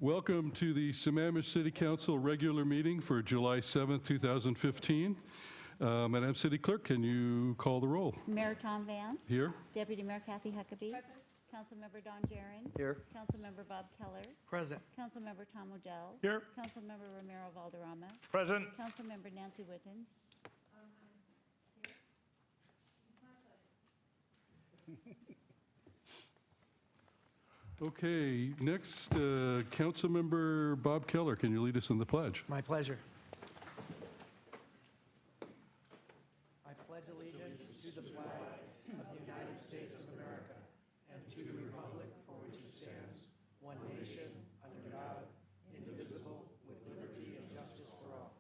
Welcome to the Sammamish City Council regular meeting for July 7th, 2015. Madam City Clerk, can you call the roll? Mayor Tom Vance. Here. Deputy Mayor Kathy Huckabee. Present. Councilmember Don Jaron. Here. Councilmember Bob Keller. Present. Councilmember Tom Odell. Here. Councilmember Romero Valderrama. Present. Councilmember Nancy Whitten. Okay, next, Councilmember Bob Keller, can you lead us in the pledge? My pleasure. I pledge allegiance to the flag of the United States of America and to the republic for which it stands, one nation, under God, indivisible, with liberty and justice for all.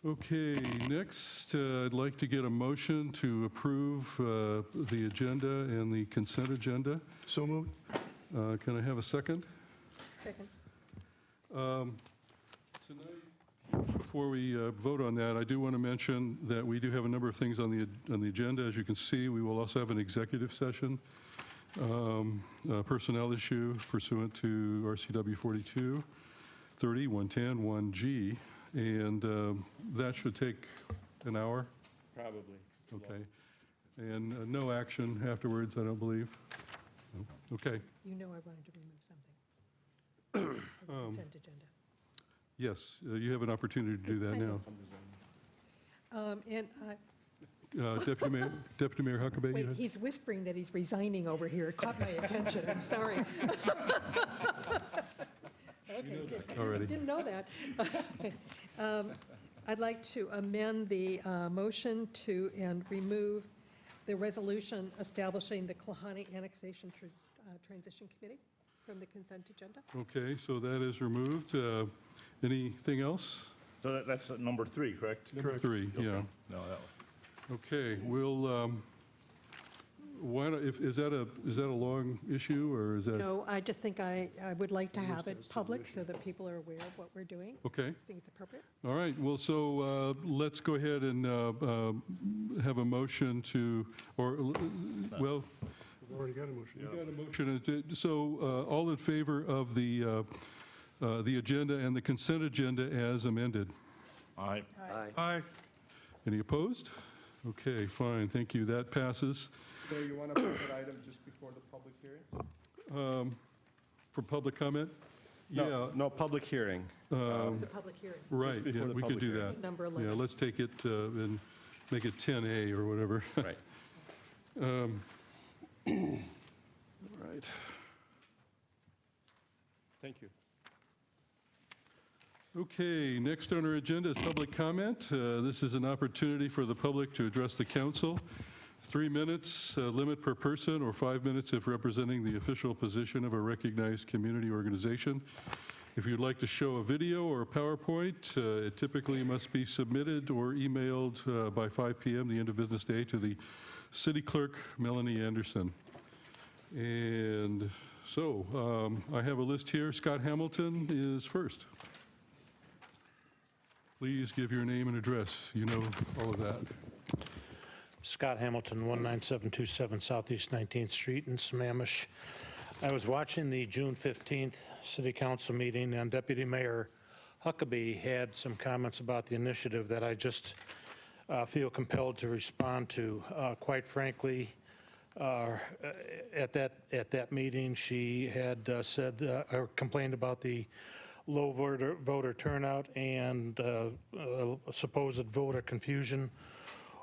Okay, next, I'd like to get a motion to approve the agenda and the consent agenda. So moved. Can I have a second? Second. Tonight, before we vote on that, I do want to mention that we do have a number of things on the agenda. As you can see, we will also have an executive session, a personnel issue pursuant to RCW 42, 30, 110, 1G, and that should take an hour. Probably. Okay. And no action afterwards, I don't believe. No. Okay. You know I wanted to remove something. The consent agenda. Yes, you have an opportunity to do that now. And, Deputy Mayor Huckabee, you wait, had- he's whispering that he's resigning over here. It caught my attention, I'm sorry. Okay, Already. didn't know that. Okay. I'd like to amend the motion to, and remove the resolution establishing the Klahani Annexation Transition Committee from the consent agenda. Okay, so that is removed. Anything else? So that's number 3, correct? Number 3, yeah. No, that one. Okay, we'll, why don't, is that a long issue, or is that? No, I just think I would like to have it public so that people are aware of what we're doing. Okay, I think it's appropriate. all right, well, so let's go ahead and have a motion to, or, well. We've already got a motion. We got a motion. So all in favor of the agenda and the consent agenda as amended? Aye. Aye. Any opposed? Okay, fine, thank you, that passes. Mayor, you want to put that item just before the public hearing? For public comment? No, no public hearing. The public hearing, Right, before yeah, the we could public do hearing. that. number Yeah, 11. let's take it and make it 10A or whatever. Right. Right. Thank you. Okay, next on our agenda is public comment. This is an opportunity for the public to address the council. 3 minutes limit per person, or 5 minutes if representing the official position of a recognized community organization. If you'd like to show a video or a PowerPoint, it typically must be submitted or emailed by 5 p.m. the end of business day to the city clerk, Melanie Anderson. And so I have a list here. Scott Hamilton is first. Please give your name and address. You know all of that. Scott Hamilton, 19727 Southeast 19th Street in Sammamish. I was watching the June 15th City Council meeting, and Deputy Mayor Huckabee had some comments about the initiative that I just feel compelled to respond to. Quite frankly, at that meeting, she had said or complained about the low voter turnout and supposed voter confusion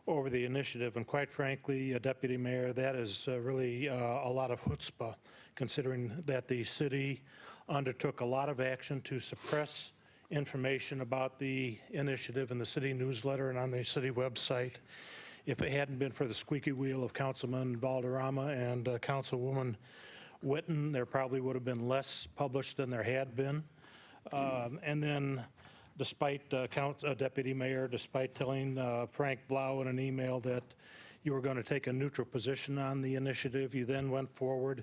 over the initiative. And quite frankly, Deputy Mayor, that is really a lot of chutzpah, considering that the city undertook a lot of action to suppress information about the initiative in the city newsletter and on the city website. If it hadn't been for the squeaky wheel of Councilman Valderrama and Councilwoman Whitten, there probably would have been less published than there had been. And then, despite Deputy Mayor, despite telling Frank Blau in an email that you were going to take a neutral position on the initiative, you then went forward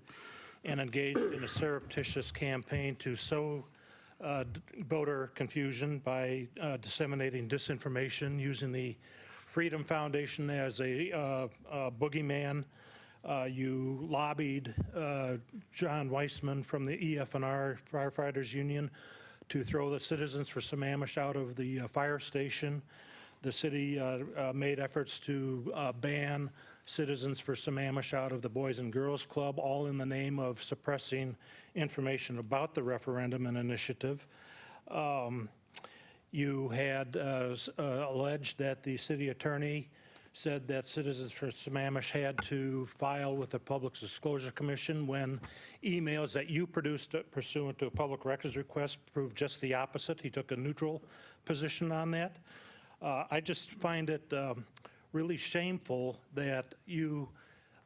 and engaged in a surreptitious campaign to sow voter confusion by disseminating disinformation, using the Freedom Foundation as a boogeyman You lobbied John Weissman from the EF&R Firefighters Union to throw the Citizens for Sammamish out of the fire station. The city made efforts to ban Citizens for Sammamish out of the Boys and Girls Club, all in the name of suppressing information about the referendum and initiative. You had alleged that the city attorney said that Citizens for Sammamish had to file with the Public Disclosure Commission when emails that you produced pursuant to a public records request proved just the opposite. He took a neutral position on that. I just find it really shameful that you,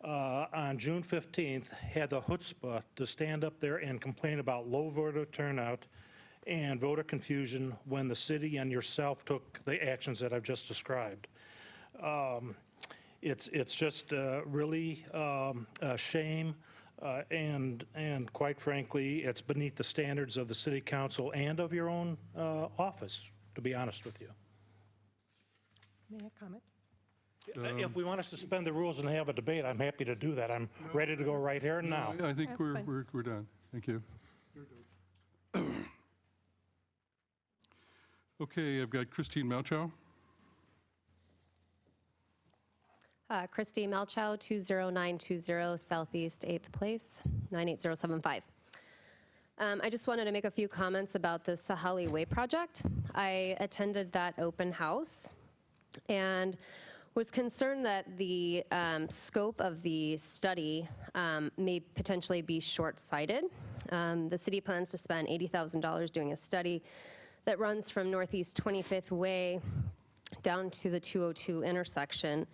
on June 15th, had the chutzpah to stand up there and complain about low voter turnout and voter confusion when the city and yourself took the actions that I've just described. It's just really a shame, and quite frankly, it's beneath the standards of the city council and of your own office, to be honest with you. May I comment? If we want to suspend the rules and have a debate, I'm happy to do that. I'm ready to go right here and now. I think That's we're fine. done. Thank you. Okay, I've got Christine Malchow. Christy Malchow, 20920 Southeast 8th Place, 98075. I just wanted to make a few comments about the Sahali Way project. I attended that open house and was concerned that the scope of the study may potentially be short-sighted. The city plans to spend $80,000 doing a study that runs from Northeast 25th Way down to the 202 intersection.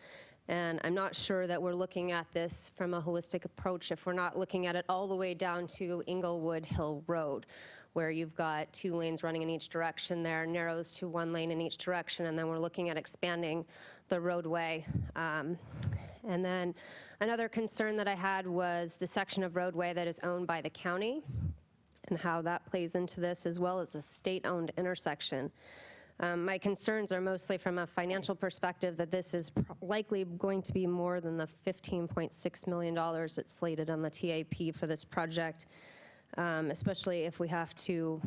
And I'm not sure that we're looking at this from a holistic approach if we're not looking at it all the way down to Inglewood Hill Road, where you've got 2 lanes running in each direction there, narrows to 1 lane in each direction, and then we're looking at expanding the roadway. And then another concern that I had was the section of roadway that is owned by the county and how that plays into this, as well as a state-owned intersection. My concerns are mostly from a financial perspective that this is likely going to be more than the $15.6 million that's slated on the TAP for this project, especially if we have to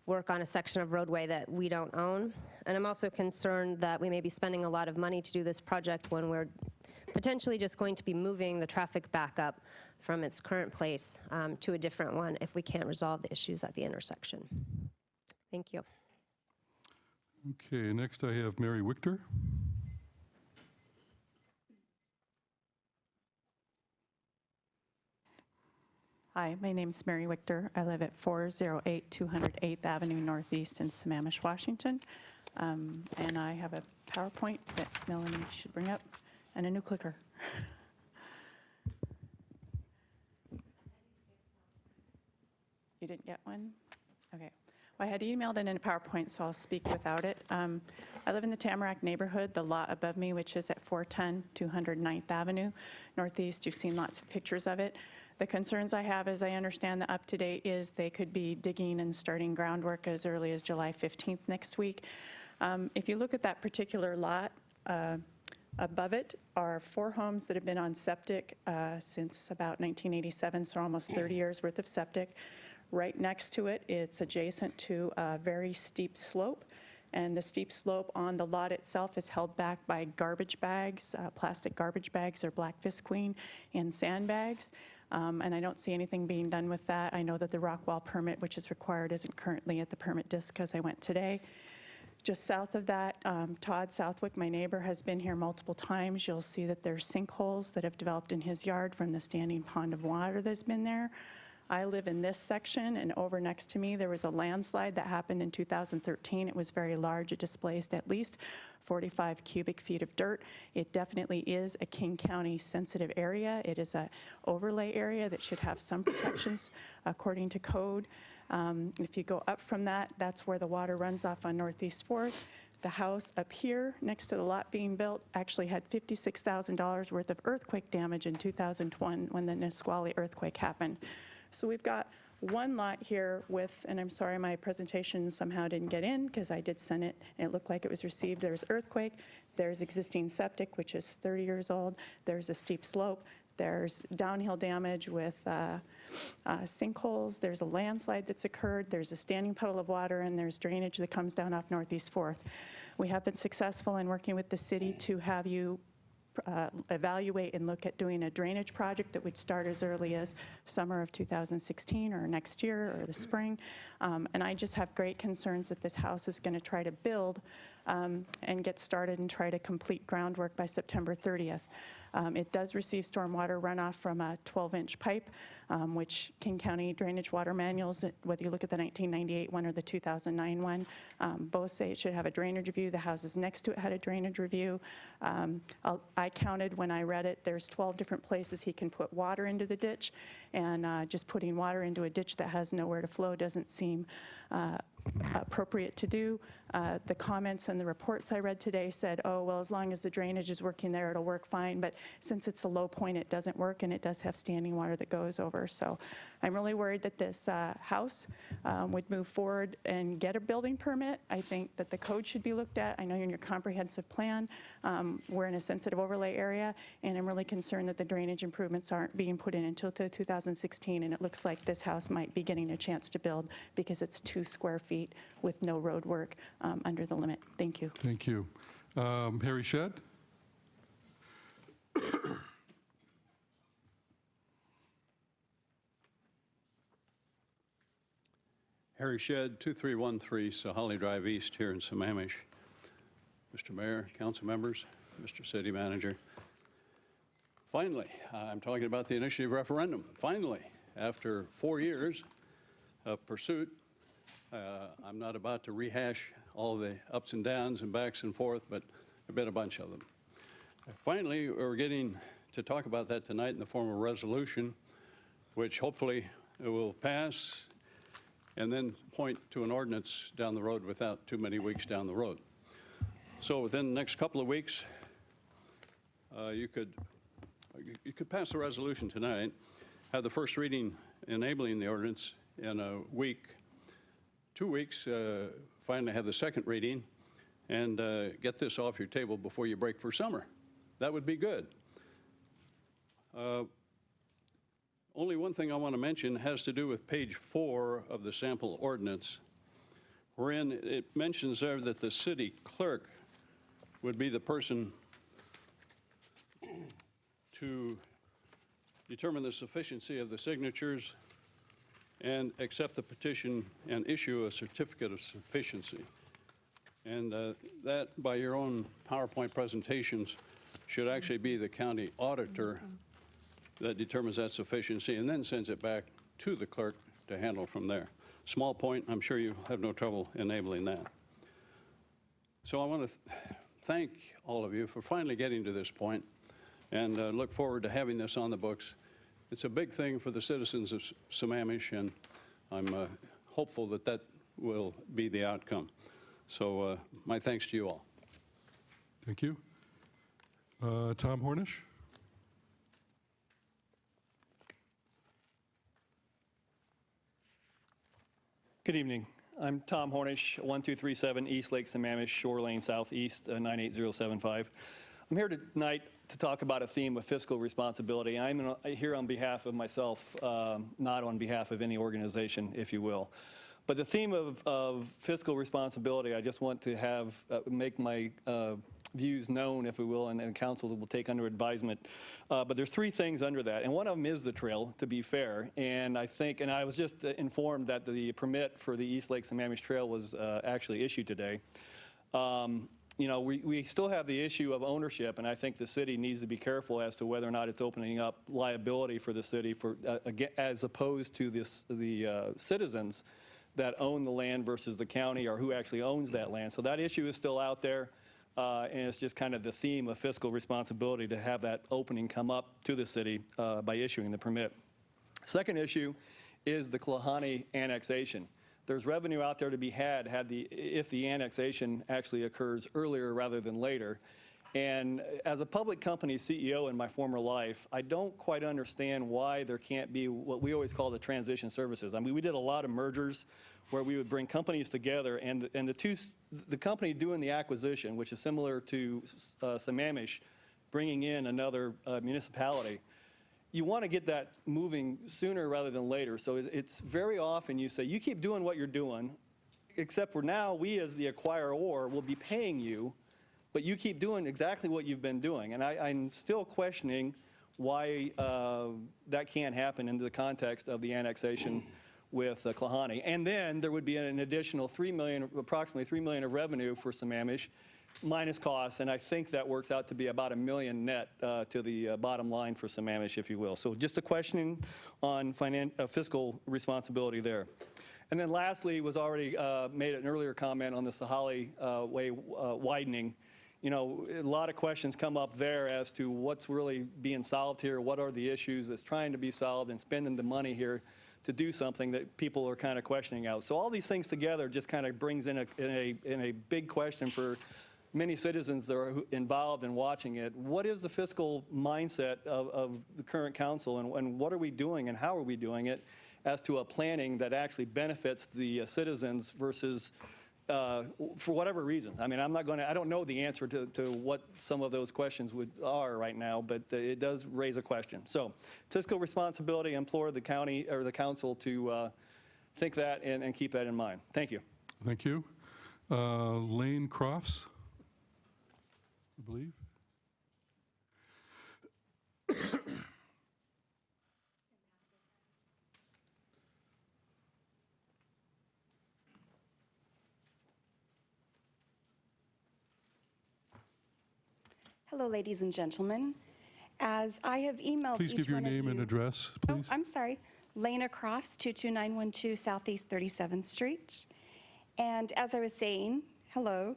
work on a section of roadway that we don't own. And I'm also concerned that we may be spending a lot of money to do this project when we're potentially just going to be moving the traffic back up from its current place to a different one if we can't resolve the issues at the intersection. Thank you. Okay, next I have Mary Wichter. Hi, my name is Mary Wichter. I live at 408 208th Avenue Northeast in Sammamish, Washington. And I have a PowerPoint that Melanie should bring up and a new clicker. You didn't get one? Okay. Well, I had emailed in a PowerPoint, so I'll speak without it. I live in the Tamarack neighborhood, the lot above me, which is at 410 209th Avenue Northeast. You've seen lots of pictures of it. The concerns I have, as I understand the up-to-date, is they could be digging and starting groundwork as early as July 15th next week. If you look at that particular lot, above it are 4 homes that have been on septic since about 1987, so almost 30 years worth of septic. Right next to it, it's adjacent to a very steep slope, and the steep slope on the lot itself is held back by garbage bags, plastic garbage bags or black visqueen and sandbags. And I don't see anything being done with that. I know that the rock wall permit, which is required, isn't currently at the permit disc because I went today. Just south of that, Todd Southwick, my neighbor, has been here multiple times. You'll see that there's sinkholes that have developed in his yard from the standing pond of water that's been there. I live in this section, and over next to me, there was a landslide that happened in 2013. It was very large. It displaced at least 45 cubic feet of dirt. It definitely is a King County sensitive area. It is an overlay area that should have some protections according to code. If you go up from that, that's where the water runs off on Northeast 4th. The house up here next to the lot being built actually had $56,000 worth of earthquake damage in 2001 when the Nisqually earthquake happened. So we've got one lot here with, and I'm sorry my presentation somehow didn't get in because I did send it and it looked like it was received. There's earthquake, there's existing septic, which is 30 years old, there's a steep slope, There's downhill damage with sinkholes. There's a landslide that's occurred. There's a standing puddle of water, and there's drainage that comes down off Northeast 4th. We have been successful in working with the city to have you evaluate and look at doing a drainage project that would start as early as summer of 2016 or next year or the spring. And I just have great concerns that this house is going to try to build and get started and try to complete groundwork by September 30th. It does receive stormwater runoff from a 12-inch pipe, which King County Drainage Water Manuals, whether you look at the 1998 one or the 2009 one, both say it should have a drainage review. The houses next to it had a drainage review. I counted when I read it, there's 12 different places he can put water into the ditch, and just putting water into a ditch that has nowhere to flow doesn't seem appropriate to do. The comments and the reports I read today said, oh, well, as long as the drainage is working there, it'll work fine. But since it's a low point, it doesn't work, and it does have standing water that goes over. So I'm really worried that this house would move forward and get a building permit. I think that the code should be looked at. I know you're in your comprehensive plan. We're in a sensitive overlay area, and I'm really concerned that the drainage improvements aren't being put in until 2016, and it looks like this house might be getting a chance to build because it's 2 square feet with no road work under the limit. Thank you. Thank you. Harry Shedd? Harry Shedd, 2313 Sahalli Drive East here in Sammamish. Mr. Mayor, council members, Mr. City Manager. Finally, I'm talking about the initiative referendum. Finally, after 4 years of pursuit, I'm not about to rehash all the ups and downs and backs and forth, but there've been a bunch of them. Finally, we're getting to talk about that tonight in the form of a resolution, which hopefully it will pass and then point to an ordinance down the road without too many weeks down the road. So within the next couple of weeks, you could pass the resolution tonight, have the first reading enabling the ordinance in a week, 2 weeks, finally have the second reading, and get this off your table before you break for summer. That would be good. Only one thing I want to mention has to do with page 4 of the sample ordinance, wherein it mentions there that the city clerk would be the person to determine the sufficiency of the signatures and accept the petition and issue a certificate of sufficiency. And that, by your own PowerPoint presentations, should actually be the county auditor that determines that sufficiency and then sends it back to the clerk to handle from there. Small point, I'm sure you have no trouble enabling that. So I want to thank all of you for finally getting to this point, and look forward to having this on the books. It's a big thing for the citizens of Sammamish, and I'm hopeful that that will be the outcome. So my thanks to you all. Thank you. Tom Hornish? Good evening. I'm Tom Hornish, 1237 East Lake Sammamish, Shore Lane Southeast, 98075. I'm here tonight to talk about a theme of fiscal responsibility. I'm here on behalf of myself, not on behalf of any organization, if you will. But the theme of fiscal responsibility, I just want to have make my views known, if we will, and then council will take under advisement. But there's 3 things under that, and one of them is the trail, to be fair. And I think, and I was just informed that the permit for the East Lake Sammamish Trail was actually issued today. You know, we still have the issue of ownership, and I think the city needs to be careful as to whether or not it's opening up liability for the city for as opposed to the citizens that own the land versus the county, or who actually owns that land. So that issue is still out there, and it's just kind of the theme of fiscal responsibility to have that opening come up to the city by issuing the permit. Second issue is the Klahani annexation. There's revenue out there to be had if the annexation actually occurs earlier rather than later. And as a public company CEO in my former life, I don't quite understand why there can't be what we always call the transition services. I mean, we did a lot of mergers where we would bring companies together, and the company doing the acquisition, which is similar to Sammamish, bringing in another municipality. you want to get that moving sooner rather than later. So it's very often you say, you keep doing what you're doing, except for now, we as the acquirer will be paying you, but you keep doing exactly what you've been doing. And I'm still questioning why that can't happen in the context of the annexation with Klahani. And then there would be an additional approximately $3 million of revenue for Sammamish, minus costs, and I think that works out to be about $1 million net to the bottom line for Sammamish, if you will. So just a questioning on fiscal responsibility there. And then lastly, was already made an earlier comment on the Sahalli Way widening. You know, a lot of questions come up there as to what's really being solved here, what are the issues that's trying to be solved, and spending the money here to do something that people are kind of questioning out. So all these things together just kind of brings in a big question for many citizens that are involved in watching it. What is the fiscal mindset of the current council, and what are we doing and how are we doing it as to a planning that actually benefits the citizens versus for whatever reasons? I mean, I don't know the answer to what some of those questions are right now, but it does raise a question. So fiscal responsibility, I implore the county or the council to think that and keep that in mind. Thank you. Thank you. Lane Crofts, I believe. Hello, ladies and gentlemen. As I have emailed Please each give your one of name and you- address, Oh, please. I'm sorry. Lena Crofts, 22912 Southeast 37th Street. And as I was saying, hello,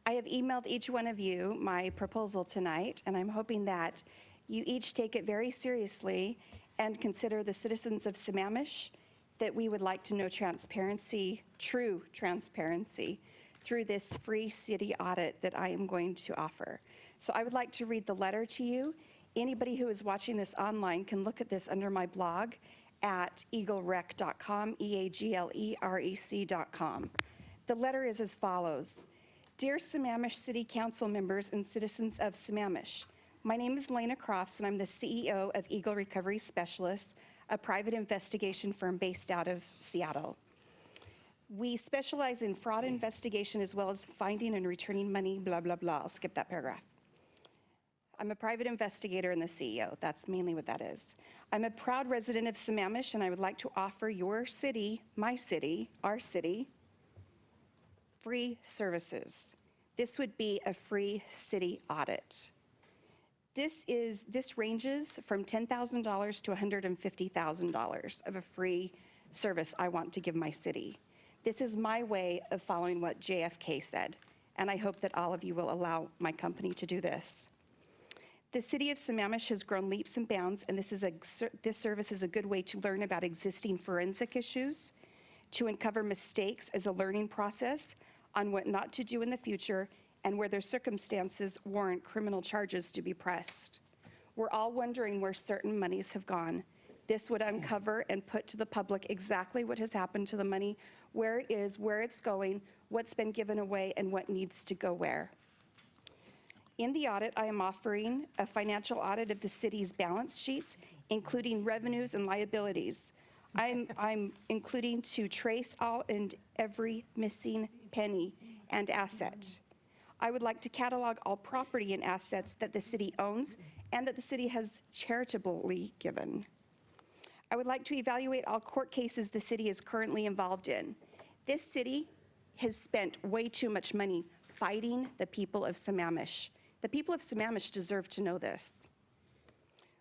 I have emailed each one of you my proposal tonight, and I'm hoping that you each take it very seriously and consider the citizens of Sammamish that we would like to know transparency, true transparency, through this free city audit that I am going to offer. So I would like to read the letter to you. Anybody who is watching this online can look at this under my blog at eaglerec.com, EAGLEREC.com. The letter is as follows. Dear Sammamish City Council members and citizens of Sammamish, my name is Lena Crofts, and I'm the CEO of Eagle Recovery Specialists, a private investigation firm based out of Seattle. We specialize in fraud investigation as well as finding and returning money, blah, blah, blah. I'll skip that paragraph. I'm a private investigator and the CEO. That's mainly what that is. I'm a proud resident of Sammamish, and I would like to offer your city, my city, our city, free services. This would be a free city audit. This ranges from $10,000 to $150,000 of a free service I want to give my city. This is my way of following what JFK said, and I hope that all of you will allow my company to do this. The city of Sammamish has grown leaps and bounds, and this service is a good way to learn about existing forensic issues, to uncover mistakes as a learning process on what not to do in the future, and where their circumstances warrant criminal charges to be pressed. We're all wondering where certain monies have gone. This would uncover and put to the public exactly what has happened to the money, where it is, where it's going, what's been given away, and what needs to go where. In the audit, I am offering a financial audit of the city's balance sheets, including revenues and liabilities. I'm including to trace all and every missing penny and asset. I would like to catalog all property and assets that the city owns and that the city has charitably given. I would like to evaluate all court cases the city is currently involved in. This city has spent way too much money fighting the people of Sammamish. The people of Sammamish deserve to know this.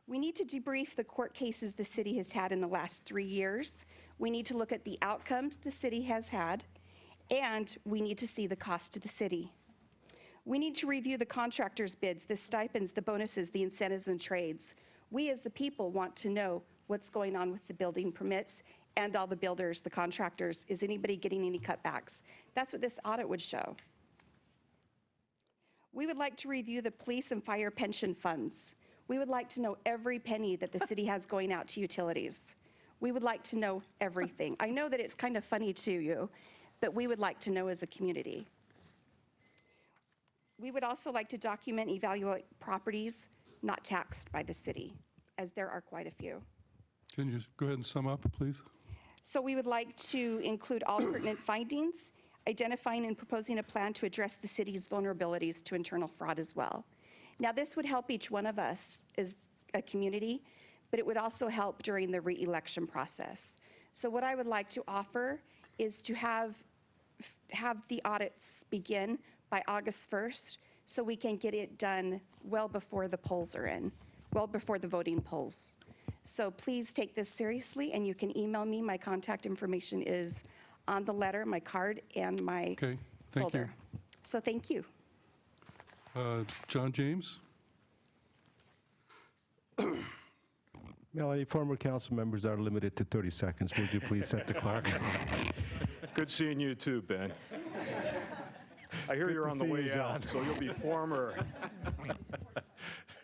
We need to debrief the court cases the city has had in the last 3 years. We need to look at the outcomes the city has had, and we need to see the cost to the city. We need to review the contractors' bids, the stipends, the bonuses, the incentives, and trades. We as the people want to know what's going on with the building permits and all the builders, the contractors. Is anybody getting any cutbacks? That's what this audit would show. We would like to review the police and fire pension funds. We would like to know every penny that the city has going out to utilities. We would like to know everything. I know that it's kind of funny to you, but we would like to know as a community. We would also like to document and evaluate properties not taxed by the city, as there are quite a few. Can you go ahead and sum up, please? So we would like to include all pertinent findings, identifying and proposing a plan to address the city's vulnerabilities to internal fraud as well. Now, this would help each one of us as a community, but it would also help during the re-election process. So what I would like to offer is to have the audits begin by August 1st, so we can get it done well before the polls are in, well before the voting polls. So please take this seriously, and you can email me. My contact information is on the letter, my card, and my Okay, thank you. folder. So thank you. John James? Melanie, former council members are limited to 30 seconds. Would you please set the clock? Good seeing you too, Ben. I hear Good you're to on the see way you, out, John. so you'll be former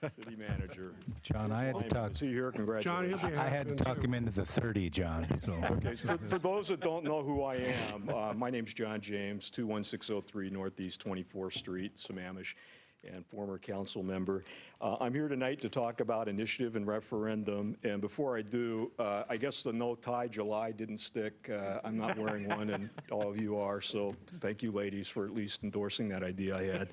city manager. John, I had to talk. See you here, congratulations. I had to talk him into the 30, John, so. Okay, so for those that don't know who I am, my name's John James, 21603 Northeast 24th Street, Sammamish, and former council member. I'm here tonight to talk about initiative and referendum, and before I do, I guess the no tie July didn't stick. I'm not wearing one, and all of you are, so thank you, ladies, for at least endorsing that idea I had.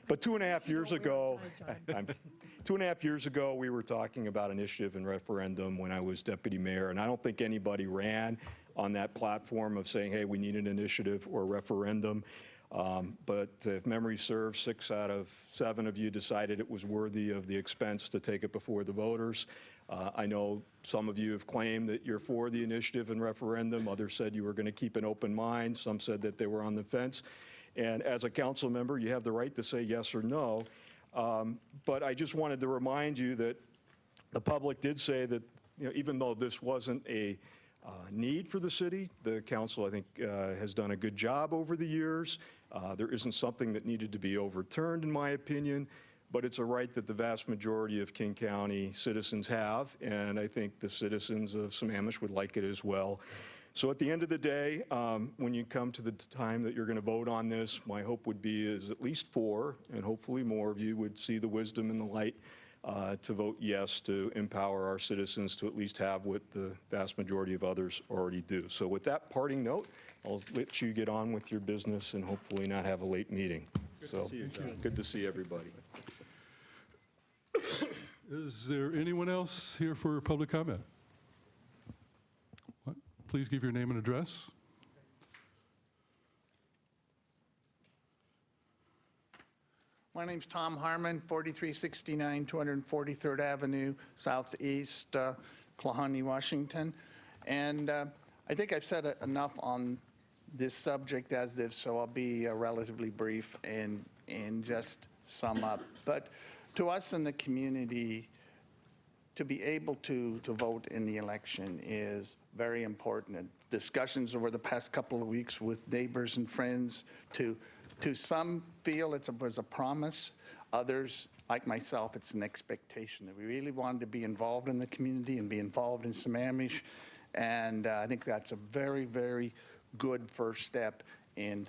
But 2.5 years ago, 2.5 years ago, we were talking about initiative and referendum when I was deputy mayor, and I don't think anybody ran on that platform of saying, hey, we need an initiative or referendum. But if memory serves, 6 out of 7 of you decided it was worthy of the expense to take it before the voters. I know some of you have claimed that you're for the initiative and referendum. Others said you were going to keep an open mind. Some said that they were on the fence. And as a council member, you have the right to say yes or no. But I just wanted to remind you that the public did say that, even though this wasn't a need for the city, the council, I think, has done a good job over the years. There isn't something that needed to be overturned, in my opinion, but it's a right that the vast majority of King County citizens have, and I think the citizens of Sammamish would like it as well. So at the end of the day, when you come to the time that you're going to vote on this, my hope would be is at least 4, and hopefully more of you would see the wisdom and the light to vote yes to empower our citizens to at least have what the vast majority of others already do. So with that parting note, I'll let you get on with your business and hopefully not have a late meeting. Good to see everybody. Is there anyone else here for public comment? What? Please give your name and address. My name's Tom Harmon, 4369 243rd Avenue Southeast, Klahanie, Washington. And I think I've said enough on this subject as this, so I'll be relatively brief and just sum up. But to us in the community, to be able to vote in the election is very important. And discussions over the past couple of weeks with neighbors and friends to some feel it was a promise. Others, like myself, it's an expectation that we really wanted to be involved in the community and be involved in Sammamish. And I think that's a very, very good first step in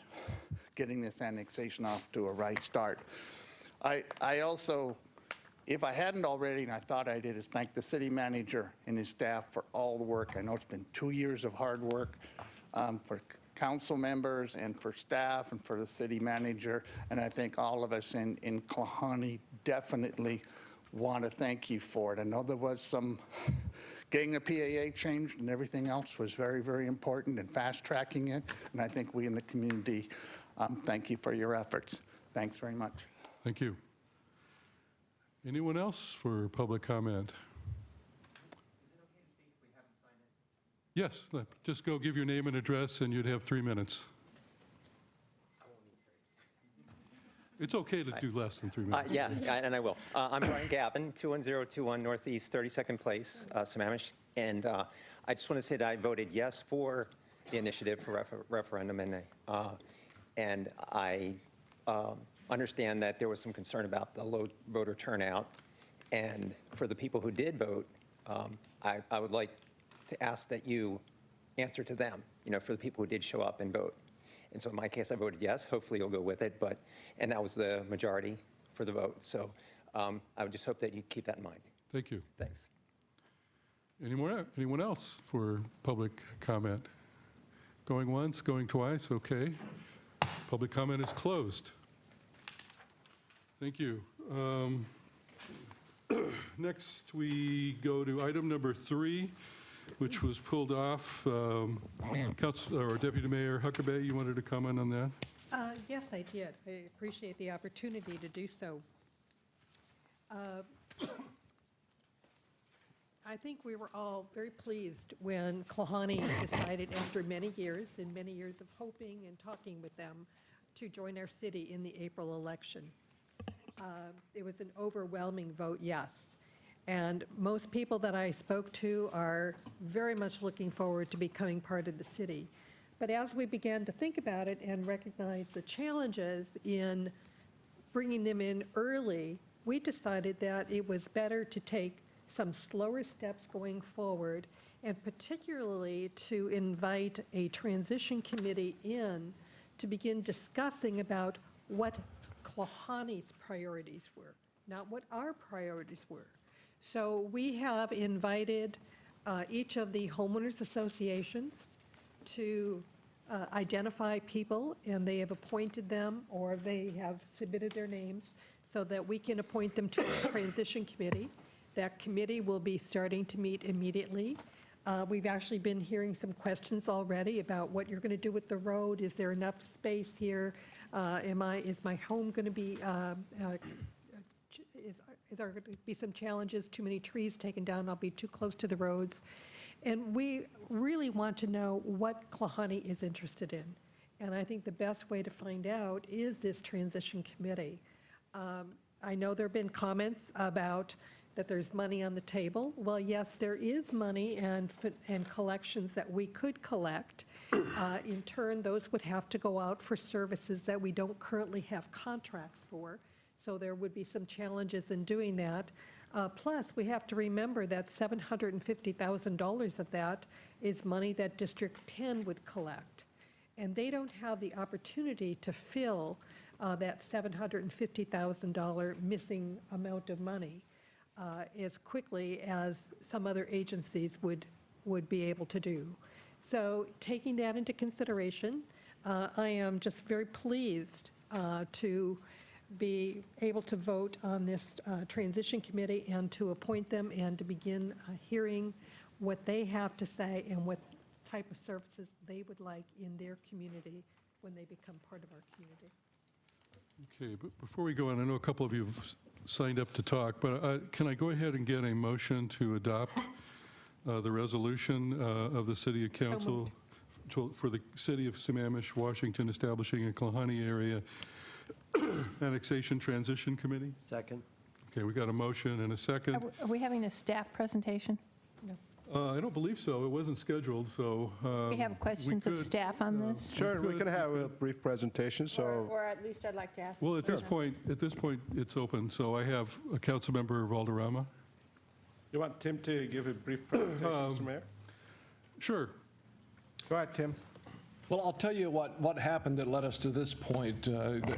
getting this annexation off to a right start. I also, if I hadn't already, and I thought I did, is thank the city manager and his staff for all the work. I know it's been 2 years of hard work for council members and for staff and for the city manager. And I think all of us in Klahanie definitely want to thank you for it. I know there was some getting the PAA changed and everything else was very, very important, and fast tracking it. And I think we in the community thank you for your efforts. Thanks very much. Thank you. Anyone else for public comment? Yes, just go give your name and address, and you'd have 3 minutes. It's okay to do less than 3 minutes. Yeah, and I will. I'm Brian Gavin, 21021 Northeast 32nd Place, Sammamish. And I just want to say that I voted yes for the initiative for referendum, and I understand that there was some concern about the low voter turnout. And for the people who did vote, I would like to ask that you answer to them, for the people who did show up and vote. And so in my case, I voted yes. Hopefully you'll go with it, and that was the majority for the vote. So I would just hope that you keep that in mind. Thank you. Thanks. Anyone else for public comment? Going once, going twice, okay. Public comment is closed. Thank you. Next, we go to item number 3, which was pulled off. Deputy Mayor Huckabee, you wanted to comment on that? Yes, I did. I appreciate the opportunity to do so. I think we were all very pleased when Klahani decided, after many years and many years of hoping and talking with them, to join our city in the April election. It was an overwhelming vote yes. And most people that I spoke to are very much looking forward to becoming part of the city. But as we began to think about it and recognize the challenges in bringing them in early, we decided that it was better to take some slower steps going forward, and particularly to invite a transition committee in to begin discussing about what Klahani's priorities were, not what our priorities were. So we have invited each of the homeowners associations to identify people, and they have appointed them, or they have submitted their names, so that we can appoint them to a transition committee. That committee will be starting to meet immediately. We've actually been hearing some questions already about what you're going to do with the road. Is there enough space here? Is my home going to be, is there going to be some challenges, too many trees taken down, I'll be too close to the roads? And we really want to know what Klahani is interested in. And I think the best way to find out is this transition committee. I know there have been comments about that there's money on the table. Well, yes, there is money and collections that we could collect. In turn, those would have to go out for services that we don't currently have contracts for. So there would be some challenges in doing that. Plus, we have to remember that $750,000 of that is money that District 10 would collect. And they don't have the opportunity to fill that $750,000 missing amount of money as quickly as some other agencies would be able to do. So taking that into consideration, I am just very pleased to be able to vote on this transition committee and to appoint them and to begin hearing what they have to say and what type of services they would like in their community when they become part of our community. Okay, but before we go on, I know a couple of you have signed up to talk, but can I go ahead and get a motion to adopt the resolution of the City Council for the City of Sammamish, Washington, establishing a Klahani area Annexation Transition Committee? Second. Okay, we got a motion and a second. Are we having a staff presentation? I don't believe so. It wasn't scheduled, so. We have questions of staff on this? Sure, we can have a brief presentation, so. Or at least I'd like to ask. Well, at this point, it's open, so I have a Councilmember Valderrama. You want Tim to give a brief presentation, Mr. Mayor? Sure. Go ahead, Tim. Well, I'll tell you what happened that led us to this point.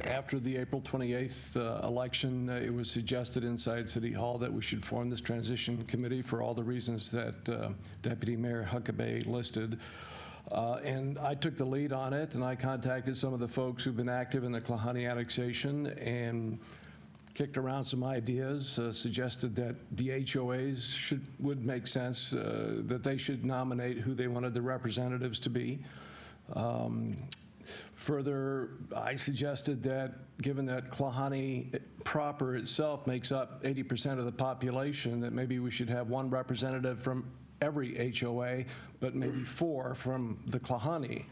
After the April 28th election, it was suggested inside City Hall that we should form this transition committee for all the reasons that Deputy Mayor Huckabee listed. And I took the lead on it, and I contacted some of the folks who've been active in the Klahani annexation and kicked around some ideas, suggested that the HOAs would make sense, that they should nominate who they wanted the representatives to be. Further, I suggested that given that Klahani proper itself makes up 80% of the population, that maybe we should have one representative from every HOA, but maybe 4 from the Klahani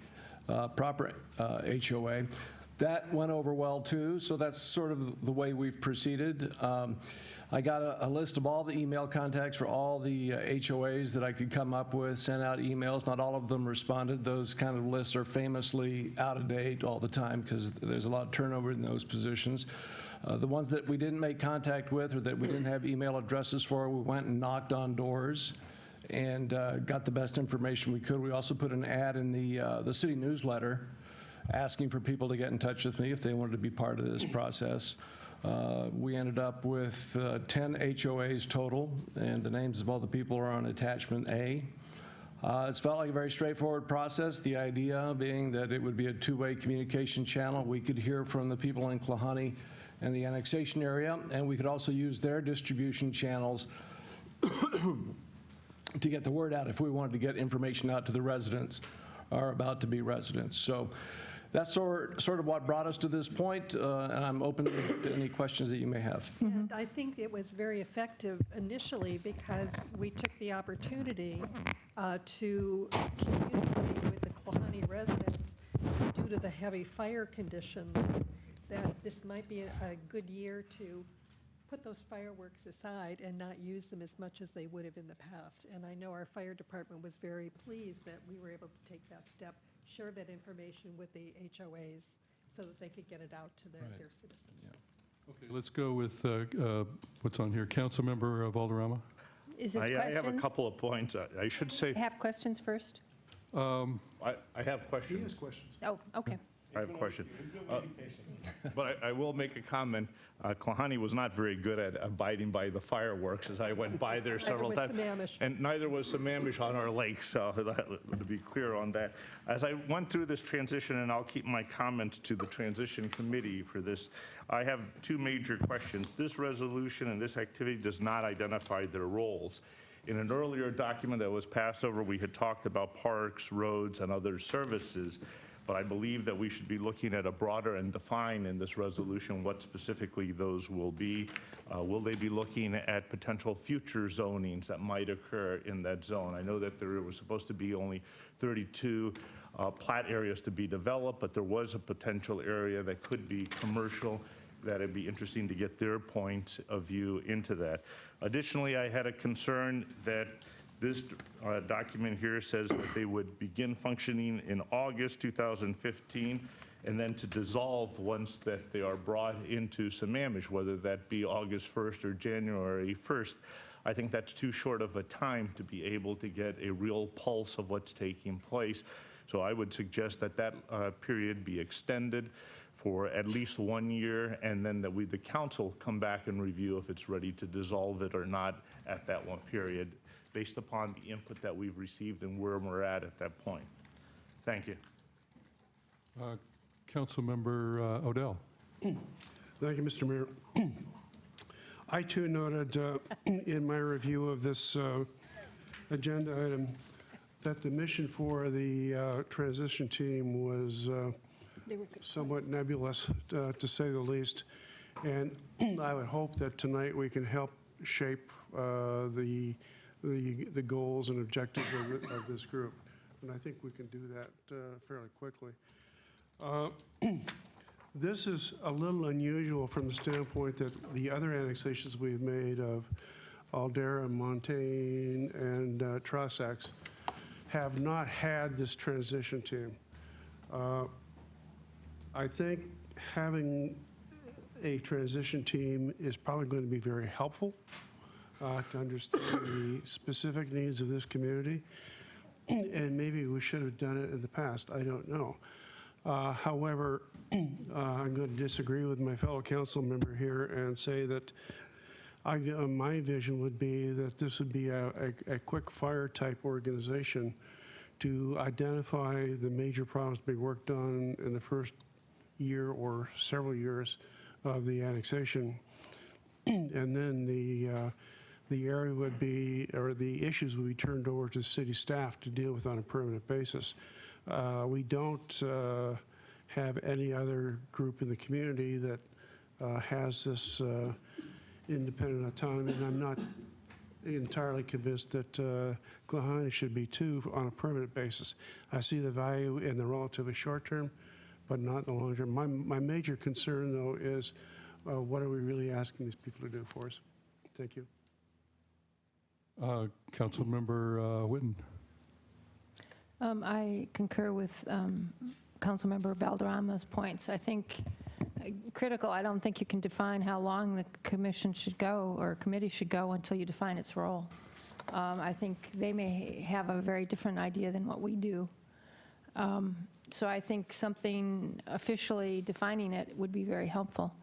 proper HOA. That went over well too, so that's sort of the way we've proceeded. I got a list of all the email contacts for all the HOAs that I could come up with, sent out emails. Not all of them responded. Those kind of lists are famously out of date all the time because there's a lot of turnover in those positions. The ones that we didn't make contact with or that we didn't have email addresses for, we went and knocked on doors and got the best information we could. We also put an ad in the city newsletter asking for people to get in touch with me if they wanted to be part of this process. We ended up with 10 HOAs total, and the names of all the people are on attachment A. It's felt like a very straightforward process, the idea being that it would be a two-way communication channel. We could hear from the people in Klahani and the annexation area, and we could also use their distribution channels to get the word out if we wanted to get information out to the residents or about to be residents. So that's sort of what brought us to this point, and I'm open to any questions that you may have. And I think it was very effective initially because we took the opportunity to communicate with the Klahani residents due to the heavy fire conditions that this might be a good year to put those fireworks aside and not use them as much as they would have in the past. And I know our fire department was very pleased that we were able to take that step, share that information with the HOAs so that they could get it out to their citizens. Okay, let's go with what's on here. Councilmember Valderrama. Is this I have a questions? couple of points. I should say, Have questions first? I have questions. Oh, okay. I have a question. But I will make a comment. Klahani was not very good at abiding by the fireworks as I went by there several was times. Sammamish. And neither was Sammamish on our lake, so to be clear on that. As I went through this transition, and I'll keep my comments to the transition committee for this, I have two major questions. This resolution and this activity does not identify their roles. In an earlier document that was passed over, we had talked about parks, roads, and other services. But I believe that we should be looking at a broader and define in this resolution what specifically those will be. Will they be looking at potential future zonings that might occur in that zone? I know that there was supposed to be only 32 plat areas to be developed, but there was a potential area that could be commercial. That'd be interesting to get their point of view into that. Additionally, I had a concern that this document here says that they would begin functioning in August 2015 and then to dissolve once that they are brought into Sammamish, whether that be August 1st or January 1st. I think that's too short of a time to be able to get a real pulse of what's taking place. So I would suggest that that period be extended for at least 1 year, and then that the council come back and review if it's ready to dissolve it or not at that one period, based upon the input that we've received and where we're at that point. Thank you. Councilmember Odell. Thank you, Mr. Mayor. I too noted in my review of this agenda item that the mission for the transition team was somewhat nebulous, to say the least. And I would hope that tonight we can help shape the goals and objectives of this group. And I think we can do that fairly quickly. This is a little unusual from the standpoint that the other annexations we've made of Aldera, Montaigne, and Trossachs have not had this transition team. I think having a transition team is probably going to be very helpful to understand the specific needs of this community. And maybe we should have done it in the past. I don't know. However, I'm going to disagree with my fellow council member here and say that my vision would be that this would be a quick fire type organization to identify the major problems to be worked on in the first year or several years of the annexation. And then the area would be, or the issues would be turned over to city staff to deal with on a permanent basis. We don't have any other group in the community that has this independent autonomy, and I'm not entirely convinced that Klahani should be too on a permanent basis. I see the value in the relatively short term, but not in the long term. My major concern, though, is what are we really asking these people to do for us? Thank you. Councilmember Whitten. I concur with Councilmember Valderrama's points. I think critical, I don't think you can define how long the commission should go or committee should go until you define its role. I think they may have a very different idea than what we do. So I think something officially defining it would be very helpful.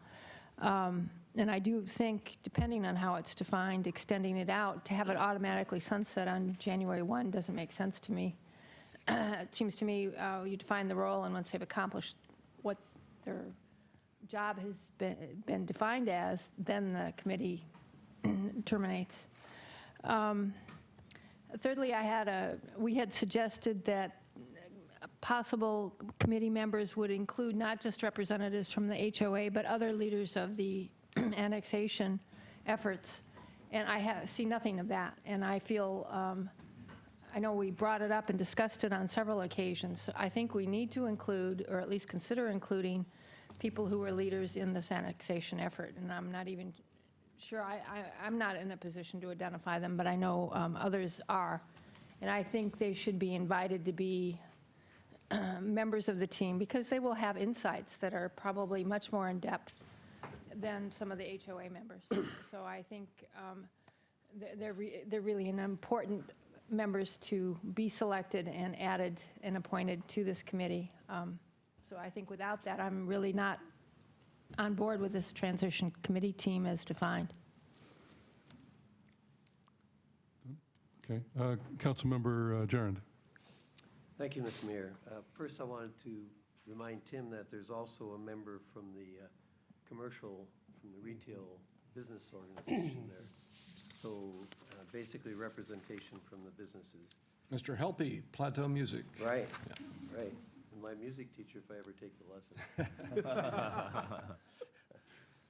And I do think, depending on how it's defined, extending it out to have it automatically sunset on January 1 doesn't make sense to me. It seems to me you define the role, and once they've accomplished what their job has been defined as, then the committee terminates. Thirdly, we had suggested that possible committee members would include not just representatives from the HOA, but other leaders of the annexation efforts. And I see nothing of that. And I feel, I know we brought it up and discussed it on several occasions. I think we need to include, or at least consider including, people who are leaders in this annexation effort. And I'm not even sure, I'm not in a position to identify them, but I know others are. And I think they should be invited to be members of the team, because they will have insights that are probably much more in depth than some of the HOA members. So I think they're really an important members to be selected and added and appointed to this committee. So I think without that, I'm really not on board with this transition committee team as defined. Okay. Councilmember Jarrand. Thank you, Mr. Mayor. First, I wanted to remind Tim that there's also a member from the retail business organization there. So basically representation from the businesses. Mr. Helpy, Plateau Music. Right, right. And my music teacher, if I ever take the lesson.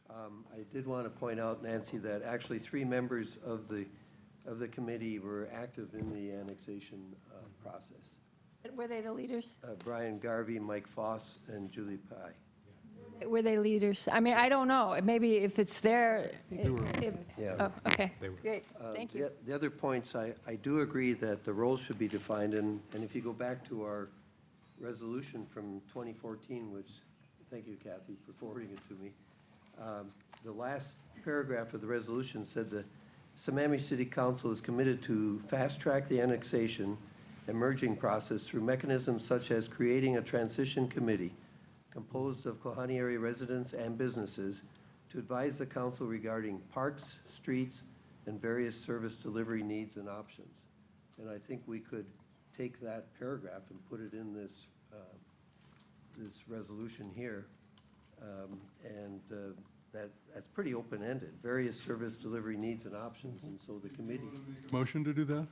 I did want to point out, Nancy, that actually 3 members of the committee were active in the annexation process. Were they the leaders? Brian Garvey, Mike Foss, and Julie Pye. Were they leaders? I mean, I don't know. Maybe if it's there. Yeah. Oh, okay, great, thank you. The other points, I do agree that the roles should be defined, and if you go back to our resolution from 2014, which, thank you, Kathy, for forwarding it to me, the last paragraph of the resolution said the Sammamish City Council is committed to fast-track the annexation and merging process through mechanisms such as creating a transition committee composed of Klahani area residents and businesses to advise the council regarding parks, streets, and various service delivery needs and options. And I think we could take that paragraph and put it in this, this resolution here. That's pretty open-ended, various service delivery needs and options, and so the committee. Motion to do that?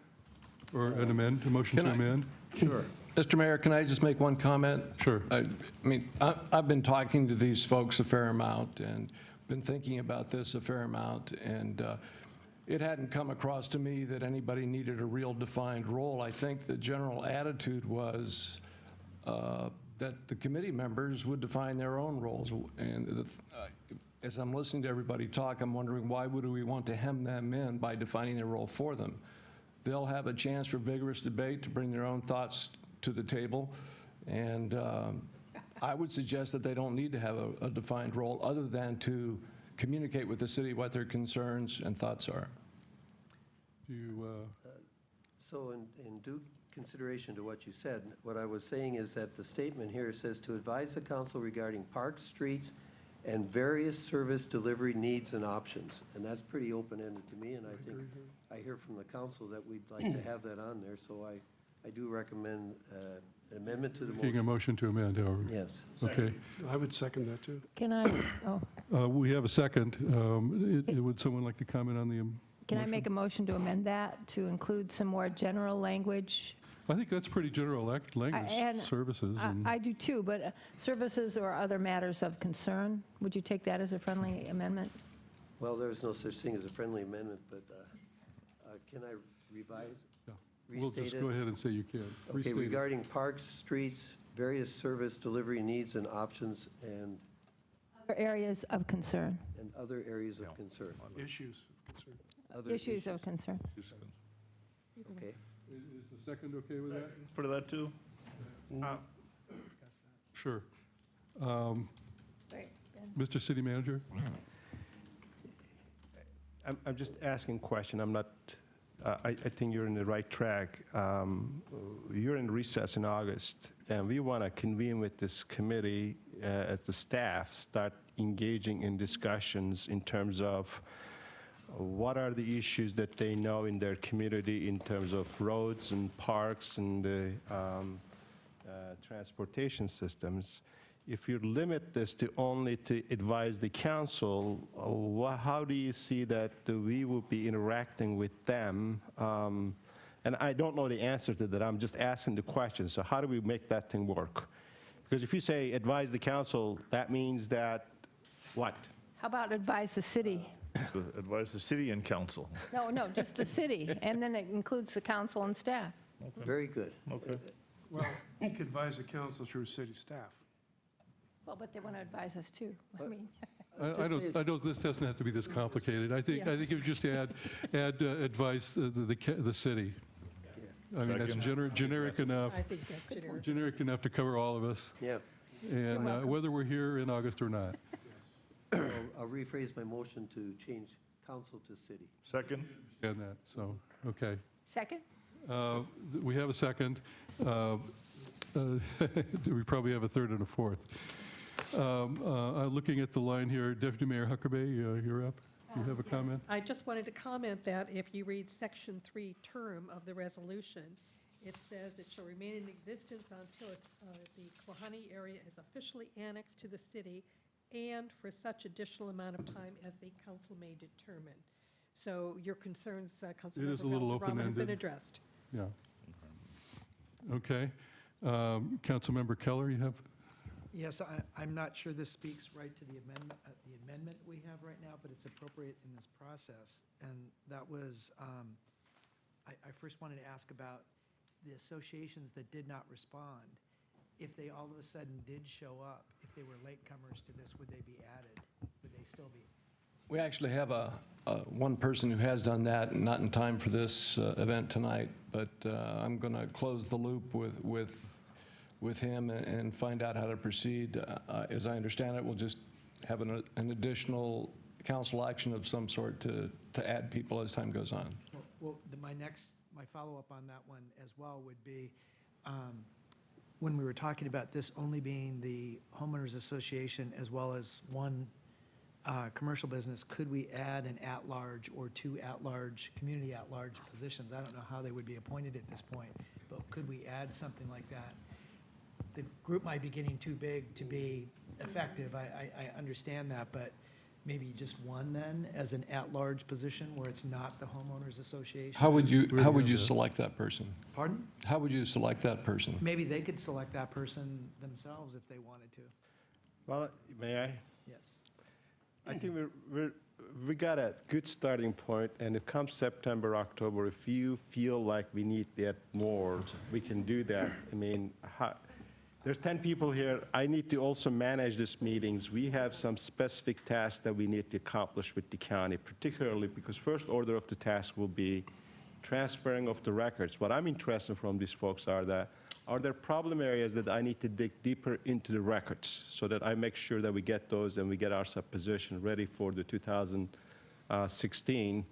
Or an amend, a motion to amend? Sure. Mr. Mayor, can I just make one comment? Sure. I mean, I've been talking to these folks a fair amount and been thinking about this a fair amount, and it hadn't come across to me that anybody needed a real defined role. I think the general attitude was that the committee members would define their own roles. And as I'm listening to everybody talk, I'm wondering, why would we want to hem them in by defining their role for them? They'll have a chance for vigorous debate to bring their own thoughts to the table, and I would suggest that they don't need to have a defined role other than to communicate with the city what their concerns and thoughts are. So in due consideration to what you said, what I was saying is that the statement here says to advise the council regarding parks, streets, and various service delivery needs and options. And that's pretty open-ended to me, and I think I hear from the council that we'd like to have that on there, so I do recommend an amendment to the motion. Making a motion to amend, however. Yes. Okay. I would second that, too. Can I, We have a second. Would someone like to comment on the can I make a motion to amend that to include some more general language? I think that's pretty general language, services. I do too, but services or other matters of concern, would you take that as a friendly amendment? Well, there is no such thing as a friendly amendment, but can I revise? Yeah. We'll just Restate go it? ahead and say you can. Okay, Restate it. regarding parks, streets, various service delivery needs and options, and Other areas of concern. other areas of concern. Issues of concern. Other Issues of concern. Okay. Is the second okay with that? For that, too? Sure. Right, Mr. City Manager? I'm just asking a question. I'm not I think you're in the right track. You're in recess in August, and we want to convene with this committee as the staff, start engaging in discussions in terms of what are the issues that they know in their community in terms of roads and parks and the transportation systems. If you limit this to only to advise the council, how do you see that we will be interacting with them? And I don't know the answer to that. I'm just asking the question. So how do we make that thing work? Because if you say advise the council, that means that what? How about advise the city? Advise the city and council. No, just the city, and then it includes the council and staff. Very good. Okay. Well, you could advise the council through city staff. Well, but they want to advise us too. I mean, I don't, this doesn't have to be this complicated. I think if you just add advice the city. I mean, that's generic enough. I think that's generic. Generic enough to cover all of us. Yeah. And whether we're here in August or not. I'll rephrase my motion to change council to city. Second? And that, so, okay. second? We have a second. We probably have a third and a fourth. Looking at the line here, Deputy Mayor Huckabee, you're up. You have a comment? I just wanted to comment that if you read Section 3 term of the resolution, it says it shall remain in existence until the Klahani area is officially annexed to the city and for such additional amount of time as the council may determine. So your concerns, It is a little Councilmember Valderrama, have been open-ended. addressed. Yeah. Okay. Councilmember Keller, you have? Yes, I'm not sure this speaks right to the amendment we have right now, but it's appropriate in this process. And that was, I first wanted to ask about the associations that did not respond. If they all of a sudden did show up, if they were latecomers to this, would they be added? Would they still be? We actually have one person who has done that, not in time for this event tonight, but I'm going to close the loop with him and find out how to proceed. As I understand it, we'll just have an additional council action of some sort to add people as time goes on. Well, my follow-up on that one as well would be, when we were talking about this only being the homeowners association as well as one commercial business, could we add an at-large or two at-large, community at-large positions? I don't know how they would be appointed at this point, but could we add something like that? The group might be getting too big to be effective. I understand that, but maybe just one then as an at-large position where it's not the homeowners association? How would you select that person? Pardon? How would you select that person? Maybe they could select that person themselves if they wanted to. Well, may I? Yes. I think we got a good starting point, and it comes September, October, if you feel like we need that more, we can do that. I mean, there's 10 people here. I need to also manage these meetings. We have some specific tasks that we need to accomplish with the county, particularly because first order of the task will be transferring of the records. What I'm interested from these folks are there problem areas that I need to dig deeper into the records so that I make sure that we get those and we get our position ready for the 2016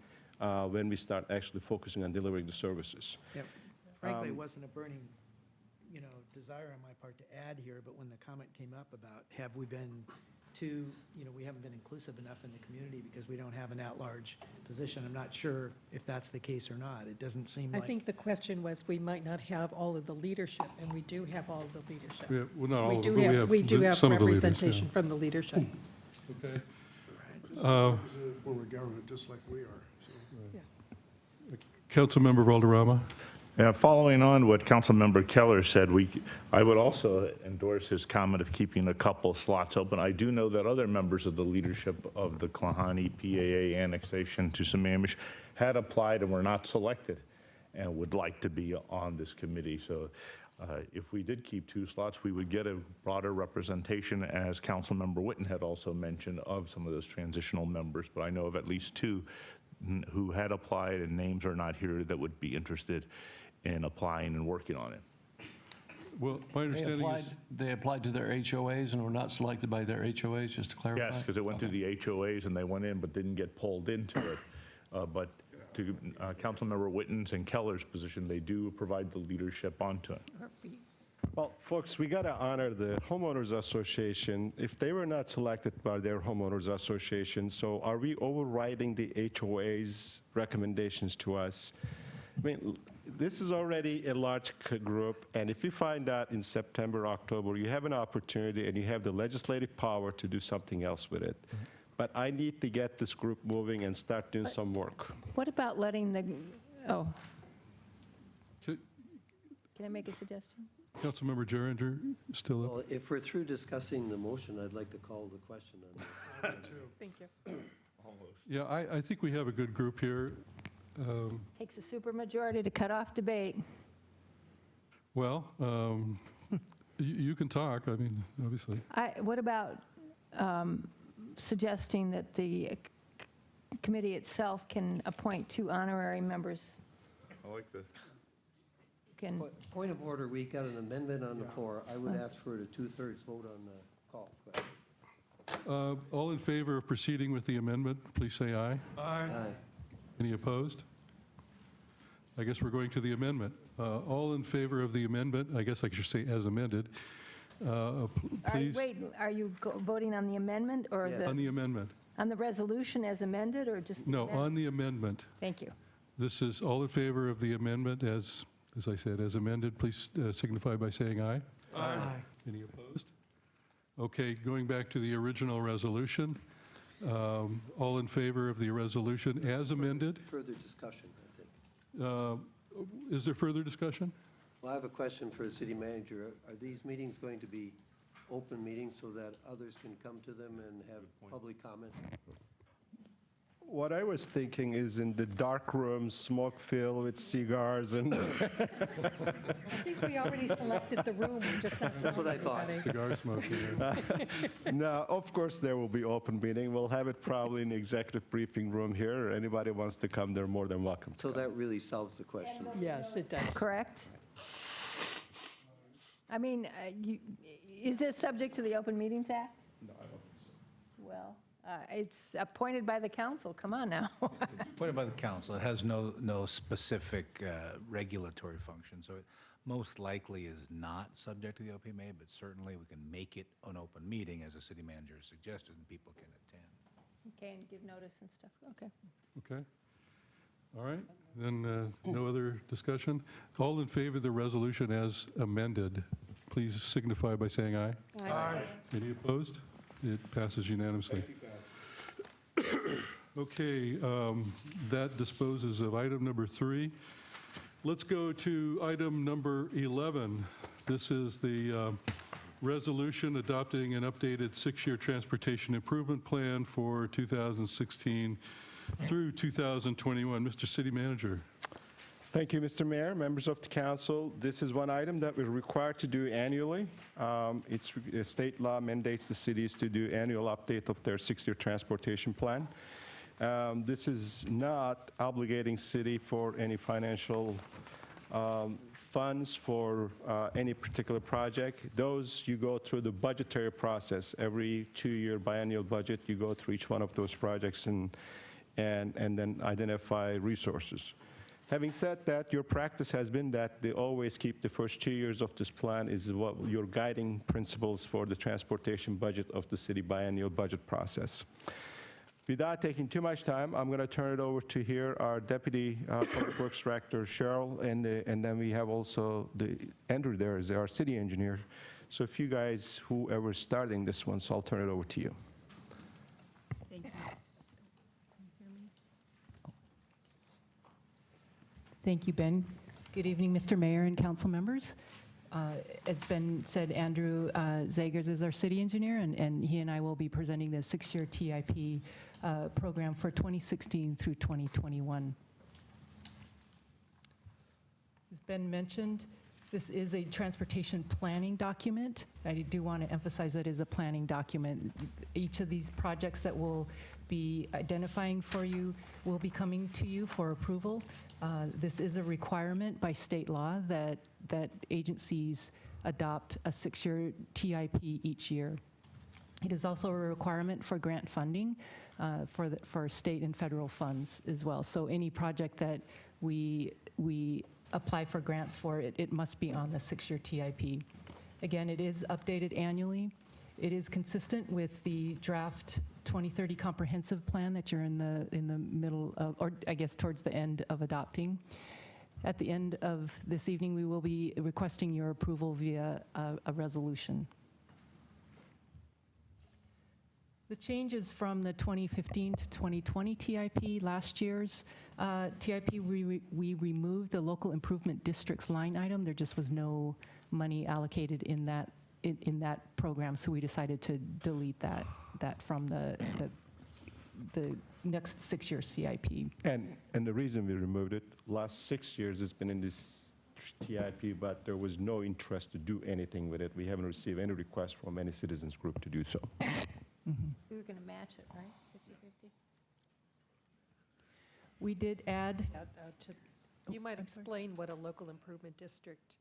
when we start actually focusing on delivering the services. Yeah. Frankly, it wasn't a burning, desire on my part to add here, but when the comment came up about have we been we haven't been inclusive enough in the community because we don't have an at-large position. I'm not sure if that's the case or not. It doesn't seem like. I think the question was, we might not have all of the leadership, and we do have all of the leadership. Yeah, well, not all We of it, do but have, we do have some of the leaders, representation yeah. from the leadership. Okay. This is a form of government, just like we are. So. Councilmember Valderrama. Yeah, following on what Councilmember Keller said, I would also endorse his comment of keeping a couple slots open. I do know that other members of the leadership of the Klahani PAA annexation to Sammamish had applied and were not selected and would like to be on this committee. So if we did keep 2 slots, we would get a broader representation, as Councilmember Witten had also mentioned, of some of those transitional members. But I know of at least 2 who had applied, and names are not here, that would be interested in applying and working on it. Well, my understanding is... They applied to their HOAs and were not selected by their HOAs, just to clarify? Yes, because it went through the HOAs and they went in but didn't get pulled into it. But to Councilmember Witten's and Keller's position, they do provide the leadership onto it. Well, folks, we got to honor the homeowners association. If they were not selected by their homeowners association, so are we overriding the HOA's recommendations to us? I mean, this is already a large group, and if you find out in September, October, you have an opportunity and you have the legislative power to do something else with it. But I need to get this group moving and start doing some work. What about letting the, oh, Can can I make a suggestion? Councilmember Gerringer still up? Well, if we're through discussing the motion, I'd like to call the question on this. Thank you. Yeah, I think we have a good group here. Takes a supermajority to cut off debate. Well, you can talk, I mean, obviously. What about suggesting that the committee itself can appoint 2 honorary members? I like this. Can, Point of order, we got an amendment on the floor. I would ask for a 2/3 vote on the call. All in favor of proceeding with the amendment, please say aye. Aye. Any opposed? I guess we're going to the amendment. All in favor of the amendment, I guess I should say as amended, please. Wait, are you voting on the amendment or On the amendment. on the resolution as amended or just? No, on the amendment. Thank you. This is all in favor of the amendment as I said, as amended, please signify by saying aye. Aye. Any opposed? Okay, going back to the original resolution, all in favor of the resolution as amended? Further discussion, I think. Is there further discussion? Well, I have a question for the city manager. Are these meetings going to be open meetings so that others can come to them and have public comment? What I was thinking is in the dark room, smoke filled with cigars and. I think we already selected the room, we just have to. That's what I thought. Cigar smoking. No, of course there will be open meeting. We'll have it probably in the executive briefing room here. Anybody wants to come, they're more than welcome. So that really solves the question. Yes, it does. Correct? I mean, is this subject to the Open Meetings Act? No, I don't think so. Well, it's appointed by the council, come on now. Appointed by the council. It has no specific regulatory function, so it most likely is not subject to the OPMA, but certainly we can make it an open meeting, as the city manager suggested, and people can attend. Okay, and give notice and stuff, okay. Okay. All right, then no other discussion. All in favor of the resolution as amended, please signify by saying aye. Aye. Any opposed? It passes unanimously. Okay, that disposes of item number 3. Let's go to item number 11. This is the resolution adopting an updated 6-year transportation improvement plan for 2016 through 2021. Mr. City Manager. Thank you, Mr. Mayor, members of the council. This is one item that we're required to do annually. State law mandates the cities to do annual update of their 6-year transportation plan. This is not obligating city for any financial funds for any particular project. Those, you go through the budgetary process. Every 2-year biennial budget, you go through each one of those projects and then identify resources. Having said that, your practice has been that they always keep the first 2 years of this plan is what your guiding principles for the transportation budget of the city biennial budget process. Without taking too much time, I'm going to turn it over to here our Deputy Public Works Director, Cheryl, and then we have also Andrew there is our city engineer. So if you guys, whoever's starting this one, so I'll turn it over to you. Thank you. Thank you, Ben. Good evening, Mr. Mayor and council members. As Ben said, Andrew Zagers is our city engineer, and he and I will be presenting the 6-year TIP program for 2016 through 2021. As Ben mentioned, this is a transportation planning document. I do want to emphasize that it is a planning document. Each of these projects that we'll be identifying for you will be coming to you for approval. This is a requirement by state law that agencies adopt a 6-year TIP each year. It is also a requirement for grant funding for state and federal funds as well. So any project that we apply for grants for, it must be on the 6-year TIP. Again, it is updated annually. It is consistent with the draft 2030 comprehensive plan that you're in the middle of, or I guess towards the end of adopting. At the end of this evening, we will be requesting your approval via a resolution. The changes from the 2015 to 2020 TIP, last year's TIP, we removed the local improvement districts line item. There just was no money allocated in that program, so we decided to delete that from the next 6-year CIP. And the reason we removed it, last 6 years it's been in this TIP, but there was no interest to do anything with it. We haven't received any request from any citizens group to do so. We were going to match it, right? 50/50? We did add. You might explain what a local improvement district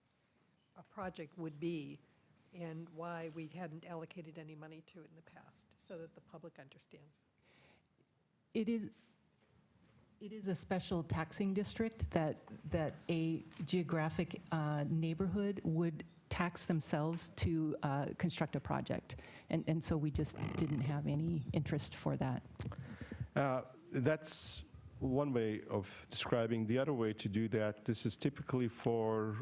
project would be and why we hadn't allocated any money to it in the past, so that the public understands. It is a special taxing district that a geographic neighborhood would tax themselves to construct a project. And so we just didn't have any interest for that. That's one way of describing. The other way to do that, this is typically for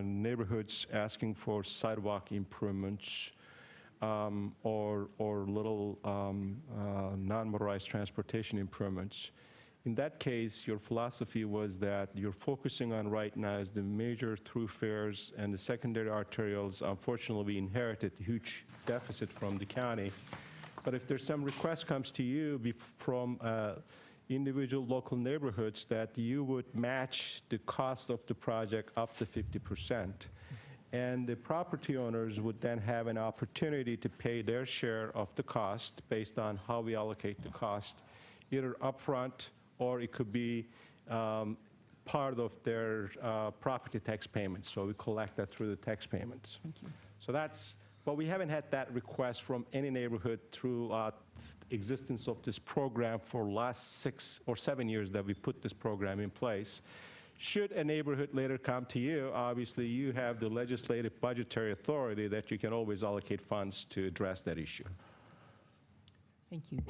neighborhoods asking for sidewalk improvements or little non-motorized transportation improvements. In that case, your philosophy was that you're focusing on right now is the major thoroughfares and the secondary arterials. Unfortunately, we inherited a huge deficit from the county. But if there's some request comes to you from individual local neighborhoods that you would match the cost of the project up to 50%. And the property owners would then have an opportunity to pay their share of the cost based on how we allocate the cost, either upfront or it could be part of their property tax payments. So we collect that through the tax payments. Thank you. So that's, but we haven't had that request from any neighborhood throughout existence of this program for last 6 or 7 years that we put this program in place. Should a neighborhood later come to you, obviously you have the legislative budgetary authority that you can always allocate funds to address that issue. Thank you.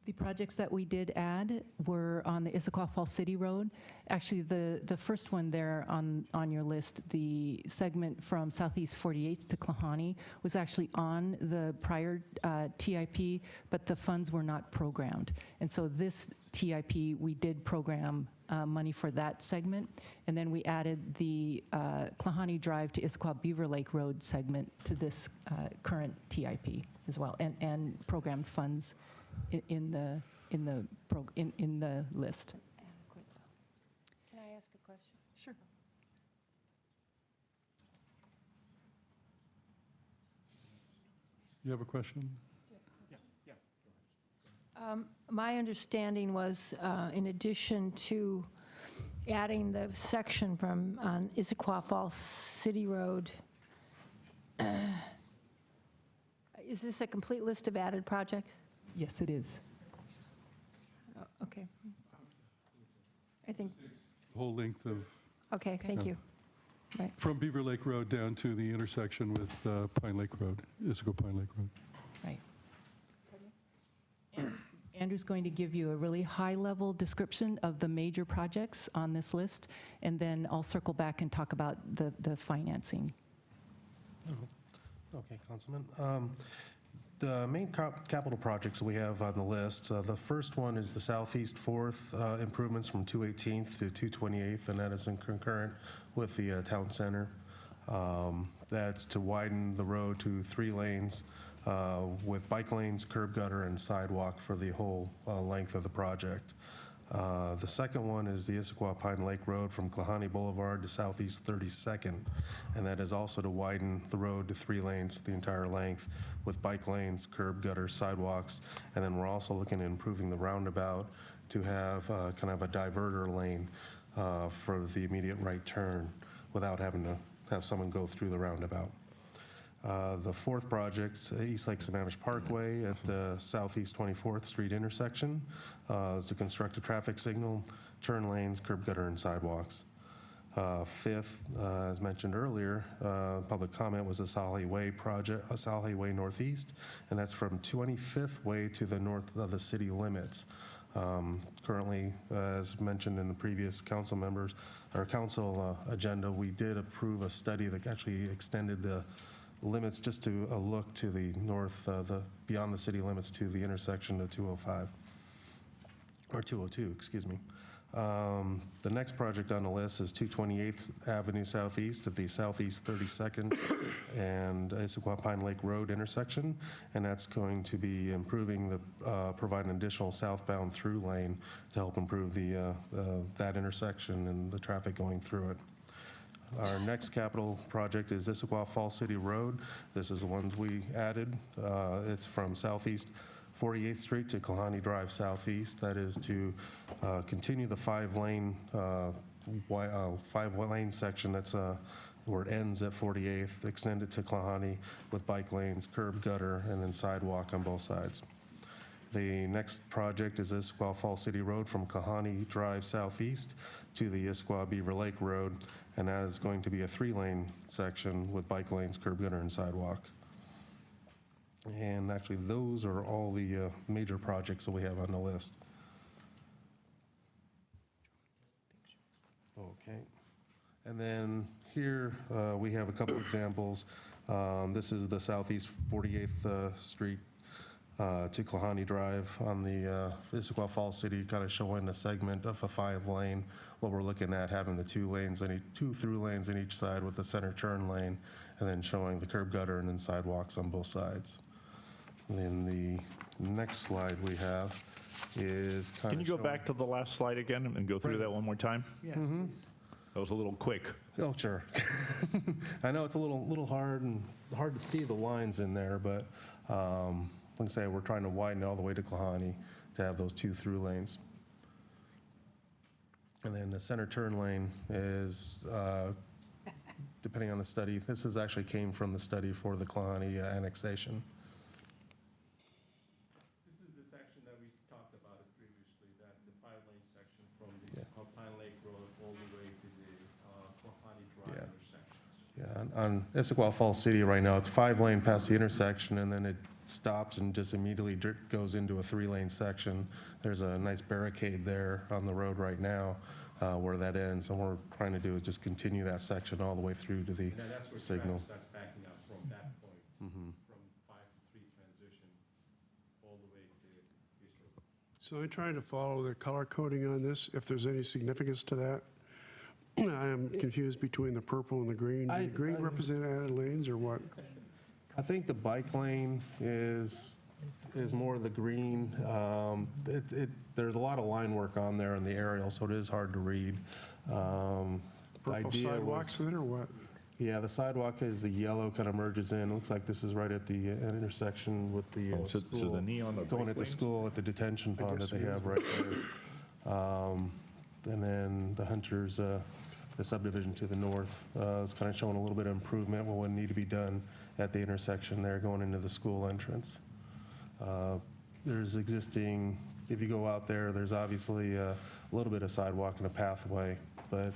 The projects that we did add were on the Issaquah Falls City Road. Actually, the first one there on your list, the segment from Southeast 48th to Klahani, was actually on the prior TIP, but the funds were not programmed. And so this TIP, we did program money for that segment, and then we added the Klahani Drive to Issaquah Beaver Lake Road segment to this current TIP as well, and programmed funds in the list. Can I ask a question? Sure. You have a question? My understanding was, in addition to adding the section from Issaquah Falls City Road, is this a complete list of added projects? Yes, it is. Oh, okay. I think, The whole length of, okay, thank you. Right. from Beaver Lake Road down to the intersection with Pine Lake Road, Issaquah Pine Lake Road. Right. Andrew's going to give you a really high-level description of the major projects on this list, and then I'll circle back and talk about the financing. Okay, Councilman. The main capital projects we have on the list, the first one is the Southeast 4th improvements from 218th to 228th, and that is in concurrent with the town center. That's to widen the road to 3 lanes with bike lanes, curb gutter, and sidewalk for the whole length of the project. The second one is the Issaquah Pine Lake Road from Klahani Boulevard to Southeast 32nd, and that is also to widen the road to 3 lanes the entire length with bike lanes, curb gutter, sidewalks, and then we're also looking at improving the roundabout to have kind of a diverter lane for the immediate right turn without having to have someone go through the roundabout. The fourth project, East Lake Sammamish Parkway at the Southeast 24th Street intersection, is to construct a traffic signal, turn lanes, curb gutter, and sidewalks. Fifth, as mentioned earlier, public comment was the Sahalli Way project, Sahalli Way Northeast, and that's from 25th Way to the north of the city limits. Currently, as mentioned in the previous council members, or council agenda, we did approve a study that actually extended the limits just to a look to the north, beyond the city limits to the intersection of 205, or 202, excuse me. The next project on the list is 228th Avenue Southeast at the Southeast 32nd and Issaquah Pine Lake Road intersection, and that's going to be improving provide an additional southbound through lane to help improve that intersection and the traffic going through it. Our next capital project is Issaquah Falls City Road. This is the one we added. It's from Southeast 48th Street to Kalani Drive Southeast. That is to continue the five-lane section that's where it ends at 48th, extend it to Kalani with bike lanes, curb gutter, and then sidewalk on both sides. The next project is Issaquah Falls City Road from Kalani Drive Southeast to the Issaquah Beaver Lake Road, and that is going to be a three-lane section with bike lanes, curb gutter, and sidewalk. And actually, those are all the major projects that we have on the list. Okay. And then here we have a couple examples. This is the Southeast 48th Street to Kalani Drive on the Issaquah Falls City, kind of showing a segment of a 5-lane. What we're looking at having the two through lanes on each side with the center turn lane, and then showing the curb gutter and then sidewalks on both sides. And then the next slide we have is kind of Can you go back to the last slide again and go through that one more time? Yes, please. That was a little quick. Oh, sure. I know it's a little hard to see the lines in there, but like I say, we're trying to widen all the way to Kalani to have those two through lanes. And then the center turn lane is, depending on the study, this actually came from the study for the Kalani annexation. This is the section that we talked about it previously, the 5-lane section from the Pine Lake Road all the way to the Kalani Drive intersection. Yeah, on Issaquah Falls City right now, it's 5-lane past the intersection, and then it stops and just immediately goes into a 3-lane section. There's a nice barricade there on the road right now where that ends, and what we're trying to do is just continue that section all the way through to the signal. That's backing up from that point, from 5 to 3 transition, all the way to East Road. So I'm trying to follow the color coding on this, if there's any significance to that. I am confused between the purple and the green. Do the green represent added lanes or what? I think the bike lane is more the green. There's a lot of line work on there in the aerial, so it is hard to read. Purple sidewalks then, or what? Yeah, the sidewalk is the yellow, kind of merges in. It looks like this is right at the intersection with the So school. the neon of Going bike at the lanes? school at the detention pond that they have right there. And then the Hunters, the subdivision to the north is kind of showing a little bit of improvement, what would need to be done at the intersection there going into the school entrance. There's existing, if you go out there, there's obviously a little bit of sidewalk and a pathway, but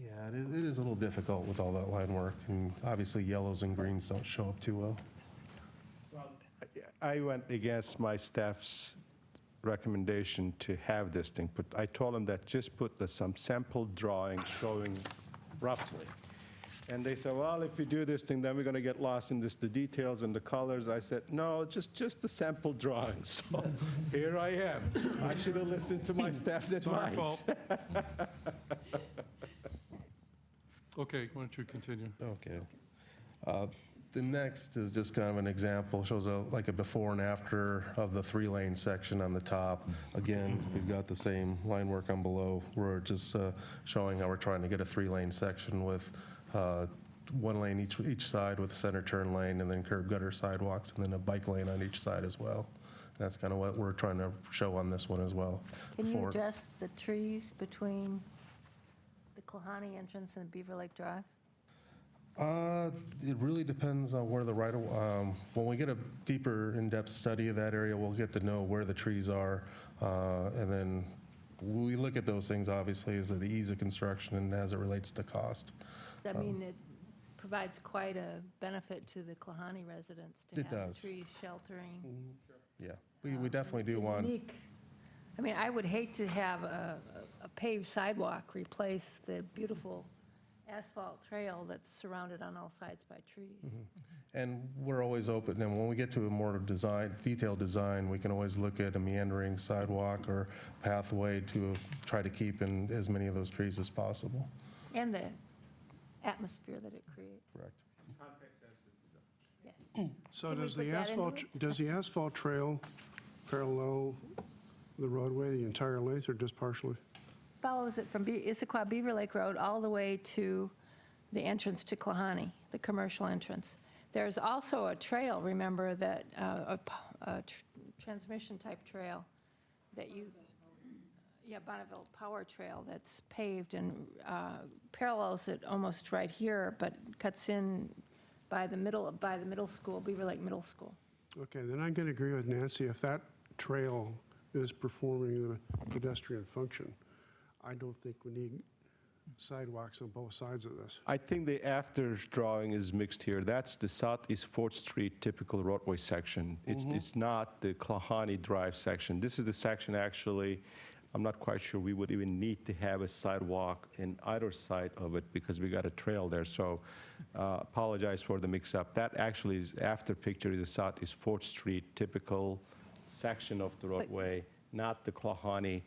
yeah, it is a little difficult with all that line work, and obviously yellows and greens don't show up too well. I went against my staff's recommendation to have this thing put. I told them that just put some sample drawings showing roughly. And they said, well, if we do this thing, then we're going to get lost in the details and the colors. I said, no, just the sample drawings. So here I am. I should have listened to my staff's advice. Our fault. Okay, why don't you continue? Okay. The next is just kind of an example, shows like a before and after of the 3-lane section on the top. Again, we've got the same line work on below. We're just showing how we're trying to get a 3-lane section with 1 lane each side with a center turn lane, and then curb gutter sidewalks, and then a bike lane on each side as well. That's kind of what we're trying to show on this one as well. Can you address the trees between the Kalahani entrance and Beaver Lake Drive? It really depends on where the when we get a deeper in-depth study of that area, we'll get to know where the trees are. And then we look at those things, obviously, as the ease of construction and as it relates to cost. I mean, it provides quite a benefit to the Klahani residents to It have does. the trees sheltering. Yeah, we definitely do It's a want. unique- I mean, I would hate to have a paved sidewalk replace the beautiful asphalt trail that's surrounded on all sides by trees. And we're always open, and when we get to a more detailed design, we can always look at a meandering sidewalk or pathway to try to keep in as many of those trees as possible. And the atmosphere that it creates. Correct. Yes. So Can we does put the that into asphalt, it? does the asphalt trail parallel the roadway, the entire length, or just partially? Follows it from Issaquah Beaver Lake Road all the way to the entrance to Klahani, the commercial entrance. There's also a trail, remember, that, transmission-type trail that Bonneville Power Trail that's paved and parallels it almost right here, but cuts in by the middle school, Beaver Lake Middle School. Okay, then I'm going to agree with Nancy. If that trail is performing the pedestrian function, I don't think we need sidewalks on both sides of this. I think the after drawing is mixed here. That's the Southeast 4th Street typical roadway section. It's not the Klahani Drive section. This is the section, actually, I'm not quite sure we would even need to have a sidewalk in either side of it because we got a trail there. So apologize for the mix-up. That actually is, after picture is the Southeast 4th Street typical section of the roadway, not the Klahani,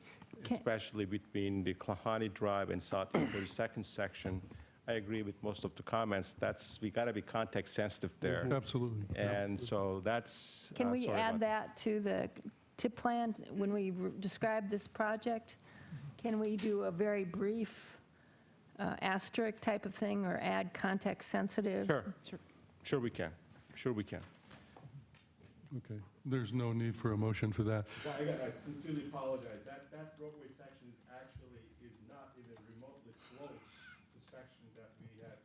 especially between the Klahani Drive and Southeast 32nd section. I agree with most of the comments. We got to be context sensitive there. Absolutely. And so that's. Can we sorry add about that to the tip plan when we describe this project? Can we do a very brief asterisk type of thing or add context sensitive? Sure we can. Sure we can. Okay, there's no need for a motion for that. Well, I sincerely apologize. That roadway section is not even remotely close to the section that we had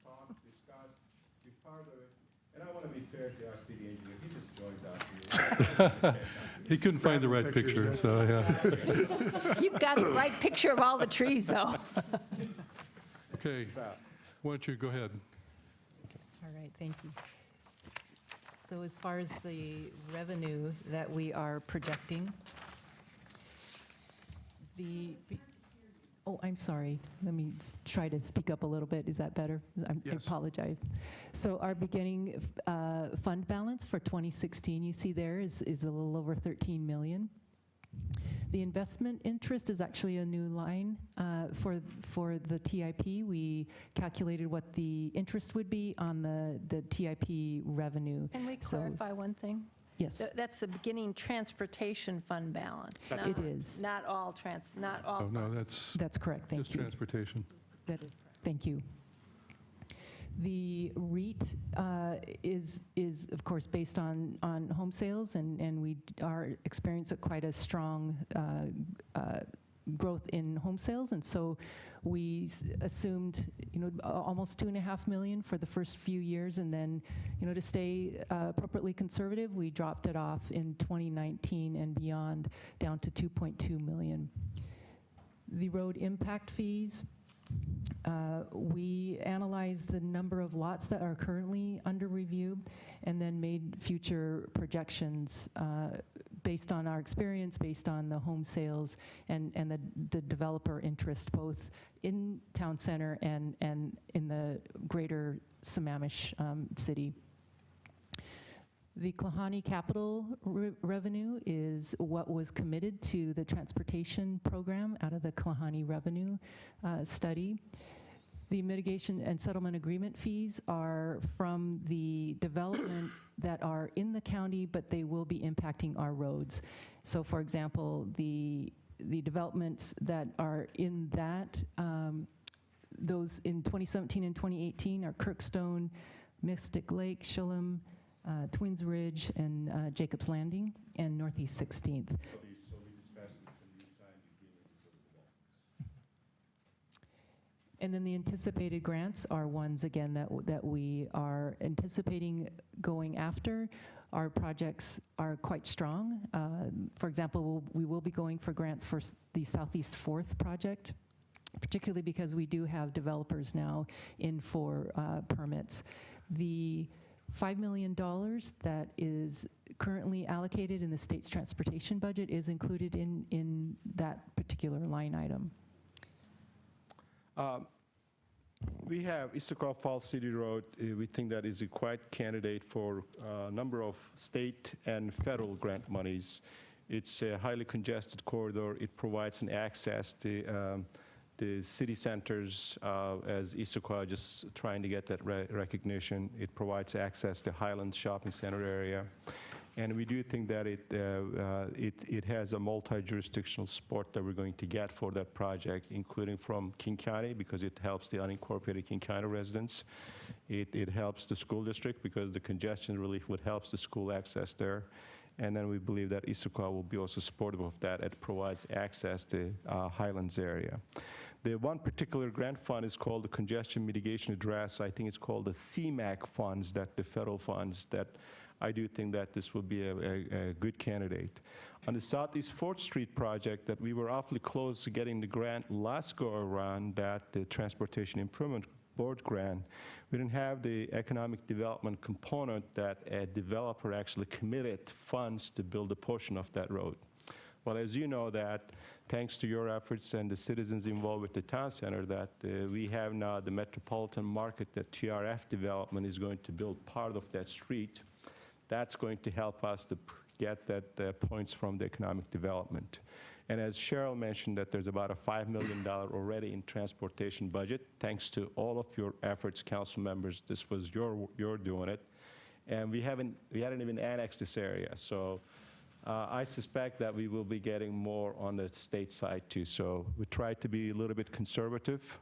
talked, discussed, be part of it. And I want to be fair to our city engineer. He just joined us. He couldn't find the right picture, so yeah. You've got the right picture of all the trees, though. Okay, why don't you go ahead? All right, thank you. So as far as the revenue that we are projecting, I'm sorry. Let me try to speak up a little bit. Is that better? I Yes. apologize. So our beginning fund balance for 2016, you see there, is a little over 13 million. The investment interest is actually a new line for the TIP. We calculated what the interest would be on the TIP revenue. Can we So- clarify one thing? Yes. That's the beginning transportation fund balance. It is. Not all Oh, no, That's correct, thank just you. transportation. That is, thank you. The REIT is, of course, based on home sales, and we are experiencing quite a strong growth in home sales, and so we assumed, almost 2.5 million for the first few years, and then, to stay appropriately conservative, we dropped it off in 2019 and beyond down to 2.2 million. The road impact fees, we analyzed the number of lots that are currently under review and then made future projections based on our experience, based on the home sales and the developer interest, both in town center and in the greater Sammamish city. The Klahani capital revenue is what was committed to the transportation program out of the Klahani revenue study. The mitigation and settlement agreement fees are from the development that are in the county, but they will be impacting our roads. So for example, the developments that are in that, those in 2017 and 2018 are Kirkstone, Mystic Lake, Shillum, Twins Ridge, and Jacob's Landing, and Northeast 16th. And then the anticipated grants are ones, again, that we are anticipating going after. Our projects are quite strong. For example, we will be going for grants for the Southeast 4th project, particularly because we do have developers now in for permits. The $5 million that is currently allocated in the state's transportation budget is included in that particular line item. We have Issaquah Falls City Road. We think that is a quite candidate for a number of state and federal grant monies. It's a highly congested corridor. It provides an access to the city centers, as Issaquah, just trying to get that recognition. It provides access to Highlands Shopping Center area. And we do think that it has a multi-jurisdictional support that we're going to get for that project, including from King County, because it helps the unincorporated King County residents. It helps the school district because the congestion relief would help the school access there. And then we believe that Issaquah will be also supportive of that. It provides access to Highlands area. The one particular grant fund is called the Congestion Mitigation Address. I think it's called the CMAQ funds, that the federal funds that I do think that this will be a good candidate. On the Southeast 4th Street project that we were awfully close to getting the grant last go around, that the Transportation Improvement Board grant, we didn't have the economic development component that a developer actually committed funds to build a portion of that road. Well, as you know that, thanks to your efforts and the citizens involved with the town center, that we have now the metropolitan market that TRF development is going to build part of that street. That's going to help us to get that points from the economic development. And as Cheryl mentioned, that there's about a $5 million already in transportation budget. Thanks to all of your efforts, council members, this was your doing it. And we hadn't even annexed this area. So I suspect that we will be getting more on the state side too. So we tried to be a little bit conservative.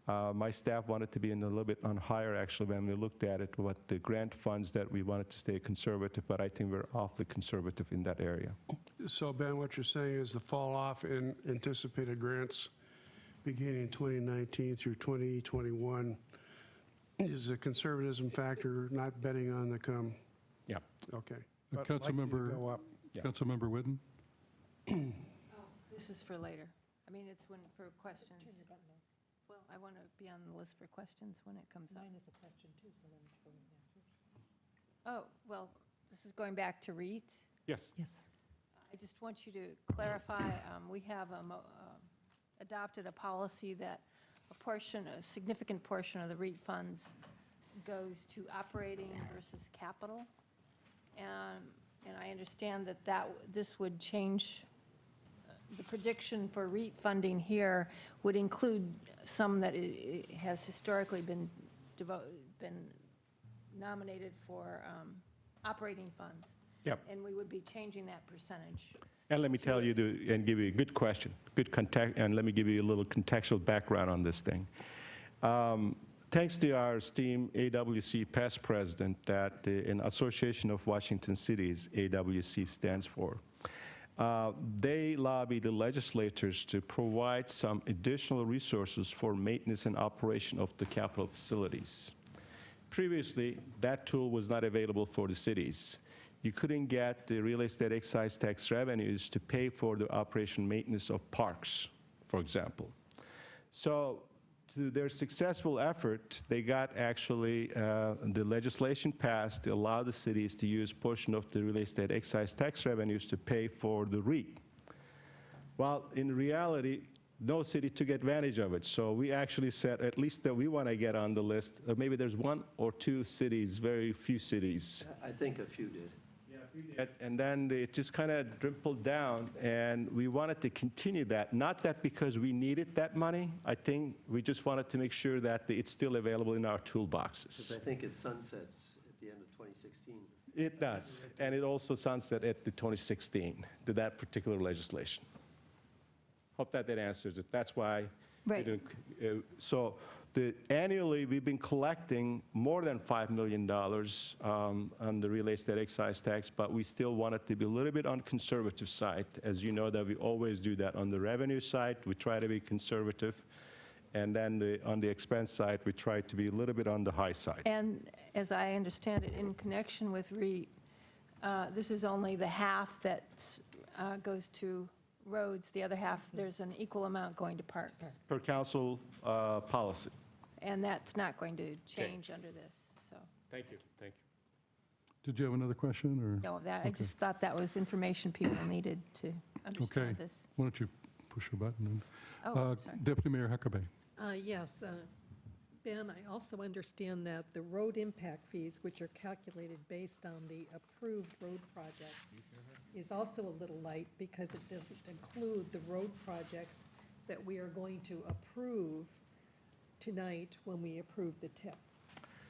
My staff wanted to be a little bit on higher, actually, when we looked at it, what the grant funds that we wanted to stay conservative, but I think we're awfully conservative in that area. So Ben, what you're saying is the fall off in anticipated grants beginning in 2019 through 2021 is a conservatism factor, not betting on the come. Yeah. Okay. But Councilmember, likely to go up. Councilmember Whitten? This is for later. I mean, it's when, for questions. Well, I want to be on the list for questions when it comes up. Mine is a question too, so then go and ask yours. Oh, well, this is going back to REIT. Yes. Yes. I just want you to clarify, we have adopted a policy that a significant portion of the REIT funds goes to operating versus capital. And I understand that this would change. The prediction for REIT funding here would include some that it has historically been nominated for operating funds. Yep. And we would be changing that percentage. And let me tell you and give you a good question, good context, and let me give you a little contextual background on this thing. Thanks to our esteemed AWC past president, that in Association of Washington Cities, AWC stands for, they lobbied the legislators to provide some additional resources for maintenance and operation of the capital facilities. Previously, that tool was not available for the cities. You couldn't get the real estate excise tax revenues to pay for the operation and maintenance of parks, for example. So to their successful effort, they got actually the legislation passed to allow the cities to use portion of the real estate excise tax revenues to pay for the REIT. Well, in reality, no city took advantage of it. So we actually said, at least that we want to get on the list. Maybe there's one or two cities, very few cities. I think a few did. And then it just kind of dribbled down, and we wanted to continue that. Not that because we needed that money. I think we just wanted to make sure that it's still available in our toolboxes. Because I think it sunsets at the end of 2016. It does, and it also sunset at the 2016, to that particular legislation. Hope that answers it. That's why. Right. So annually, we've been collecting more than $5 million on the real estate excise tax, but we still want it to be a little bit on the conservative side. As you know, that we always do that on the revenue side. We try to be conservative. And then on the expense side, we try to be a little bit on the high side. And as I understand it, in connection with REIT, this is only the half that goes to roads. The other half, there's an equal amount going to parks. Per council policy. And that's not going to change under this, so. Thank you, thank you. Did you have another question, or? No, I just thought that was information people needed to Okay. understand this. Why don't you push a button? And, Oh, sorry. Deputy Mayor Huckabee. Yes, Ben, I also understand that the road impact fees, which are calculated based on the approved road project, is also a little light because it doesn't include the road projects that we are going to approve tonight when we approve the TIP.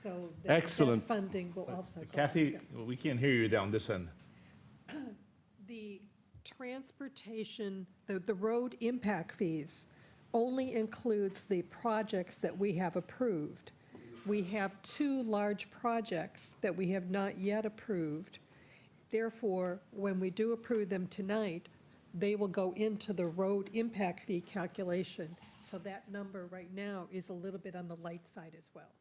So that Excellent. funding will also go up. Kathy, we can't hear you down this end. The transportation, the road impact fees only includes the projects that we have approved. We have 2 large projects that we have not yet approved. Therefore, when we do approve them tonight, they will go into the road impact fee calculation. So that number right now is a little bit on the light side as well.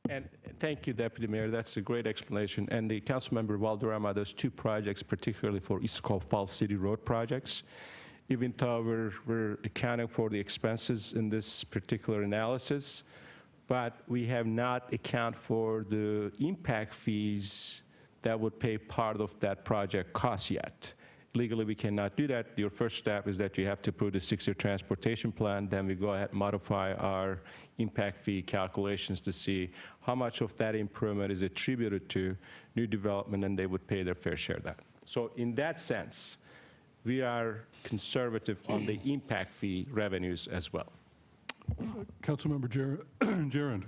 And thank you, Deputy Mayor. That's a great explanation. And the Councilmember Valderrama, those 2 projects, particularly for East Cove Falls City Road projects, even though we're accounting for the expenses in this particular analysis, but we have not accounted for the impact fees that would pay part of that project cost yet. Legally, we cannot do that. Your first step is that you have to approve the 6-year transportation plan. Then we go ahead and modify our impact fee calculations to see how much of that improvement is attributed to new development, and they would pay their fair share of that. So in that sense, we are conservative on the impact fee revenues as well. Councilmember Gerund.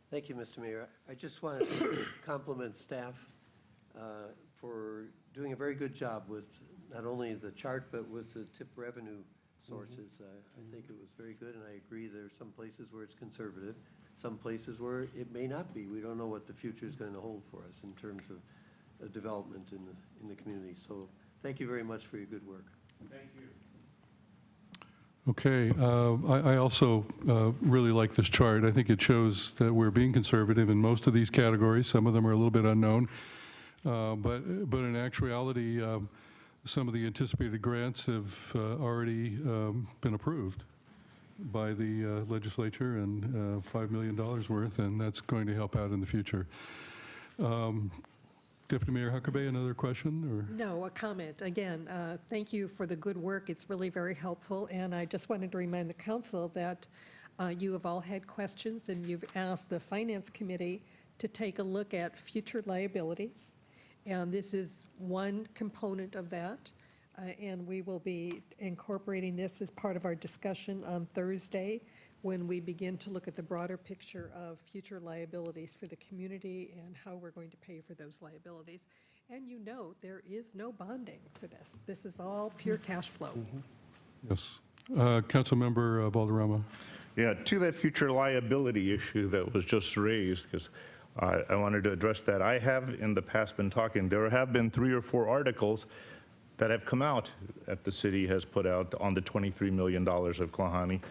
Thank you, Mr. Mayor. I just want to compliment staff for doing a very good job with not only the chart, but with the tip revenue sources. I think it was very good, and I agree there are some places where it's conservative, some places where it may not be. We don't know what the future is going to hold for us in terms of development in the community. So thank you very much for your good work. Thank you. Okay, I also really like this chart. I think it shows that we're being conservative in most of these categories. Some of them are a little bit unknown, but in actuality, some of the anticipated grants have already been approved by the legislature, and $5 million worth, and that's going to help out in the future. Deputy Mayor Huckabee, another question? Or? No, a comment. Again, thank you for the good work. It's really very helpful. And I just wanted to remind the council that you have all had questions, and you've asked the Finance Committee to take a look at future liabilities. And this is one component of that. And we will be incorporating this as part of our discussion on Thursday when we begin to look at the broader picture of future liabilities for the community and how we're going to pay for those liabilities. And you note there is no bonding for this. This is all pure cash flow. Yes. Councilmember Valderrama. Yeah, to that future liability issue that was just raised, because I wanted to address that. I have in the past been talking, there have been 3 or 4 articles that have come out that the city has put out on the $23 million of Klahani,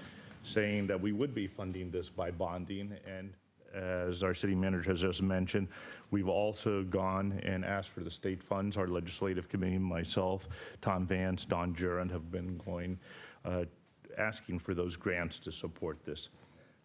saying that we would be funding this by bonding. And as our city manager has just mentioned, we've also gone and asked for the state funds. Our legislative committee, myself, Tom Vance, Don Gerund have been going, asking for those grants to support this.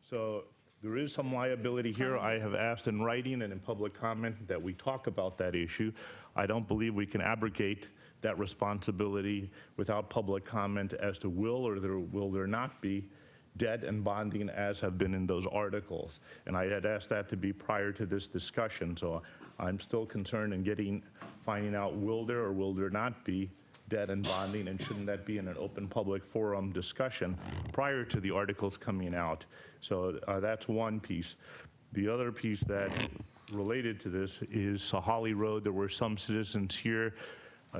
So there is some liability here. I have asked in writing and in public comment that we talk about that issue. I don't believe we can abrogate that responsibility without public comment as to will there not be debt and bonding as have been in those articles. And I had asked that to be prior to this discussion, so I'm still concerned in finding out will there or will there not be debt and bonding, and shouldn't that be in an open public forum discussion prior to the articles coming out. So that's one piece. The other piece that related to this is Sahalli Road. There were some citizens here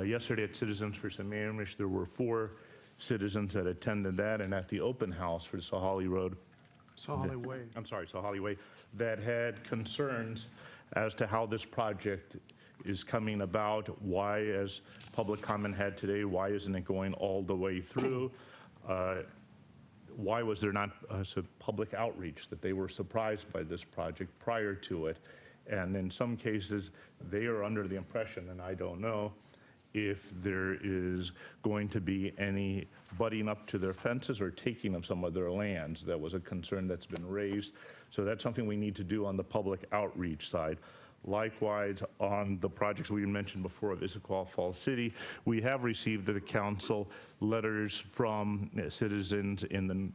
yesterday at Citizens for Sammamish. There were 4 citizens that attended that, and at the open house for Sahalli Road. Sahalli Way. I'm sorry, Sahalli Way, that had concerns as to how this project is coming about, why, as public comment had today, why isn't it going all the way through? why was there not some public outreach, that they were surprised by this project prior to it? And in some cases, they are under the impression, and I don't know, if there is going to be any butting up to their fences or taking of some of their lands. That was a concern that's been raised. So that's something we need to do on the public outreach side. Likewise, on the projects we mentioned before of Issaquah Falls City, we have received at the council letters from citizens in the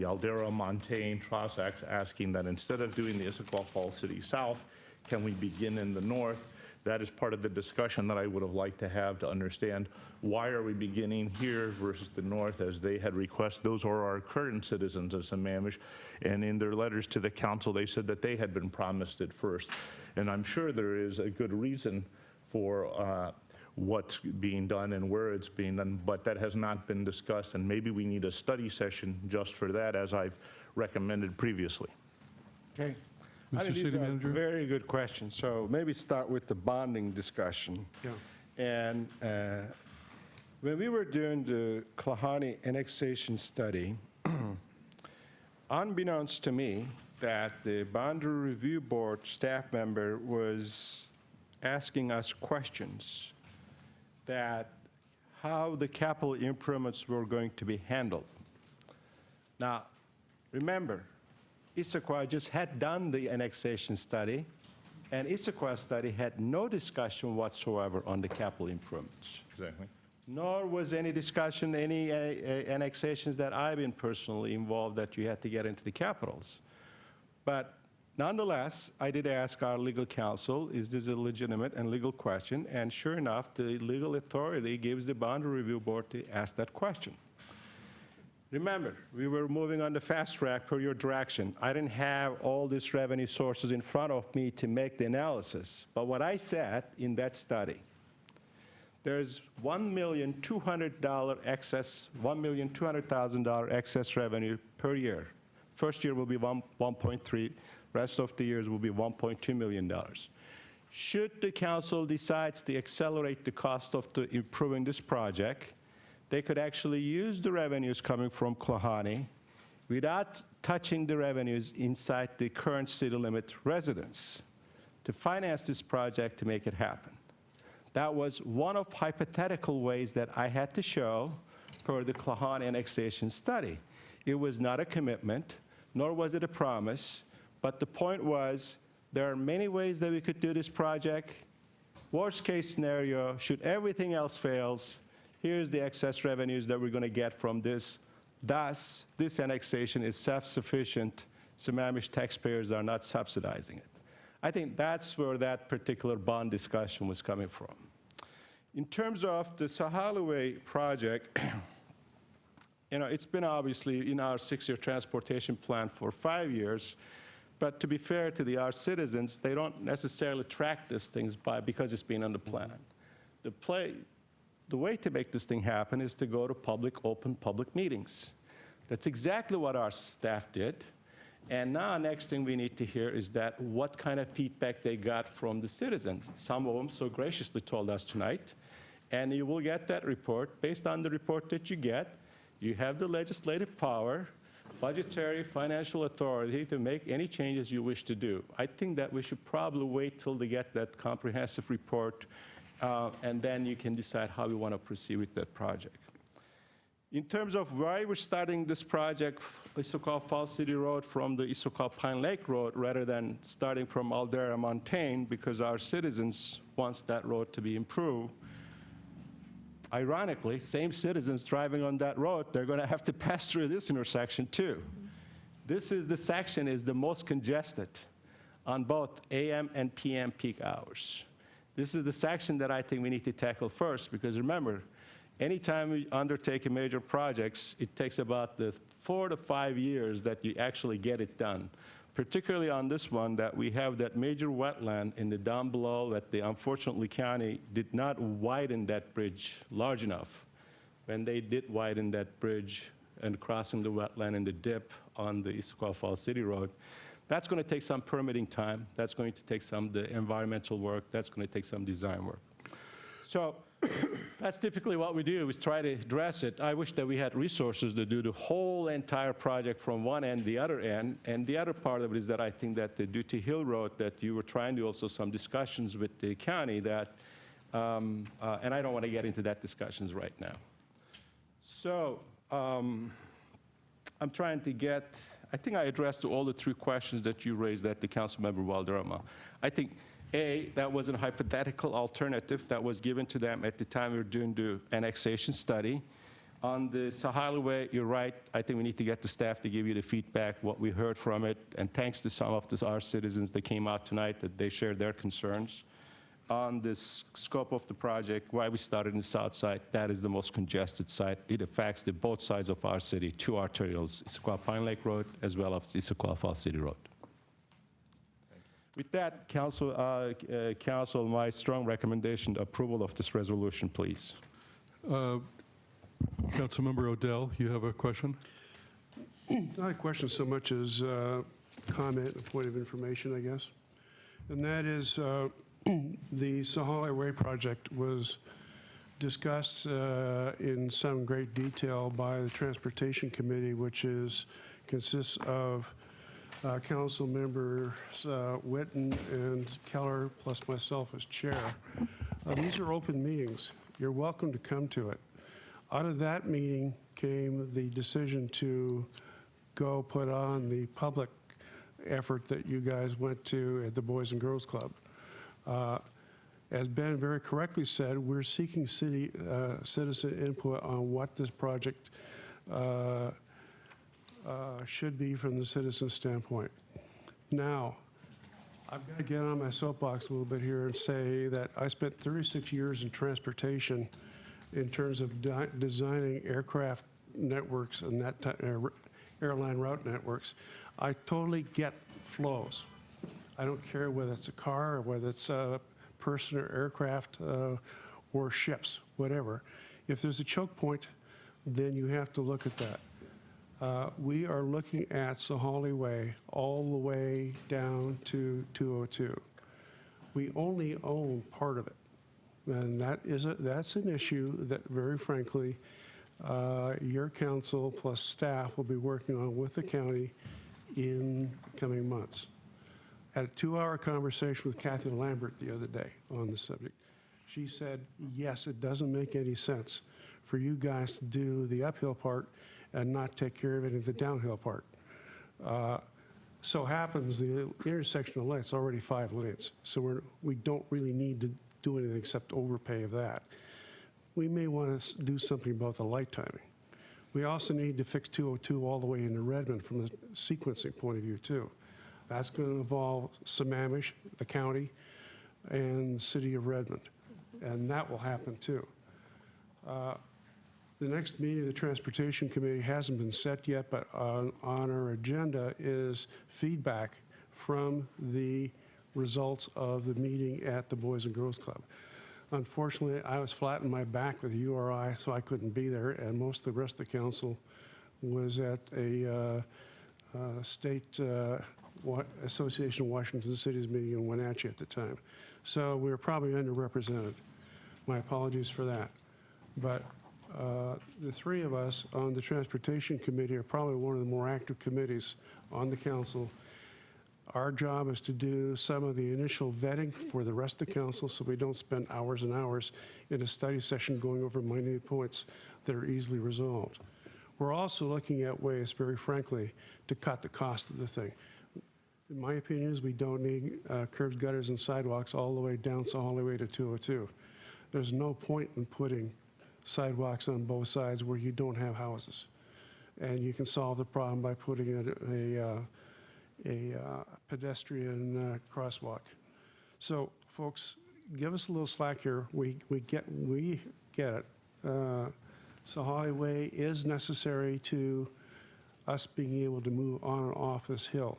Aldera, Montaigne, Trossachs, asking that instead of doing the Issaquah Falls City South, can we begin in the north? That is part of the discussion that I would have liked to have to understand why are we beginning here versus the north as they had requested. Those are our current citizens of Sammamish, and in their letters to the council, they said that they had been promised it first. And I'm sure there is a good reason for what's being done and where it's being done, but that has not been discussed, and maybe we need a study session just for that, as I've recommended previously. Okay. Mr. I think City these are Manager? Very good question. So maybe start with the bonding discussion. Yeah. And when we were doing the Klahani annexation study, unbeknownst to me, that the Boundary Review Board staff member was asking us questions that how the capital improvements were going to be handled. Now, remember, Issaquah just had done the annexation study, and Issaquah study had no discussion whatsoever on the capital improvements. Exactly. Nor was any discussion, any annexations that I've been personally involved that you had to get into the capitals. But nonetheless, I did ask our legal counsel, is this a legitimate and legal question? And sure enough, the legal authority gives the Boundary Review Board to ask that question. Remember, we were moving on the fast track per your direction. I didn't have all these revenue sources in front of me to make the analysis. But what I said in that study, there's $1,200,000 excess, $1,200,000 excess revenue per year. First year will be 1.3, rest of the years will be $1.2 million. Should the council decides to accelerate the cost of improving this project, they could actually use the revenues coming from Klahani without touching the revenues inside the current city limit residents to finance this project to make it happen. That was one of hypothetical ways that I had to show per the Klahani annexation study. It was not a commitment, nor was it a promise, but the point was there are many ways that we could do this project. Worst case scenario, should everything else fails, here's the excess revenues that we're going to get from this. Thus, this annexation is self-sufficient. Sammamish taxpayers are not subsidizing it. I think that's where that particular bond discussion was coming from. In terms of the Sahalaway project, it's been obviously in our 6-year transportation plan for 5 years, but to be fair to our citizens, they don't necessarily track these things because it's been on the plan. The way to make this thing happen is to go to open public meetings. That's exactly what our staff did. And now next thing we need to hear is that what kind of feedback they got from the citizens. Some of them so graciously told us tonight. And you will get that report. Based on the report that you get, you have the legislative power, budgetary, financial authority to make any changes you wish to do. I think that we should probably wait till they get that comprehensive report, and then you can decide how we want to proceed with that project. In terms of why we're starting this project, Issaquah Falls City Road from the Issaquah Pine Lake Road, rather than starting from Aldera Montaigne, because our citizens want that road to be improved. Ironically, same citizens driving on that road, they're going to have to pass through this intersection too. The section is the most congested on both AM and PM peak hours. This is the section that I think we need to tackle first, because remember, anytime we undertake a major projects, it takes about 4 to 5 years that you actually get it done. Particularly on this one, that we have that major wetland in the down below that unfortunately county did not widen that bridge large enough. When they did widen that bridge and crossing the wetland in the dip on the Issaquah Falls City Road, that's going to take some permitting time. That's going to take some of the environmental work. That's going to take some design work. So That's typically what we do, is try to address it. I wish that we had resources to do the whole entire project from one end to the other end. And the other part of it is that I think that the Duty Hill Road, that you were trying to also some discussions with the county that, and I don't want to get into that discussions right now. So I'm trying to get, I think I addressed all the 3 questions that you raised at the Councilmember Valderrama. I think A, that was a hypothetical alternative that was given to them at the time we were doing the annexation study. On the Sahaili Way, you're right. I think we need to get the staff to give you the feedback, what we heard from it, and thanks to some of our citizens that came out tonight that they shared their concerns. On the scope of the project, why we started in the south side, that is the most congested site. It affects both sides of our city, 2 arterials, Issaquah Pine Lake Road as well as Issaquah Falls City Road. With that, Council, my strong recommendation, approval of this resolution, please. Councilmember Odell, you have a question? Not a question so much as a comment, a point of information, I guess. And that is the Sahaili Way project was discussed in some great detail by the Transportation Committee, which consists of Council members Witten and Keller, plus myself as chair. These are open meetings. You're welcome to come to it. Out of that meeting came the decision to go put on the public effort that you guys went to at the Boys and Girls Club. As Ben very correctly said, we're seeking citizen input on what this project should be from the citizen standpoint. Now, I've got to get on my soapbox a little bit here and say that I spent 36 years in transportation in terms of designing aircraft networks and airline route networks. I totally get flows. I don't care whether it's a car or whether it's a person or aircraft or ships, whatever. If there's a choke point, then you have to look at that. We are looking at Sahaili Way all the way down to 202. We only own part of it. And that's an issue that, very frankly, your council plus staff will be working on with the county in coming months. I had a 2-hour conversation with Kathy Lambert the other day on the subject. She said, yes, it doesn't make any sense for you guys to do the uphill part and not take care of any of the downhill part. So happens the intersectional light's already 5 lanes, so we don't really need to do anything except overpay of that. We may want to do something about the light timing. We also need to fix 202 all the way into Redmond from a sequencing point of view too. That's going to involve Sammamish, the county, and the city of Redmond, and that will happen too. The next meeting of the Transportation Committee hasn't been set yet, but on our agenda is feedback from the results of the meeting at the Boys and Girls Club. Unfortunately, I was flat in my back with a URI, so I couldn't be there, and most of the rest of the council was at a state Association of Washington Cities meeting in Wenatchee at the time. So we were probably underrepresented. My apologies for that. But the 3 of us on the Transportation Committee are probably one of the more active committees on the council. Our job is to do some of the initial vetting for the rest of the council so we don't spend hours and hours in a study session going over minute points that are easily resolved. We're also looking at ways, very frankly, to cut the cost of the thing. In my opinion, is we don't need curbs, gutters, and sidewalks all the way down Sahaili Way to 202. There's no point in putting sidewalks on both sides where you don't have houses. And you can solve the problem by putting a pedestrian crosswalk. So, folks, give us a little slack here. We get it. Sahaili Way is necessary to us being able to move on and off this hill.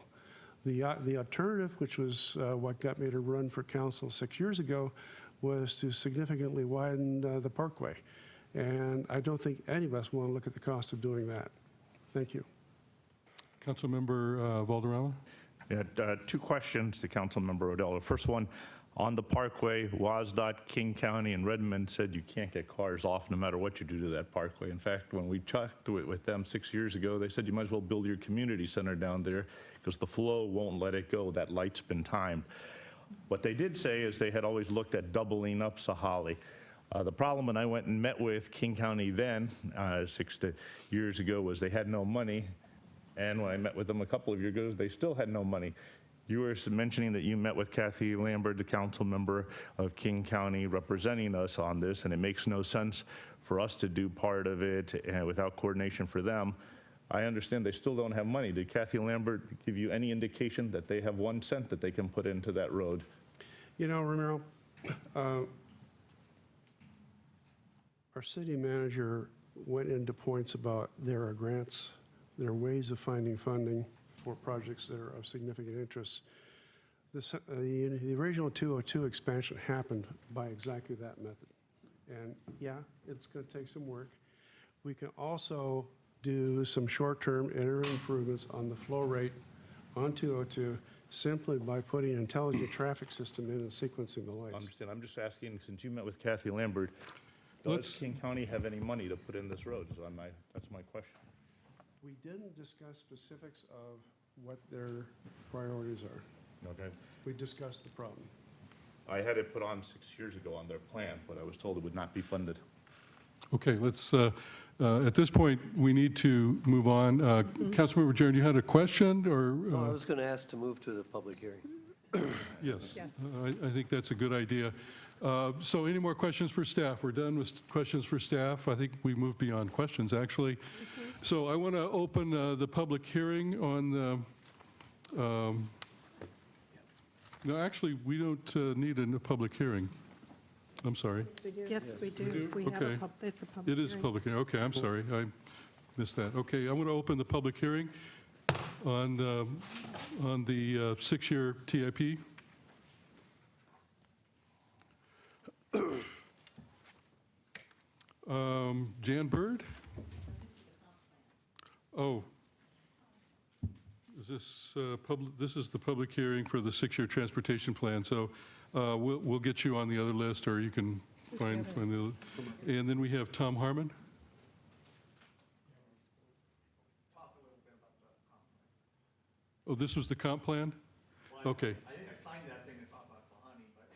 The alternative, which was what got me to run for council 6 years ago, was to significantly widen the parkway. And I don't think any of us want to look at the cost of doing that. Thank you. Councilmember Valderrama? Yeah, 2 questions to Councilmember Odell. The first one, On the Parkway, WSDOT, King County, and Redmond said you can't get cars off no matter what you do to that parkway. In fact, when we talked with them 6 years ago, they said you might as well build your community center down there because the flow won't let it go. That light's been timed. What they did say is they had always looked at doubling up Sahalli. The problem when I went and met with King County then, 6 years ago, was they had no money. And when I met with them a couple of years ago, they still had no money. You were mentioning that you met with Kathy Lambert, the council member of King County, representing us on this, and it makes no sense for us to do part of it without coordination for them. I understand they still don't have money. Did Kathy Lambert give you any indication that they have 1 cent that they can put into that road? You know, Ramiro, our city manager went into points about there are grants, there are ways of finding funding for projects that are of significant interest. The original 202 expansion happened by exactly that method. And yeah, it's going to take some work. We can also do some short-term interim improvements on the flow rate on 202 simply by putting an intelligent traffic system in and sequencing the lights. I understand. I'm just asking, since you met with Kathy Lambert, does King County have any money to put in this road? So that's my question. We didn't discuss specifics of what their priorities are. Okay. We discussed the problem. I had it put on 6 years ago on their plan, but I was told it would not be funded. Okay, let's, at this point, we need to move on. Councilmember Jaron, you had a question, or? No, I was going to ask to move to the public hearing. Yes, I think that's a good idea. So any more questions for staff? We're done with questions for staff. I think we moved beyond questions, actually. So I want to open the public hearing on the, no, actually, we don't need a public hearing. I'm sorry. Yes, we do. We have Okay. it's a public It is a hearing. public hearing. Okay, I'm sorry. I missed that. Okay, I want to open the public hearing on the 6-year TIP. Jan Bird? Oh. Is this public? This is the public hearing for the 6-year transportation plan. So we'll get you on the other list, or you can find the. And then we have Tom Harmon. Oh, this was the comp plan? Okay. I think I signed that thing to talk about Kalani, but.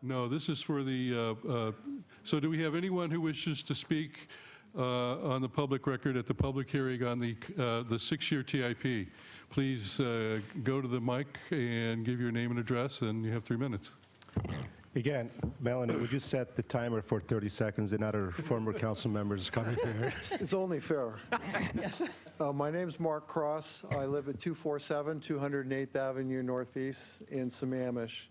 No, this is for the, so do we have anyone who wishes to speak on the public record at the public hearing on the 6-year TIP? Please go to the mic and give your name and address, and you have 3 minutes. Again, Melanie, would you set the timer for 30 seconds and other former council members coming here? It's only fair. My name's Mark Cross. I live at 247 208th Avenue Northeast in Sammamish.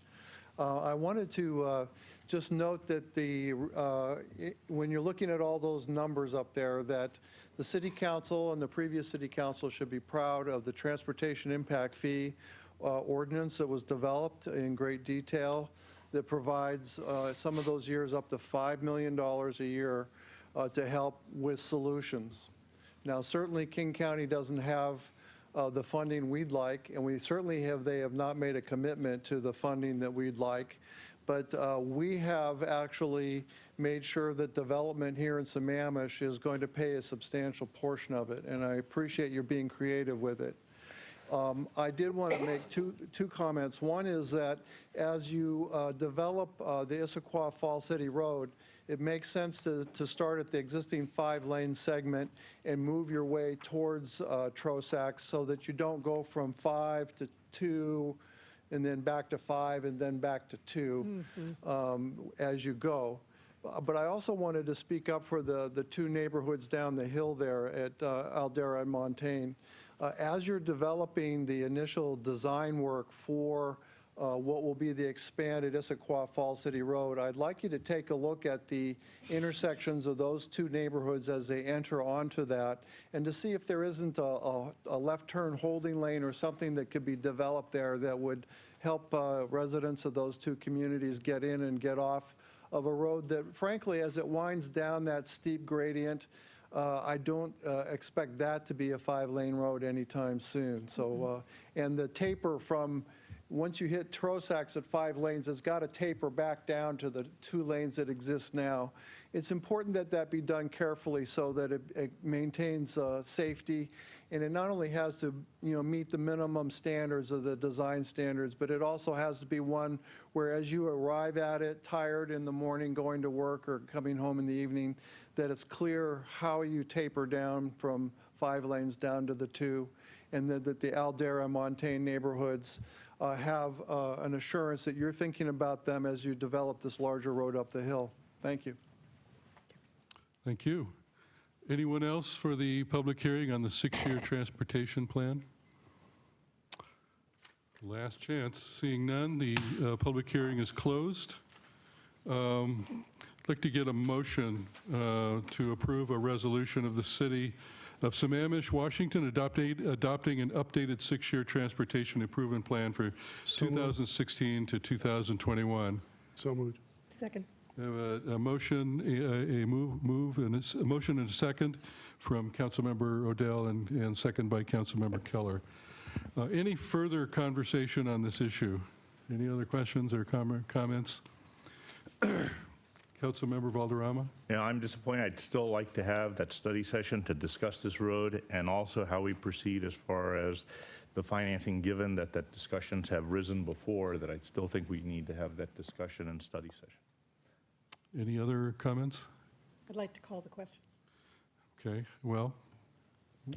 I wanted to just note that when you're looking at all those numbers up there, that the city council and the previous city council should be proud of the transportation impact fee ordinance that was developed in great detail that provides some of those years up to $5 million a year to help with solutions. Now, certainly King County doesn't have the funding we'd like, and they have not made a commitment to the funding that we'd like. But we have actually made sure that development here in Sammamish is going to pay a substantial portion of it, and I appreciate your being creative with it. I did want to make two comments. One is that as you develop the Issaquah Fall City Road, it makes sense to start at the existing 5-lane segment and move your way towards Trosax so that you don't go from 5 to 2 and then back to 5 and then back to 2 as you go. But I also wanted to speak up for the 2 neighborhoods down the hill there at Aldera and Montaigne. As you're developing the initial design work for what will be the expanded Issaquah Fall City Road, I'd like you to take a look at the intersections of those 2 neighborhoods as they enter onto that, and to see if there isn't a left turn holding lane or something that could be developed there that would help residents of those 2 communities get in and get off of a road that, frankly, as it winds down that steep gradient, I don't expect that to be a 5-lane road anytime soon. So, and the taper from once you hit Trossachs at 5 lanes, it's got to taper back down to the 2 lanes that exist now. It's important that that be done carefully so that it maintains safety, and it not only has to, meet the minimum standards of the design standards, but it also has to be one where as you arrive at it, tired in the morning, going to work or coming home in the evening, that it's clear how you taper down from 5 lanes down to the 2, and that the Aldera, Montaigne neighborhoods have an assurance that you're thinking about them as you develop this larger road up the hill. Thank you. Thank you. Anyone else for the public hearing on the 6-year transportation plan? Last chance. Seeing none, the public hearing is closed. I'd like to get a motion to approve a resolution of the City of Sammamish, Washington, adopting an updated 6-year transportation improvement plan for 2016 to 2021. So moved. Second. I have a motion, a motion and a second from Councilmember Odell and second by Councilmember Keller. Any further conversation on this issue? Any other questions or comments? Councilmember Valderrama? Yeah, I'm disappointed. I'd still like to have that study session to discuss this road and also how we proceed as far as the financing, given that discussions have risen before, that I still think we need to have that discussion and study session. Any other comments? I'd like to call the question. Okay, well,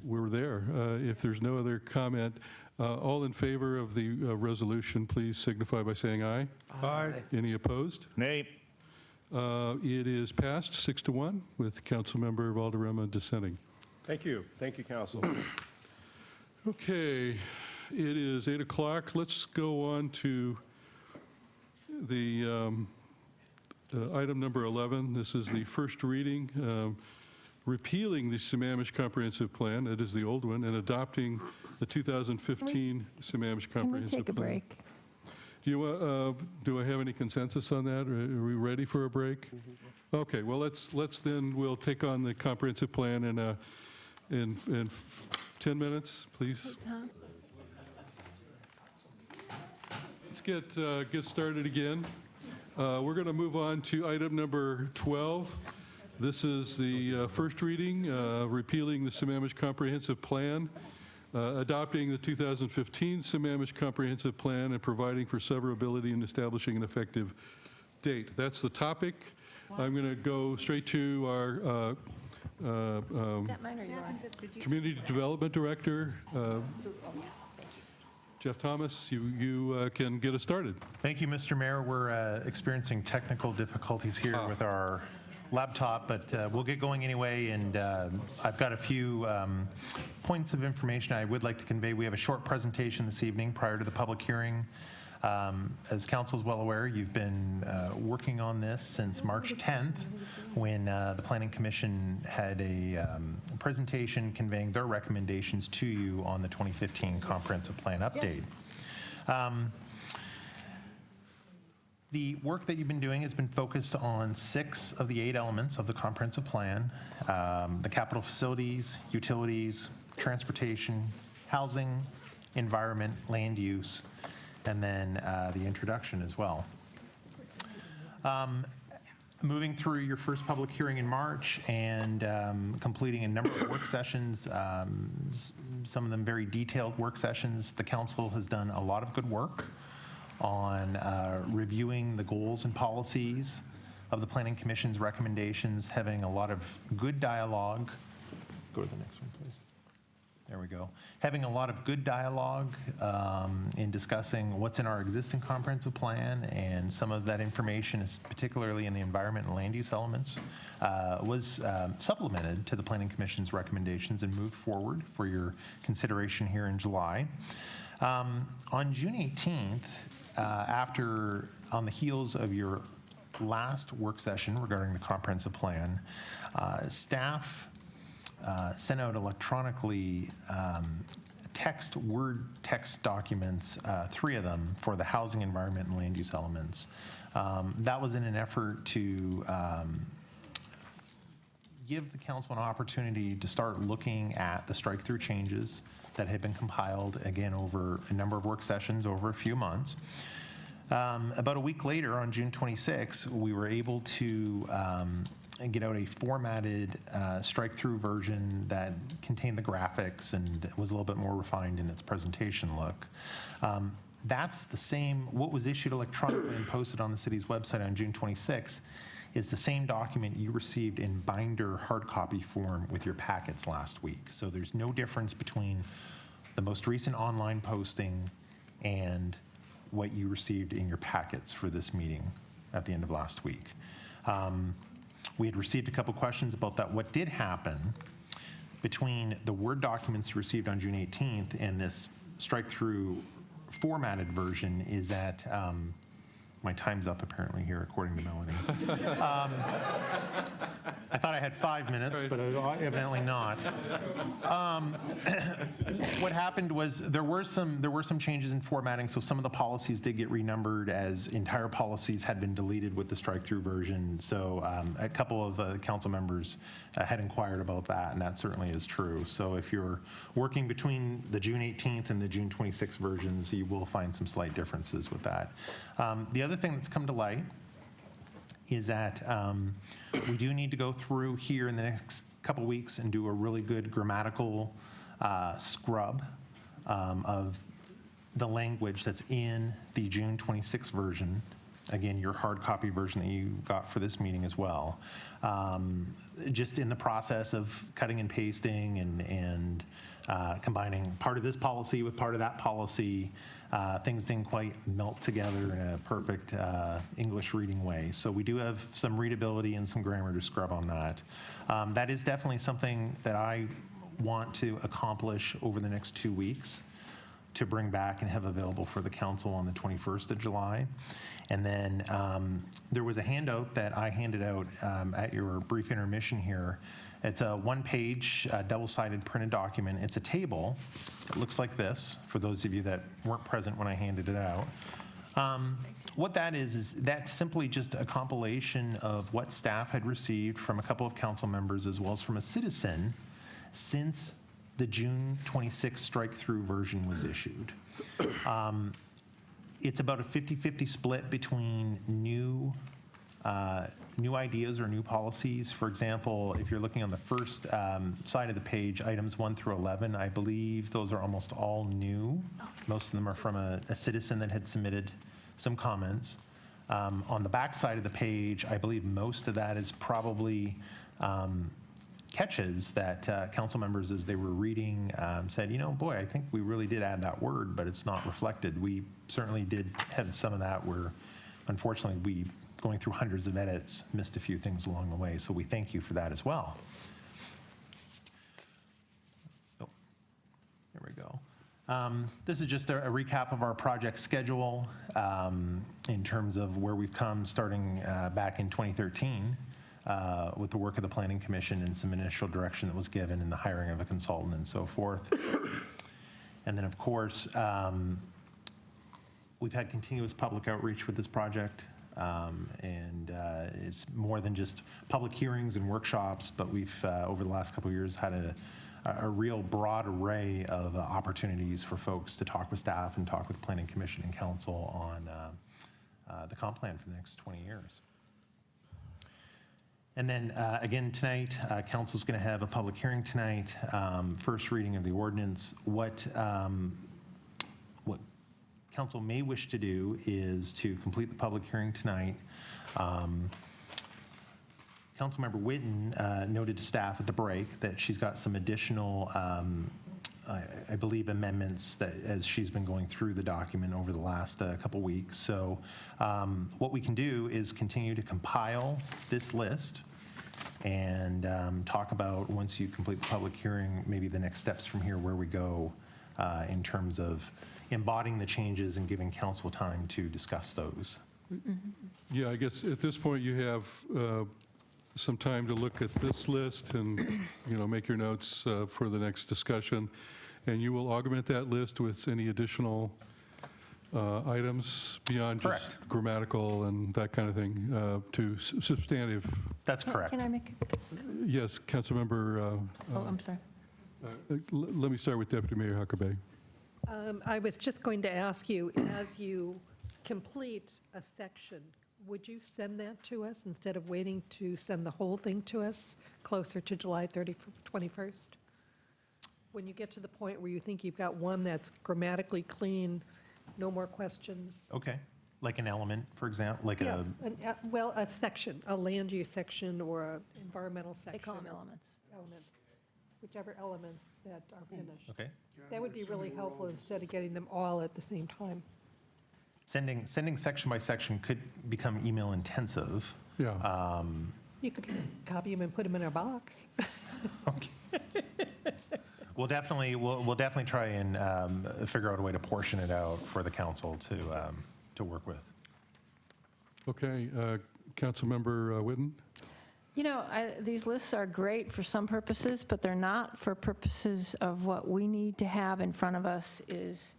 we're there. If there's no other comment, all in favor of the resolution, please signify by saying aye. Aye. Any opposed? Nay. It is passed 6-1 with Councilmember Valderrama dissenting. Thank you. Thank you, Council. Okay, it is 8 o'clock. Let's go on to the item number 11. This is the first reading, repealing the Sammamish Comprehensive Plan, that is the old one, and adopting the 2015 Sammamish Comprehensive Plan. Can we take a break? Do I have any consensus on that? Are we ready for a break? Okay, well, we'll take on the comprehensive plan in 10 minutes, please. Tom? Let's get started again. We're going to move on to item number 12. This is the first reading, repealing the Sammamish Comprehensive Plan, adopting the 2015 Sammamish Comprehensive Plan, and providing for severability and establishing an effective date. That's the topic. I'm going to go straight to our Community Development Director, Jeff Thomas. You can get us started. Thank you, Mr. Mayor. We're experiencing technical difficulties here with our laptop, but we'll get going anyway, and I've got a few points of information I would like to convey. We have a short presentation this evening prior to the public hearing. As council is well aware, you've been working on this since March 10th, when the Planning Commission had a presentation conveying their recommendations to you on the 2015 Comprehensive Plan update. The work that you've been doing has been focused on 6 of the 8 elements of the comprehensive plan: the capital facilities, utilities, transportation, housing, environment, land use, and then the introduction as well. Moving through your first public hearing in March and completing a number of work sessions, some of them very detailed work sessions, the council has done a lot of good work on reviewing the goals and policies of the Planning Commission's recommendations, having a lot of good dialogue. Go to the next one, please. There we go. Having a lot of good dialogue in discussing what's in our existing comprehensive plan, and some of that information, is particularly in the environment and land use elements, was supplemented to the Planning Commission's recommendations and moved forward for your consideration here in July. On June 18th, on the heels of your last work session regarding the comprehensive plan, staff sent out electronically Word text documents, 3 of them, for the housing, environment, and land use elements. That was in an effort to give the council an opportunity to start looking at the strike-through changes that had been compiled, again, over a number of work sessions over a few months. About a week later, on June 26, we were able to get out a formatted strike-through version that contained the graphics and was a little bit more refined in its presentation look. That's the same, what was issued electronically and posted on the city's website on June 26 is the same document you received in binder hard copy form with your packets last week. So there's no difference between the most recent online posting and what you received in your packets for this meeting at the end of last week. We had received a couple questions about that. What did happen between the Word documents you received on June 18th and this strike-through formatted version is that, my time's up apparently here, according to Melanie. I thought I had 5 minutes, but evidently not. What happened was there were some changes in formatting, so some of the policies did get renumbered as entire policies had been deleted with the strike-through version. So a couple of council members had inquired about that, and that certainly is true. So if you're working between the June 18th and the June 26th versions, you will find some slight differences with that. The other thing that's come to light is that we do need to go through here in the next couple weeks and do a really good grammatical scrub of the language that's in the June 26 version. Again, your hard copy version that you got for this meeting as well. Just in the process of cutting and pasting and combining part of this policy with part of that policy, things didn't quite melt together in a perfect English reading way. So we do have some readability and some grammar to scrub on that. That is definitely something that I want to accomplish over the next 2 weeks to bring back and have available for the council on the 21st of July. And then there was a handout that I handed out at your brief intermission here. It's a one-page, double-sided printed document. It's a table. It looks like this, for those of you that weren't present when I handed it out. What that is that's simply just a compilation of what staff had received from a couple of council members as well as from a citizen since the June 26 strike-through version was issued. It's about a 50-50 split between new ideas or new policies. For example, if you're looking on the first side of the page, items 1 through 11, I believe those are almost all new. Most of them are from a citizen that had submitted some comments. On the back side of the page, I believe most of that is probably catches that council members, as they were reading, said, you know, boy, I think we really did add that word, but it's not reflected. We certainly did have some of that where, unfortunately, we, going through hundreds of edits, missed a few things along the way. So we thank you for that as well. Oh, there we go. This is just a recap of our project schedule in terms of where we've come starting back in 2013 with the work of the Planning Commission and some initial direction that was given in the hiring of a consultant and so forth. And then, of course, we've had continuous public outreach with this project. And it's more than just public hearings and workshops, but we've, over the last couple of years, had a real broad array of opportunities for folks to talk with staff and talk with Planning Commission and Council on the comp plan for the next 20 years. And then again tonight, Council's going to have a public hearing tonight, first reading of the ordinance. What Council may wish to do is to complete the public hearing tonight. Councilmember Whitten noted to staff at the break that she's got some additional, I believe, amendments that as she's been going through the document over the last couple weeks. So what we can do is continue to compile this list and talk about, once you complete the public hearing, maybe the next steps from here, where we go in terms of embodying the changes and giving council time to discuss those. Yeah, I guess at this point you have some time to look at this list and, you know, make your notes for the next discussion. And you will augment that list with any additional items beyond just Correct. grammatical and that kind of thing to substantive. That's correct. Can I make, Yes, Councilmember, oh, I'm sorry. let me start with Deputy Mayor Huckabee. I was just going to ask you, as you complete a section, would you send that to us instead of waiting to send the whole thing to us closer to July 21st? When you get to the point where you think you've got one that's grammatically clean, no more questions? Okay. Like an element, for example, like Yes, a, well, a section, a land use section or an environmental section. They call them elements. Elements, whichever elements that are finished. okay. That would be really helpful instead of getting them all at the same time. Sending section by section could become email intensive. Yeah. You could copy them and put them in a box. We'll definitely try and figure out a way to portion it out for the council to work with. Okay, Councilmember Whitten? You know, these lists are great for some purposes, but they're not for purposes of what we need to have in front of us is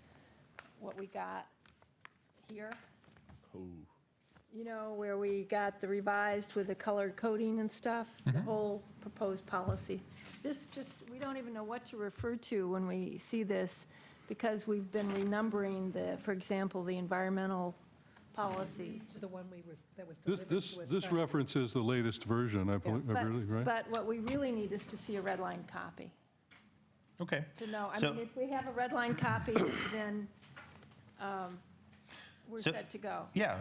what we got here. You know, where we got the revised with the colored coding and stuff, the whole proposed policy. This just, we don't even know what to refer to when we see this because we've been renumbering for example, the environmental policies. The one that was delivered to us. This back. references the latest version, I believe, right? But what we really need is to see a red line copy. Okay. To know, I So- mean, if we have a red line copy, then we're set to go. Yeah.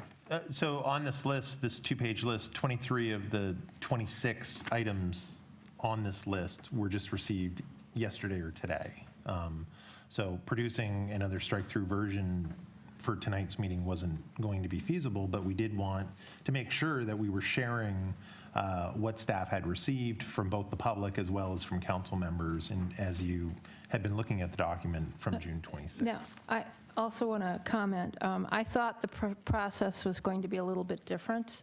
So on this list, this two-page list, 23 of the 26 items on this list were just received yesterday or today. So producing another strike-through version for tonight's meeting wasn't going to be feasible, but we did want to make sure that we were sharing what staff had received from both the public as well as from council members, and as you had been looking at the document from June 26th. Now, I also want to comment. I thought the process was going to be a little bit different.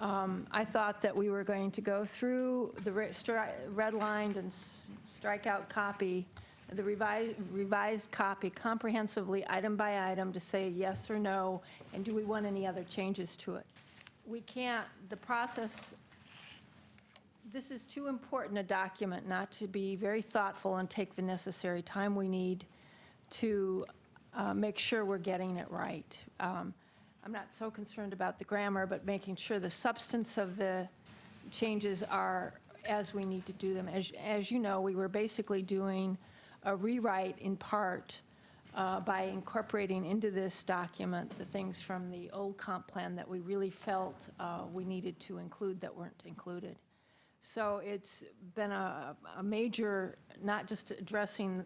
I thought that we were going to go through the redlined and strikeout copy, the revised copy comprehensively, item by item, to say yes or no, and do we want any other changes to it. We can't, the process, this is too important a document not to be very thoughtful and take the necessary time we need to make sure we're getting it right. I'm not so concerned about the grammar, but making sure the substance of the changes are as we need to do them. As you know, we were basically doing a rewrite in part by incorporating into this document the things from the old comp plan that we really felt we needed to include that weren't included. So it's been a major, not just addressing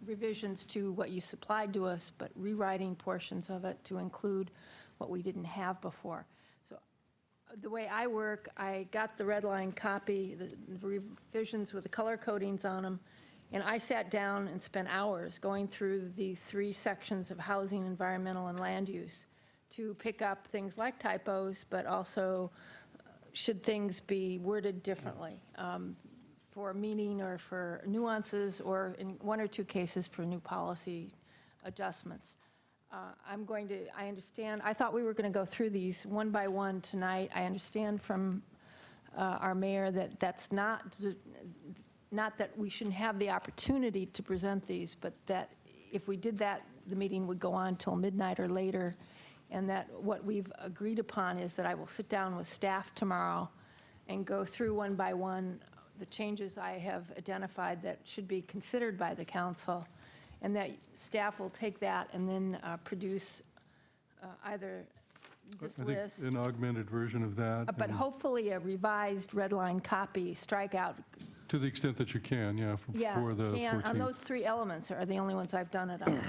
revisions to what you supplied to us, but rewriting portions of it to include what we didn't have before. So the way I work, I got the red line copy, the revisions with the color codings on them, and I sat down and spent hours going through the 3 sections of housing, environmental, and land use to pick up things like typos, but also should things be worded differently for meaning or for nuances, or in 1 or 2 cases for new policy adjustments. I understand, I thought we were going to go through these one by one tonight. I understand from our mayor that that's not that we shouldn't have the opportunity to present these, but that if we did that, the meeting would go on till midnight or later, and that what we've agreed upon is that I will sit down with staff tomorrow and go through one by one the changes I have identified that should be considered by the council, and that staff will take that and then produce either this I think list, an augmented version of that. but and hopefully a revised red line copy, strikeout. to the extent that you can, yeah, Yeah, for the on 14th. those 3 elements are the only ones I've done it on.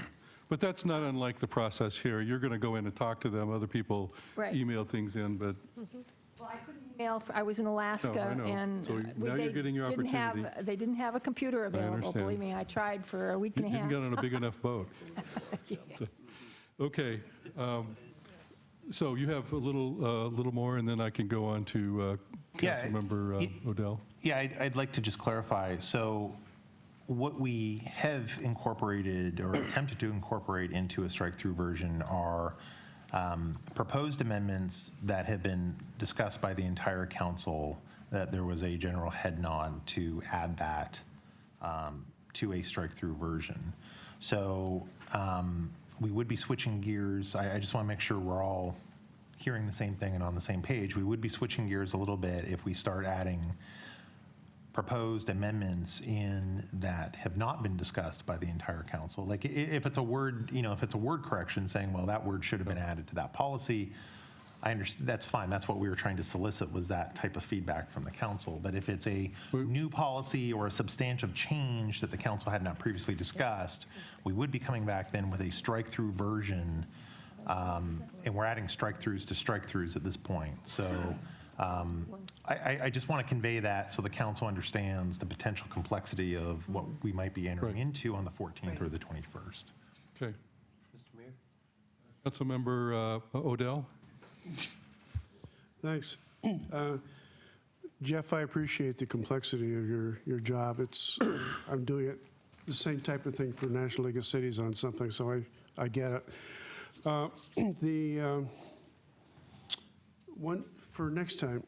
But that's not unlike the process here. You're going to go in and talk to them. Other people Right. email things in, but Well, I couldn't email, I was in Alaska, I know. and So now you're getting your opportunity. They didn't have a computer available, understand. believe me, I tried for a week you and a didn't half. get on a big enough boat. So, okay. So you have a little more, and then I can go on to Yeah, Councilmember Odell. Yeah, I'd like to just clarify. So What we have incorporated or attempted to incorporate into a strike-through version are proposed amendments that have been discussed by the entire council, that there was a general head nod to add that to a strike-through version. So we would be switching gears. I just want to make sure we're all hearing the same thing and on the same page. We would be switching gears a little bit if we start adding proposed amendments in that have not been discussed by the entire council. Like if it's a word, if it's a word correction saying, well, that word should have been added to that policy, I understand, that's fine. That's what we were trying to solicit, was that type of feedback from the council. But if it's a new policy or a substantive change that the council had not previously discussed, we would be coming back then with a strike-through version, and we're adding strike-throughs to strike-throughs at this point. So I just want to convey that so the council understands the potential complexity of what we might be entering into on the 14th or the 21st. Okay. Mr. Mayor? Councilmember Odell? Thanks. Jeff, I appreciate the complexity of your job. I'm doing it, the same type of thing for National League of Cities on something, so I get it. The one for next time,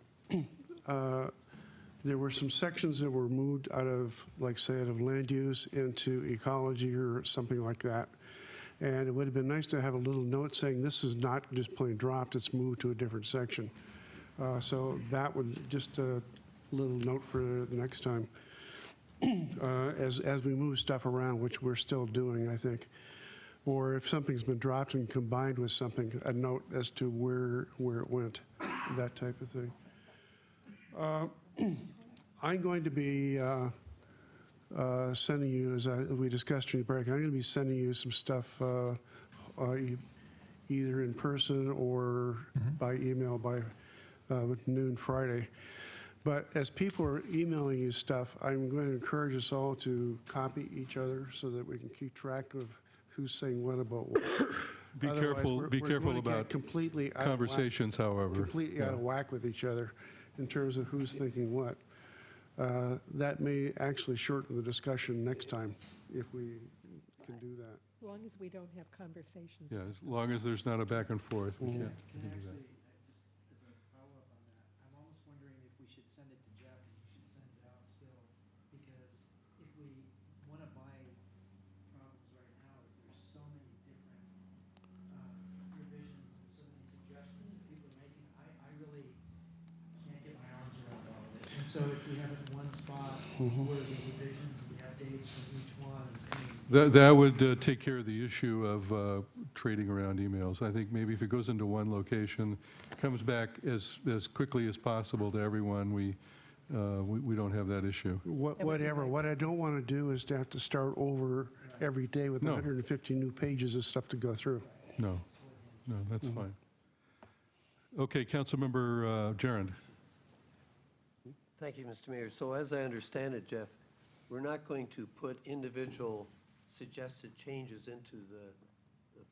there were some sections that were moved out of, like say, out of land use into ecology or something like that. And it would have been nice to have a little note saying this is not just plain dropped, it's moved to a different section. So that would, just a little note for the next time. As we move stuff around, which we're still doing, I think. Or if something's been dropped and combined with something, a note as to where it went, that type of thing. I'm going to be sending you, as we discussed during the break, I'm going to be sending you some stuff either in person or by email by noon Friday. But as people are emailing you stuff, I'm going to encourage us all to copy each other so that we can keep track of who's saying what about what. Be careful about completely conversations, however. Completely out of whack with each other in terms of who's thinking what. That may actually shorten the discussion next time if we can do that. As long as we don't have conversations. Yeah, as long as there's not a back and forth, we can't do that. As a follow-up on that, I'm almost wondering if we should send it to Jeff and he should send it out still, because one of my problems right now is there's so many different revisions and so many suggestions that people are making. I really can't get my arms around all of it. And so if we have it in one spot, where the revisions and the updates from each one is coming. That would take care of the issue of trading around emails. I think maybe if it goes into one location, comes back as quickly as possible to everyone, we don't have that issue. Whatever. What I don't want to do is to have to start over every day with 150 new pages of stuff to go through. No, that's fine. Okay, Councilmember Gerand. Thank you, Mr. Mayor. So as I understand it, Jeff, we're not going to put individual suggested changes into the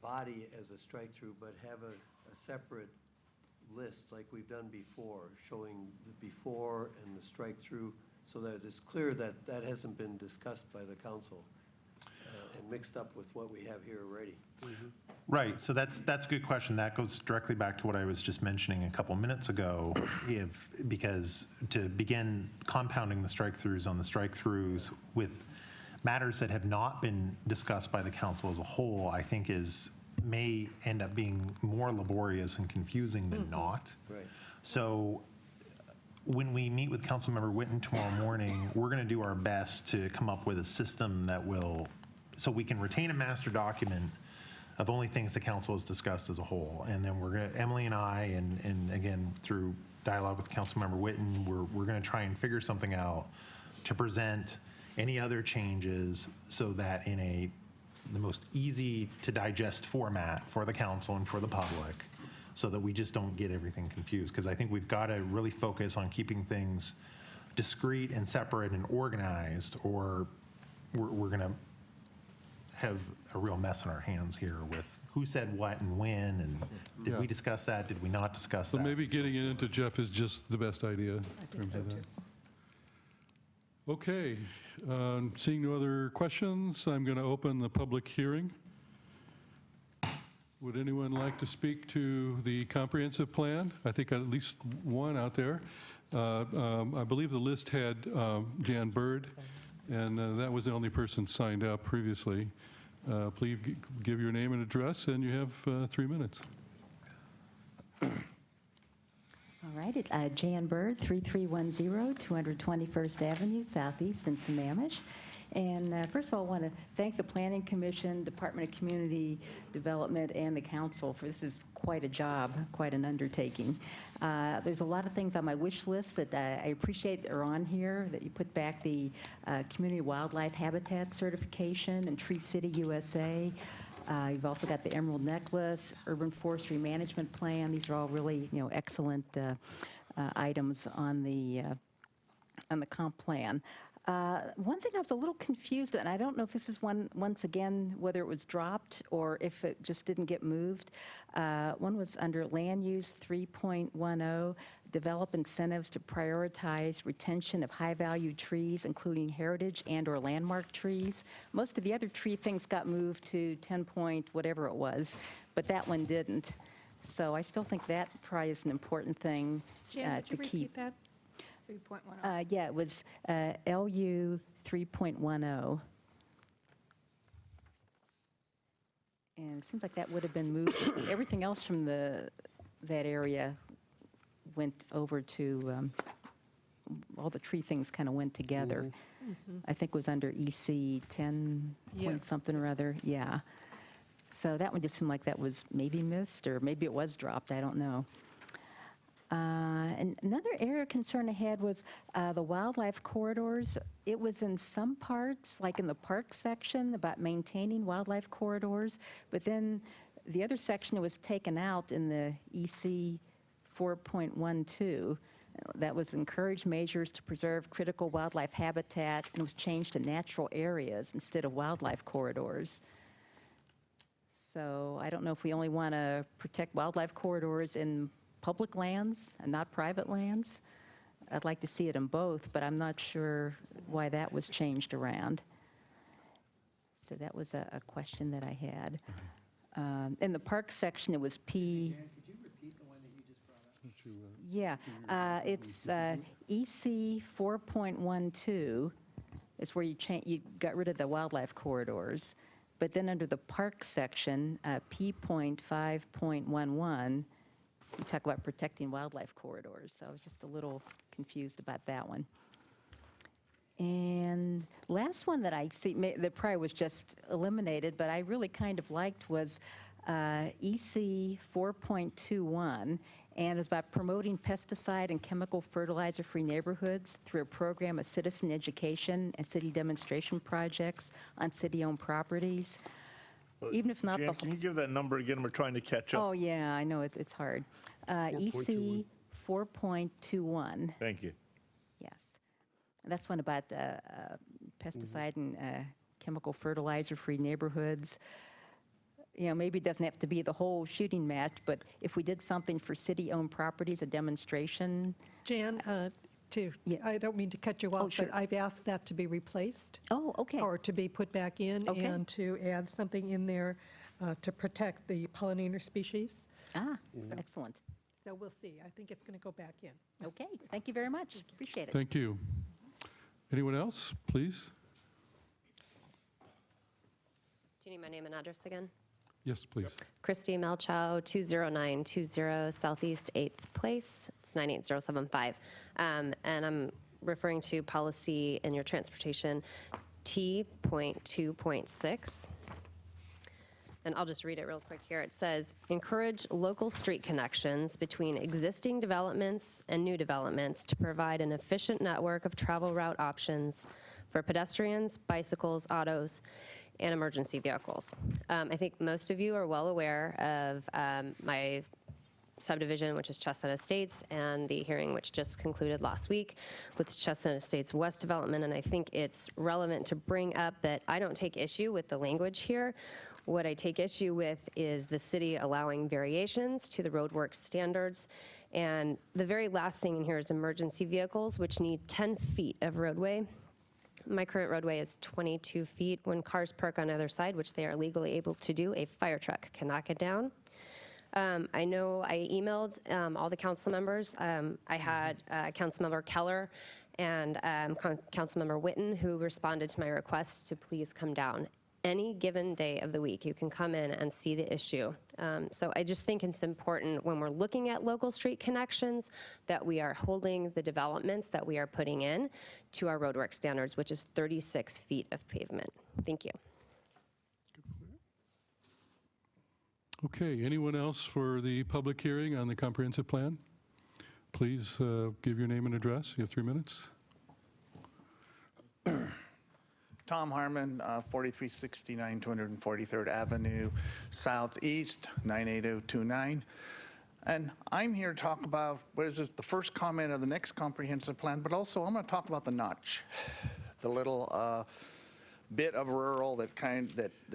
body as a strike-through, but have a separate list like we've done before, showing the before and the strike-through, so that it's clear that that hasn't been discussed by the council and mixed up with what we have here already. Right, so that's a good question. That goes directly back to what I was just mentioning a couple minutes ago. Because to begin compounding the strike-throughs on the strike-throughs with matters that have not been discussed by the council as a whole, I think may end up being more laborious and confusing than not. Right. So when we meet with Councilmember Whitten tomorrow morning, we're going to do our best to come up with a system that will, so we can retain a master document of only things the council has discussed as a whole. And then we're going to, Emily and I, and again, through dialogue with Councilmember Whitten, we're going to try and figure something out to present any other changes so that in the most easy to digest format for the council and for the public, so that we just don't get everything confused. Because I think we've got to really focus on keeping things discrete and separate and organized, or we're going to have a real mess on our hands here with who said what and when, and did we discuss that, did we not discuss that? So maybe getting it into Jeff is just the best idea. I think so too. Okay, seeing no other questions, I'm going to open the public hearing. Would anyone like to speak to the comprehensive plan? I think at least one out there. I believe the list had Jan Bird, and that was the only person signed up previously. Please give your name and address, and you have 3 minutes. All right, it's Jan Bird, 3310 221st Avenue Southeast in Sammamish. And first of all, I want to thank the Planning Commission, Department of Community Development, and the Council for this is quite a job, quite an undertaking. There's a lot of things on my wish list that I appreciate are on here, that you put back the Community Wildlife Habitat Certification and Tree City USA. You've also got the Emerald Necklace, Urban Forestry Management Plan. These are all really, excellent items on the comp plan. One thing I was a little confused, and I don't know if this is once again, whether it was dropped or if it just didn't get moved. One was under Land Use 3.10, develop incentives to prioritize retention of high-value trees, including heritage and/or landmark trees. Most of the other tree things got moved to 10 point whatever it was, but that one didn't. So I still think that probably is an important thing Jan, to would you keep. repeat that? 3.10. Yeah, it was LU 3.10. And it seems like that would have been moved. Everything else from that area went over to, all the tree things kind of went together. I think it was under EC 10 point something or other, yeah. So that one just seemed like that was maybe missed, or maybe it was dropped, I don't know. And another area of concern I had was the wildlife corridors. It was in some parts, like in the park section, about maintaining wildlife corridors, but then the other section was taken out in the EC 4.12. That was encourage measures to preserve critical wildlife habitat, and was changed to natural areas instead of wildlife corridors. So I don't know if we only want to protect wildlife corridors in public lands and not private lands. I'd like to see it in both, but I'm not sure why that was changed around. So that was a question that I had. In the park section, it was P. Could you repeat the one that you just brought up? Yeah, it's EC 4.12 is where you got rid of the wildlife corridors. But then under the park section, P.5.11, you talk about protecting wildlife corridors. So I was just a little confused about that one. And last one that I see, that probably was just eliminated, but I really kind of liked was EC 4.21, and it's about promoting pesticide and chemical fertilizer-free neighborhoods through a program of citizen education and city demonstration projects on city-owned properties. Even if not Jan, the can you give that number again? We're trying to catch up. Oh, yeah, I know it's hard. EC 4.21. Thank you. Yes. That's one about pesticide and chemical fertilizer-free neighborhoods. Maybe it doesn't have to be the whole shooting match, but if we did something for city-owned properties, a demonstration. Jan, I don't mean to cut you off, sure. but I've asked that to be replaced. Oh, okay. Or to be put back in, Okay. and to add something in there to protect the pollinator species. Excellent. So we'll see. I think it's going to go back in. Okay, thank you very much. Appreciate it. Thank you. Anyone else, please? Do you need my name and address again? Yes, please. Christy Melchow, 20920 Southeast 8th Place. It's 98075. And I'm referring to policy in your transportation T.2.6. And I'll just read it real quick here. It says, encourage local street connections between existing developments and new developments to provide an efficient network of travel route options for pedestrians, bicycles, autos, and emergency vehicles. I think most of you are well aware of my subdivision, which is Chestnut Estates, and the hearing which just concluded last week with Chestnut Estates West development. And I think it's relevant to bring up that I don't take issue with the language here. What I take issue with is the city allowing variations to the roadwork standards. And the very last thing in here is emergency vehicles, which need 10 feet of roadway. My current roadway is 22 feet. When cars park on either side, which they are legally able to do, a fire truck can knock it down. I know I emailed all the council members. I had Councilmember Keller and Councilmember Witten who responded to my request to please come down. Any given day of the week, you can come in and see the issue. So I just think it's important when we're looking at local street connections that we are holding the developments that we are putting in to our roadwork standards, which is 36 feet of pavement. Thank you. Okay, anyone else for the public hearing on the comprehensive plan? Please give your name and address. You have 3 minutes. Tom Harmon, 4369 243rd Avenue Southeast, 98029. And I'm here to talk about, what is this, the first comment of the next comprehensive plan, but also I'm going to talk about the notch, the little bit of rural that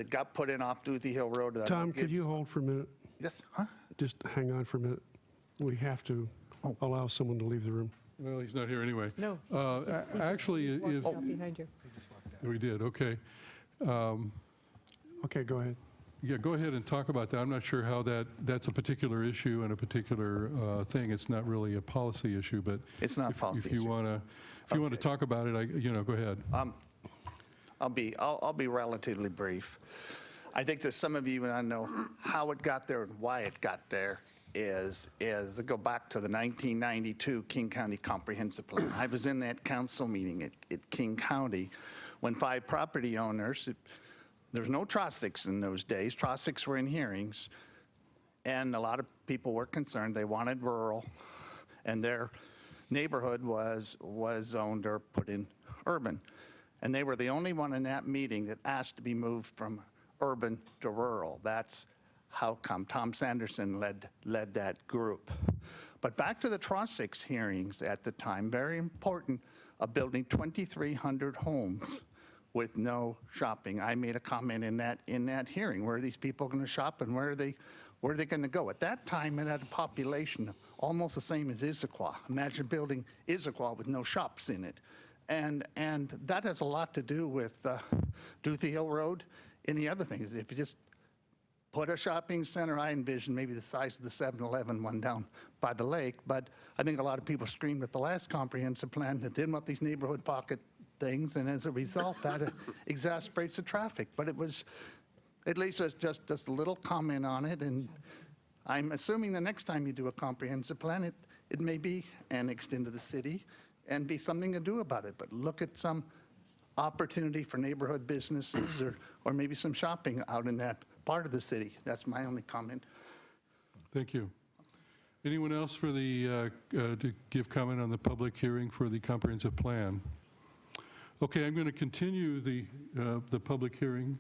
got put in off Duthie Hill Road. that Tom, could you hold for a minute? Yes, huh? Just hang on for a minute. We have to allow someone to leave the room. Well, he's not here anyway. No. Actually, if Out behind you. we did, okay. Okay, go ahead. Yeah, go ahead and talk about that. I'm not sure how that's a particular issue and a particular thing. It's not really a policy issue, but It's not a policy if you issue. want to talk about it, go ahead. I'll be relatively brief. I think that some of you want to know how it got there and why it got there is to go back to the 1992 King County Comprehensive Plan. I was in that council meeting at King County when 5 property owners, there's no Trostics in those days. Trostics were in hearings, and a lot of people were concerned. They wanted rural, and their neighborhood was zoned or put in urban. And they were the only one in that meeting that asked to be moved from urban to rural. That's how come Tom Sanderson led that group. But back to the Trostics hearings at the time, very important, of building 2,300 homes with no shopping. I made a comment in that hearing. Where are these people going to shop and where are they going to go? At that time, it had a population almost the same as Issaquah. Imagine building Issaquah with no shops in it. And that has a lot to do with Duthie Hill Road. And the other thing is if you just put a shopping center, I envision maybe the size of the 7-Eleven one down by the lake. But I think a lot of people screamed at the last comprehensive plan that didn't want these neighborhood pocket things. And as a result, that exacerbates the traffic. But it was, at least just a little comment on it. And I'm assuming the next time you do a comprehensive plan, it may be annexed into the city and be something to do about it. But look at some opportunity for neighborhood businesses or maybe some shopping out in that part of the city. That's my only comment. Thank you. Anyone else for to give comment on the public hearing for the comprehensive plan? Okay, I'm going to continue the public hearing.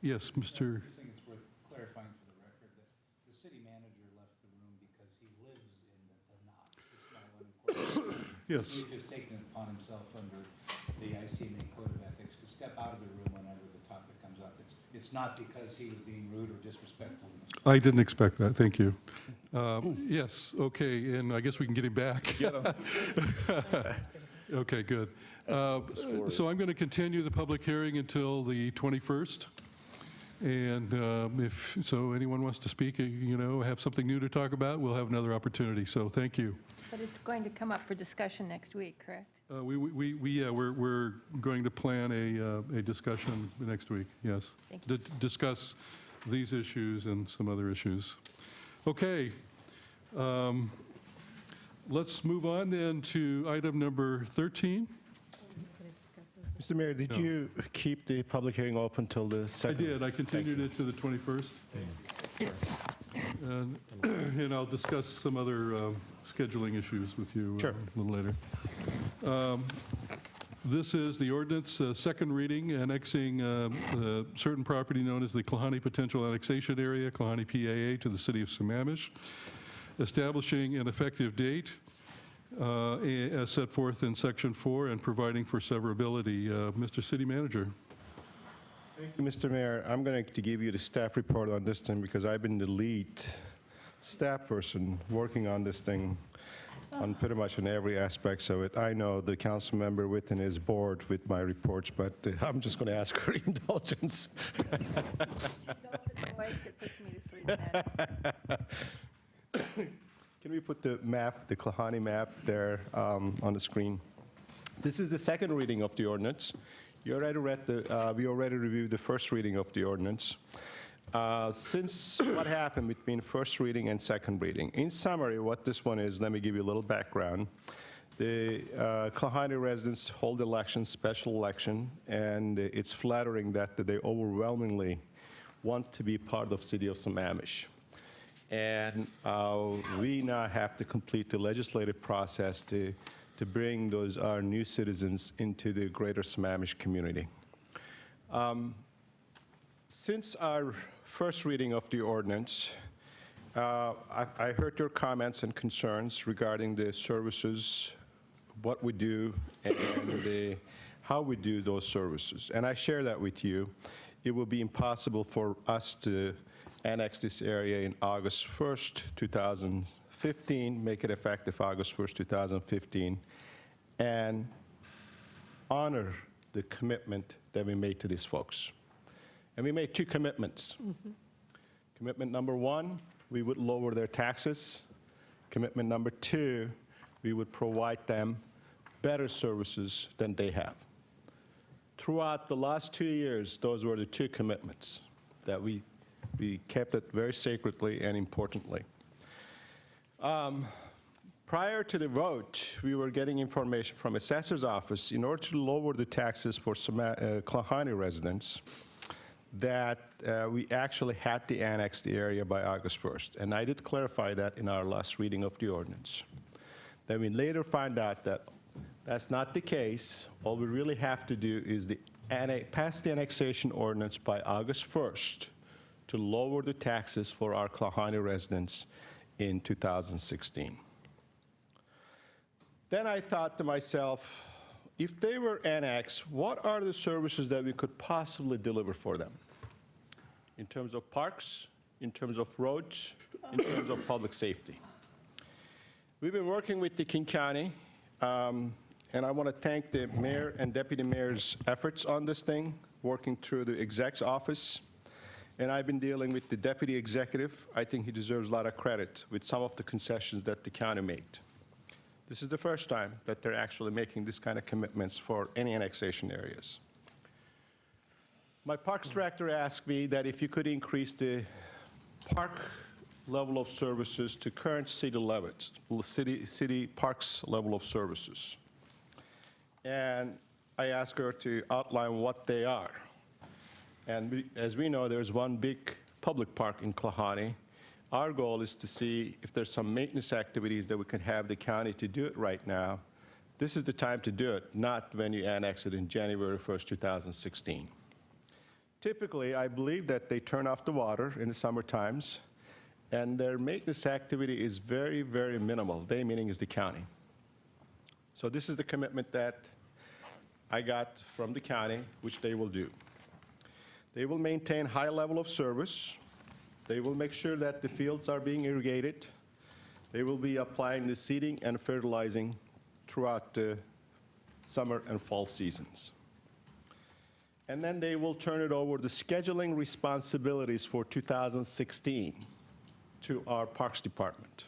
Yes, Mr. I just think it's worth clarifying for the record that the city manager left the room because he lives in the notch. It's not one important. Yes. He's just taken it upon himself under the ICMA Code of Ethics to step out of the room whenever the topic comes up. It's not because he was being rude or disrespectful. I didn't expect that. Thank you. Yes, okay, and I guess we can get him back. Okay, good. So I'm going to continue the public hearing until the 21st. And if anyone wants to speak, have something new to talk about, we'll have another opportunity. So thank you. But it's going to come up for discussion next week, correct? We're going to plan a discussion next week, yes. Thank you. To discuss these issues and some other issues. Okay. Let's move on then to item number 13. Mr. Mayor, did you keep the public hearing open until the I second? did. I continued it to the 21st. And I'll discuss some other scheduling issues with you a little later. This is the ordinance, second reading, annexing certain property known as the Klahani Potential Annexation Area, Klahani PAA, to the city of Sammamish, establishing an effective date as set forth in Section 4 and providing for severability. Mr. City Manager. Thank you, Mr. Mayor. I'm going to give you the staff report on this thing because I've been the lead staff person working on this thing. on pretty much in every aspect of it. I know the council member within his board with my reports, but I'm just going to ask for indulgence. Can we put the map, the Klahani map there on the screen? This is the second reading of the ordinance. You already read we already reviewed the first reading of the ordinance. Since what happened between first reading and second reading? In summary, what this one is, let me give you a little background. The Klahani residents hold elections, special election, and it's flattering that they overwhelmingly want to be part of City of Sammamish. And we now have to complete the legislative process to bring those our new citizens into the greater Sammamish community. Since our first reading of the ordinance, I heard your comments and concerns regarding the services, what we do, and how we do those services. And I share that with you. It will be impossible for us to annex this area in August 1st, 2015, make it effective August 1st, 2015, and honor the commitment that we made to these folks. And we made two commitments. Commitment number one, we would lower their taxes. Commitment number two, we would provide them better services than they have. Throughout the last 2 years, those were the two commitments that we kept it very sacredly and importantly. Prior to the vote, we were getting information from assessor's office in order to lower the taxes for Klahani residents that we actually had to annex the area by August 1st. And I did clarify that in our last reading of the ordinance. Then we later find out that that's not the case. All we really have to do is pass the annexation ordinance by August 1st to lower the taxes for our Klahani residents in 2016. Then I thought to myself, if they were annexed, what are the services that we could possibly deliver for them? In terms of parks, in terms of roads, in terms of public safety. We've been working with the King County, and I want to thank the mayor and deputy mayor's efforts on this thing, working through the exec's office. And I've been dealing with the deputy executive. I think he deserves a lot of credit with some of the concessions that the county made. This is the first time that they're actually making this kind of commitments for any annexation areas. My parks director asked me that if you could increase the park level of services to current city levels, city parks level of services. And I asked her to outline what they are. And as we know, there's one big public park in Klahani. Our goal is to see if there's some maintenance activities that we can have the county to do it right now. This is the time to do it, not when you annex it in January 1st, 2016. Typically, I believe that they turn off the water in the summer times, and their maintenance activity is very, very minimal. They, meaning is the county. So this is the commitment that I got from the county, which they will do. They will maintain high level of service. They will make sure that the fields are being irrigated. They will be applying the seeding and fertilizing throughout the summer and fall seasons. And then they will turn it over the scheduling responsibilities for 2016 to our Parks Department.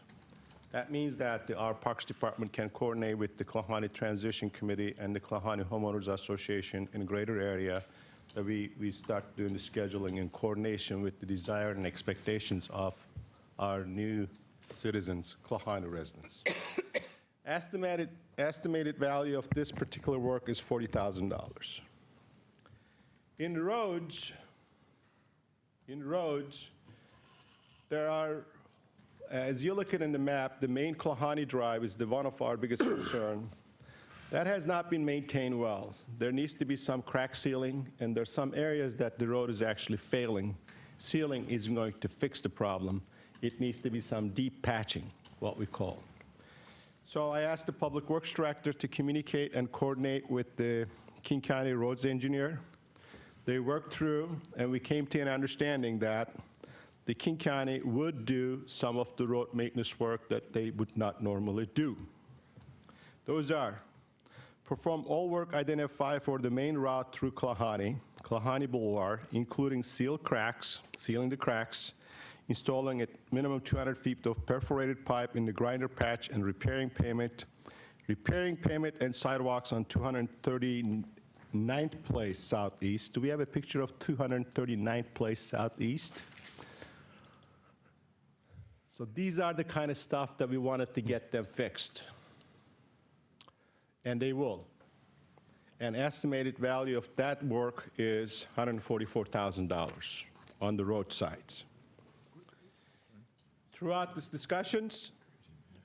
That means that our Parks Department can coordinate with the Klahani Transition Committee and the Klahani Homeowners Association in a greater area, that we start doing the scheduling in coordination with the desire and expectations of our new citizens, Klahani residents. Estimated value of this particular work is $40,000. In the roads, there are, as you look at in the map, the main Klahani Drive is the one of our biggest concern. That has not been maintained well. There needs to be some crack sealing, and there's some areas that the road is actually failing. Sealing isn't going to fix the problem. It needs to be some deep patching, what we call. So I asked the Public Works Director to communicate and coordinate with the King County Roads Engineer. They worked through, and we came to an understanding that the King County would do some of the road maintenance work that they would not normally do. Those are perform all work identified for the main route through Klahani Boulevard, including sealing the cracks, installing a minimum 200 feet of perforated pipe in the grinder patch, and repairing pavement and sidewalks on 239th Place Southeast. Do we have a picture of 239th Place Southeast? So these are the kind of stuff that we wanted to get them fixed. And they will. An estimated value of that work is $144,000 on the roadsides. Throughout these discussions,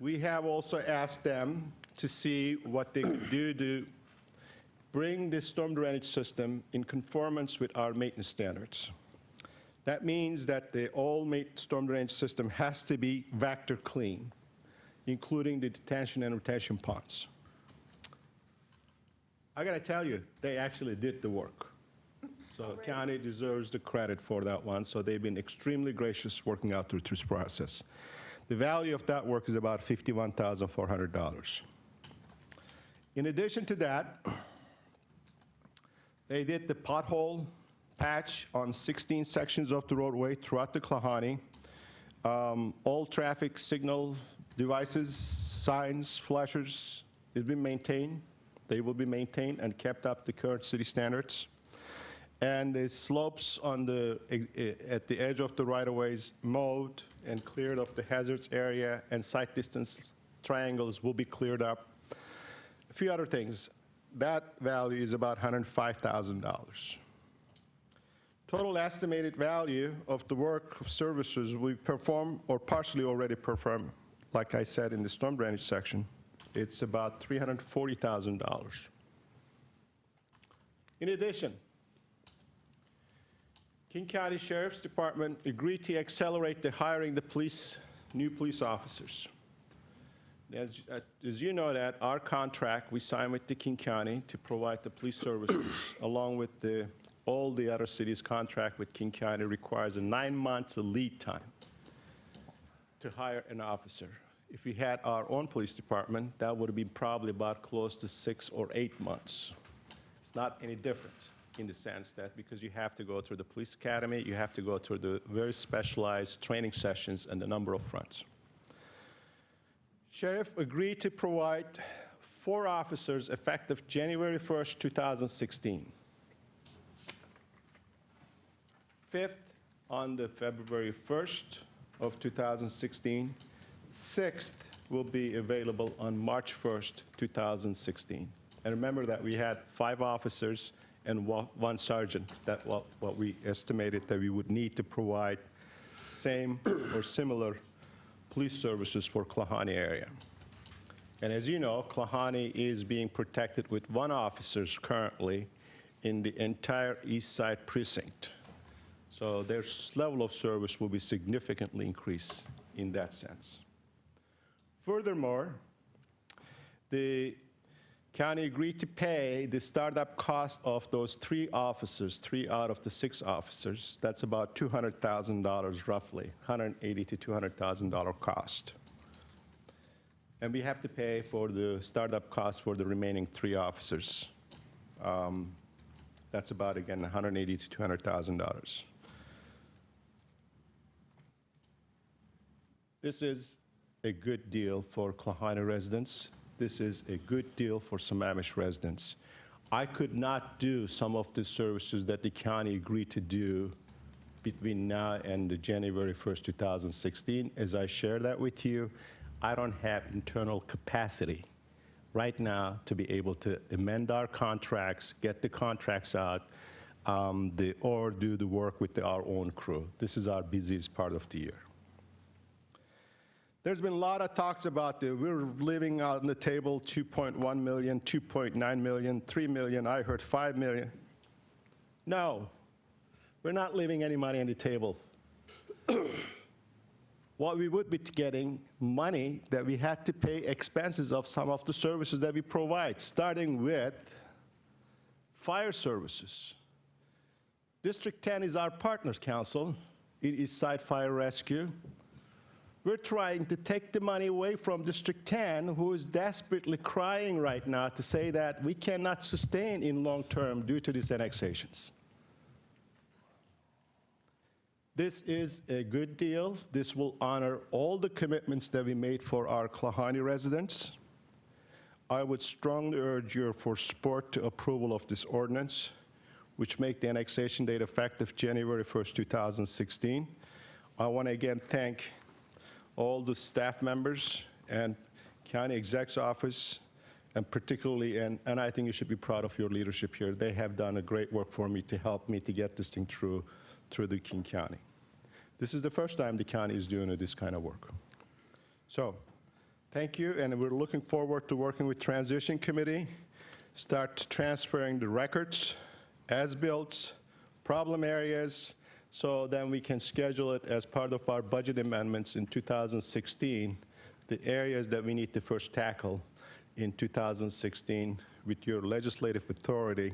we have also asked them to see what they could do to bring the storm drainage system in conformance with our maintenance standards. That means that the storm drainage system has to be vector clean, including the detention and retention ponds. I gotta tell you, they actually did the work. So county deserves the credit for that one, so they've been extremely gracious working out through this process. The value of that work is about $51,400. In addition to that, they did the pothole patch on 16 sections of the roadway throughout the Klahani. All traffic signal devices, signs, flashers, have been maintained. They will be maintained and kept up to current city standards. And the slopes on at the edge of the right-of-ways mowed and cleared of the hazards area, and sight distance triangles will be cleared up. A few other things. That value is about $105,000. Total estimated value of the work of services we perform or partially already perform, like I said in the storm drainage section, it's about $340,000. In addition, King County Sheriff's Department agreed to accelerate the hiring the new police officers. As you know that, our contract we signed with the King County to provide the police services, along with all the other cities' contract with King County, requires a 9 months lead time to hire an officer. If we had our own police department, that would have been probably about close to 6 or 8 months. It's not any different in the sense that because you have to go through the police academy, you have to go through the very specialized training sessions and a number of fronts. Sheriff agreed to provide 4 officers effective January 1st, 2016. 5th on the February 1st of 2016. 6th will be available on March 1st, 2016. And remember that we had 5 officers and 1 sergeant. That's what we estimated that we would need to provide same or similar police services for Klahani area. And as you know, Klahani is being protected with 1 officer currently in the entire east side precinct. So their level of service will be significantly increased in that sense. Furthermore, the county agreed to pay the startup cost of those 3 officers, 3 out of the 6 officers. That's about $200,000 roughly, $180,000 to $200,000 cost. And we have to pay for the startup cost for the remaining 3 officers. That's about, again, $180,000 to $200,000. This is a good deal for Klahani residents. This is a good deal for Sammamish residents. I could not do some of the services that the county agreed to do between now and January 1st, 2016. As I share that with you, I don't have internal capacity right now to be able to amend our contracts, get the contracts out, or do the work with our own crew. This is our busiest part of the year. There's been a lot of talks about we're leaving on the table 2.1 million, 2.9 million, 3 million. I heard 5 million. No, we're not leaving any money on the table. What we would be getting money that we had to pay expenses of some of the services that we provide, starting with fire services. District 10 is our partners council in East Side Fire Rescue. We're trying to take the money away from District 10, who is desperately crying right now to say that we cannot sustain in long term due to these annexations. This is a good deal. This will honor all the commitments that we made for our Klahani residents. I would strongly urge you for support to approval of this ordinance, which make the annexation date effective January 1st, 2016. I want to again thank all the staff members and county exec's office, and particularly, and I think you should be proud of your leadership here. They have done a great work for me to help me to get this thing through the King County. This is the first time the county is doing this kind of work. So, thank you, and we're looking forward to working with Transition Committee, start transferring the records, as-built, problem areas, so then we can schedule it as part of our budget amendments in 2016, the areas that we need to first tackle in 2016 with your legislative authority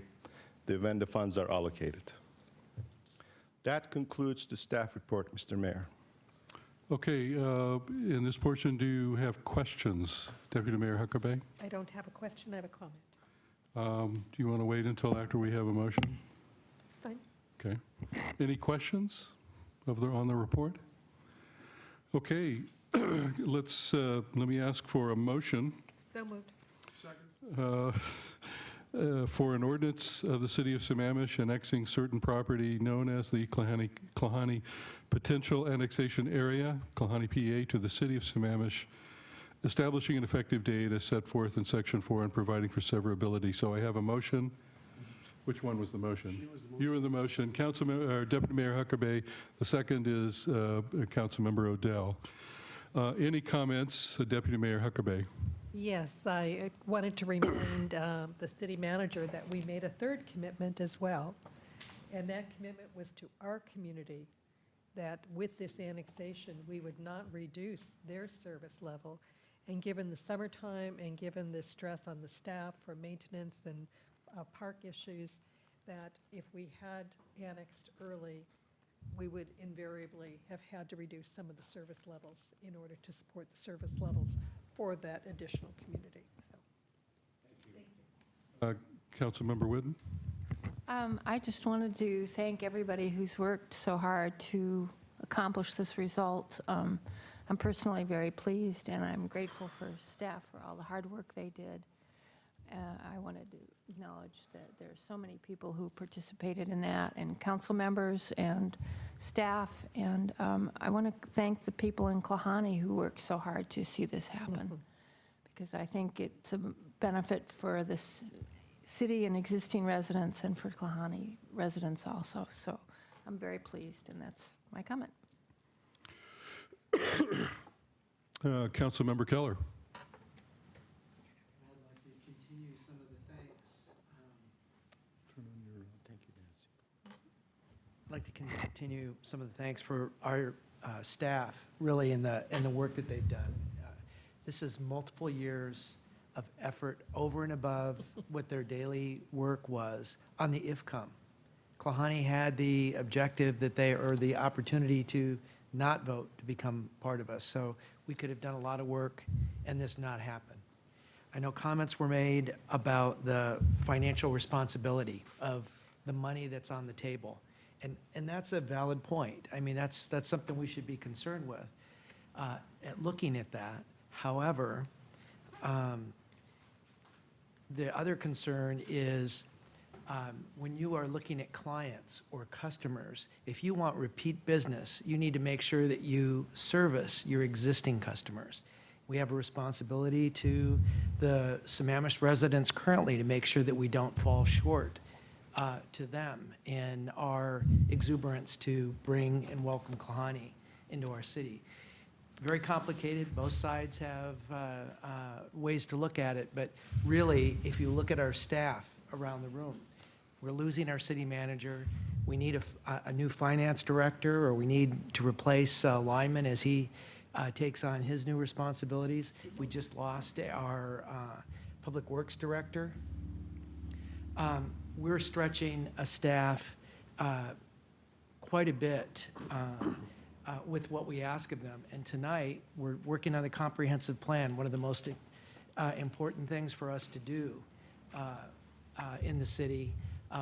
when the funds are allocated. That concludes the staff report, Mr. Mayor. Okay, in this portion, do you have questions, Deputy Mayor Huckabee? I don't have a question, I have a comment. Do you want to wait until after we have a motion? It's fine. Okay. Any questions on the report? Okay, let me ask for a motion So moved. for an ordinance of the City of Sammamish annexing certain property known as the Klahani Potential Annexation Area, Klahani, PA, to the City of Sammamish, establishing an effective date as set forth in Section 4 and providing for severability. So I have a motion. Which one was the motion? You were the motion. Deputy Mayor Huckabee. The second is Councilmember Odell. Any comments, Deputy Mayor Huckabee? Yes, I wanted to remind the city manager that we made a third commitment as well, and that commitment was to our community, that with this annexation, we would not reduce their service level. And given the summertime and given the stress on the staff for maintenance and park issues, that if we had annexed early, we would invariably have had to reduce some of the service levels in order to support the service levels for that additional community. So, Councilmember Whitten? I just wanted to thank everybody who's worked so hard to accomplish this result. I'm personally very pleased, and I'm grateful for staff for all the hard work they did. I wanted to acknowledge that there are so many people who participated in that, and council members and staff, and I want to thank the people in Klahani who worked so hard to see this happen, because I think it's a benefit for this city and existing residents and for Klahani residents also. So I'm very pleased, and that's my comment. Councilmember Keller. I'd like to continue some of the thanks for our staff, really, in the work that they've done. This is multiple years of effort over and above what their daily work was on the IFCOM. Klahani had the objective that or the opportunity to not vote to become part of us, so we could have done a lot of work and this not happen. I know comments were made about the financial responsibility of the money that's on the table. And that's a valid point. I mean, that's something we should be concerned with, at looking at that. However, the other concern is when you are looking at clients or customers, if you want repeat business, you need to make sure that you service your existing customers. We have a responsibility to the Sammamish residents currently to make sure that we don't fall short to them in our exuberance to bring and welcome Klahani into our city. Very complicated. Both sides have ways to look at it, but really, if you look at our staff around the room, we're losing our city manager. We need a new finance director, or we need to replace Lyman as he takes on his new responsibilities. We just lost our public works director. We're stretching a staff quite a bit with what we ask of them. And tonight, we're working on the comprehensive plan, one of the most important things for us to do in the city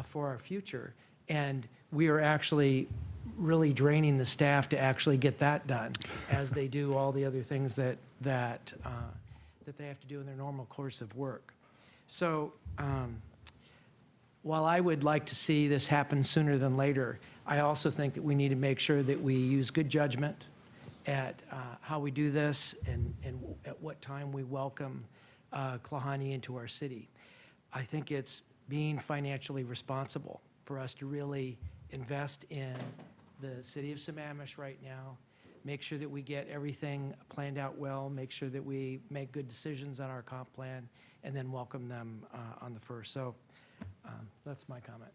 for our future. And we are actually really draining the staff to actually get that done as they do all the other things that they have to do in their normal course of work. So while I would like to see this happen sooner than later, I also think that we need to make sure that we use good judgment at how we do this and at what time we welcome Klahani into our city. I think it's being financially responsible for us to really invest in the city of Sammamish right now, make sure that we get everything planned out well, make sure that we make good decisions on our comp plan, and then welcome them on the 1st. So that's my comment.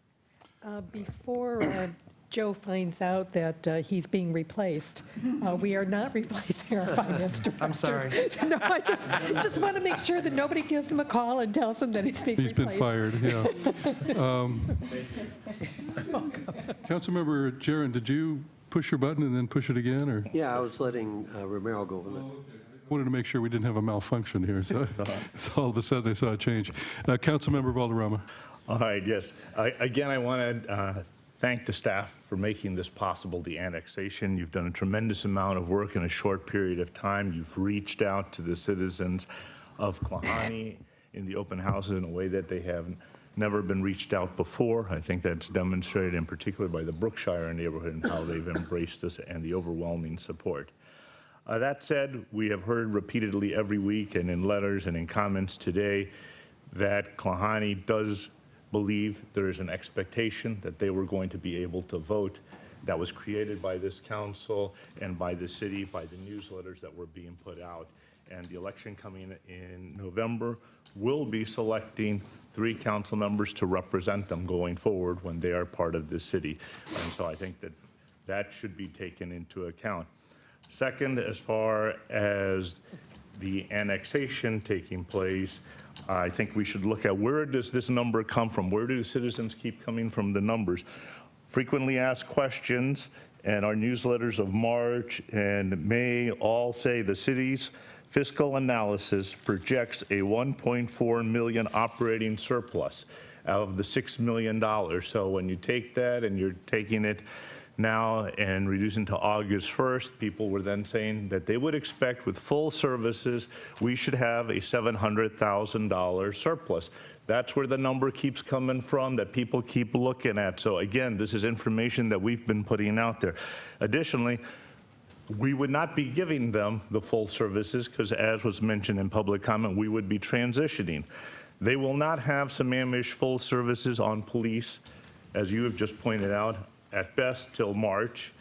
Before Joe finds out that he's being replaced, we are not replacing our finance director. I'm sorry. No, I just want to make sure that nobody gives him a call and tells him that he's being He's replaced. been fired, yeah. Councilmember Jaron, did you push your button and then push it again, or? Yeah, I was letting Romero go with it. Wanted to make sure we didn't have a malfunction here, so all of a sudden I saw a change. Councilmember Valderrama. All right, yes. Again, I want to thank the staff for making this possible, the annexation. You've done a tremendous amount of work in a short period of time. You've reached out to the citizens of Klahani in the open houses in a way that they have never been reached out before. I think that's demonstrated in particular by the Brookshire neighborhood and how they've embraced this and the overwhelming support. That said, we have heard repeatedly every week and in letters and in comments today that Klahani does believe there is an expectation that they were going to be able to vote. That was created by this council and by the city, by the newsletters that were being put out. And the election coming in November will be selecting 3 council members to represent them going forward when they are part of the city. And so I think that that should be taken into account. Second, as far as the annexation taking place, I think we should look at where does this number come from? Where do the citizens keep coming from the numbers? Frequently asked questions, and our newsletters of March and May all say the city's fiscal analysis projects a $1.4 million operating surplus out of the $6 million. So when you take that and you're taking it now and reducing to August 1st, people were then saying that they would expect with full services, we should have a $700,000 surplus. That's where the number keeps coming from, that people keep looking at. So again, this is information that we've been putting out there. Additionally, we would not be giving them the full services because, as was mentioned in public comment, we would be transitioning. They will not have Sammamish full services on police, as you have just pointed out, at best till March.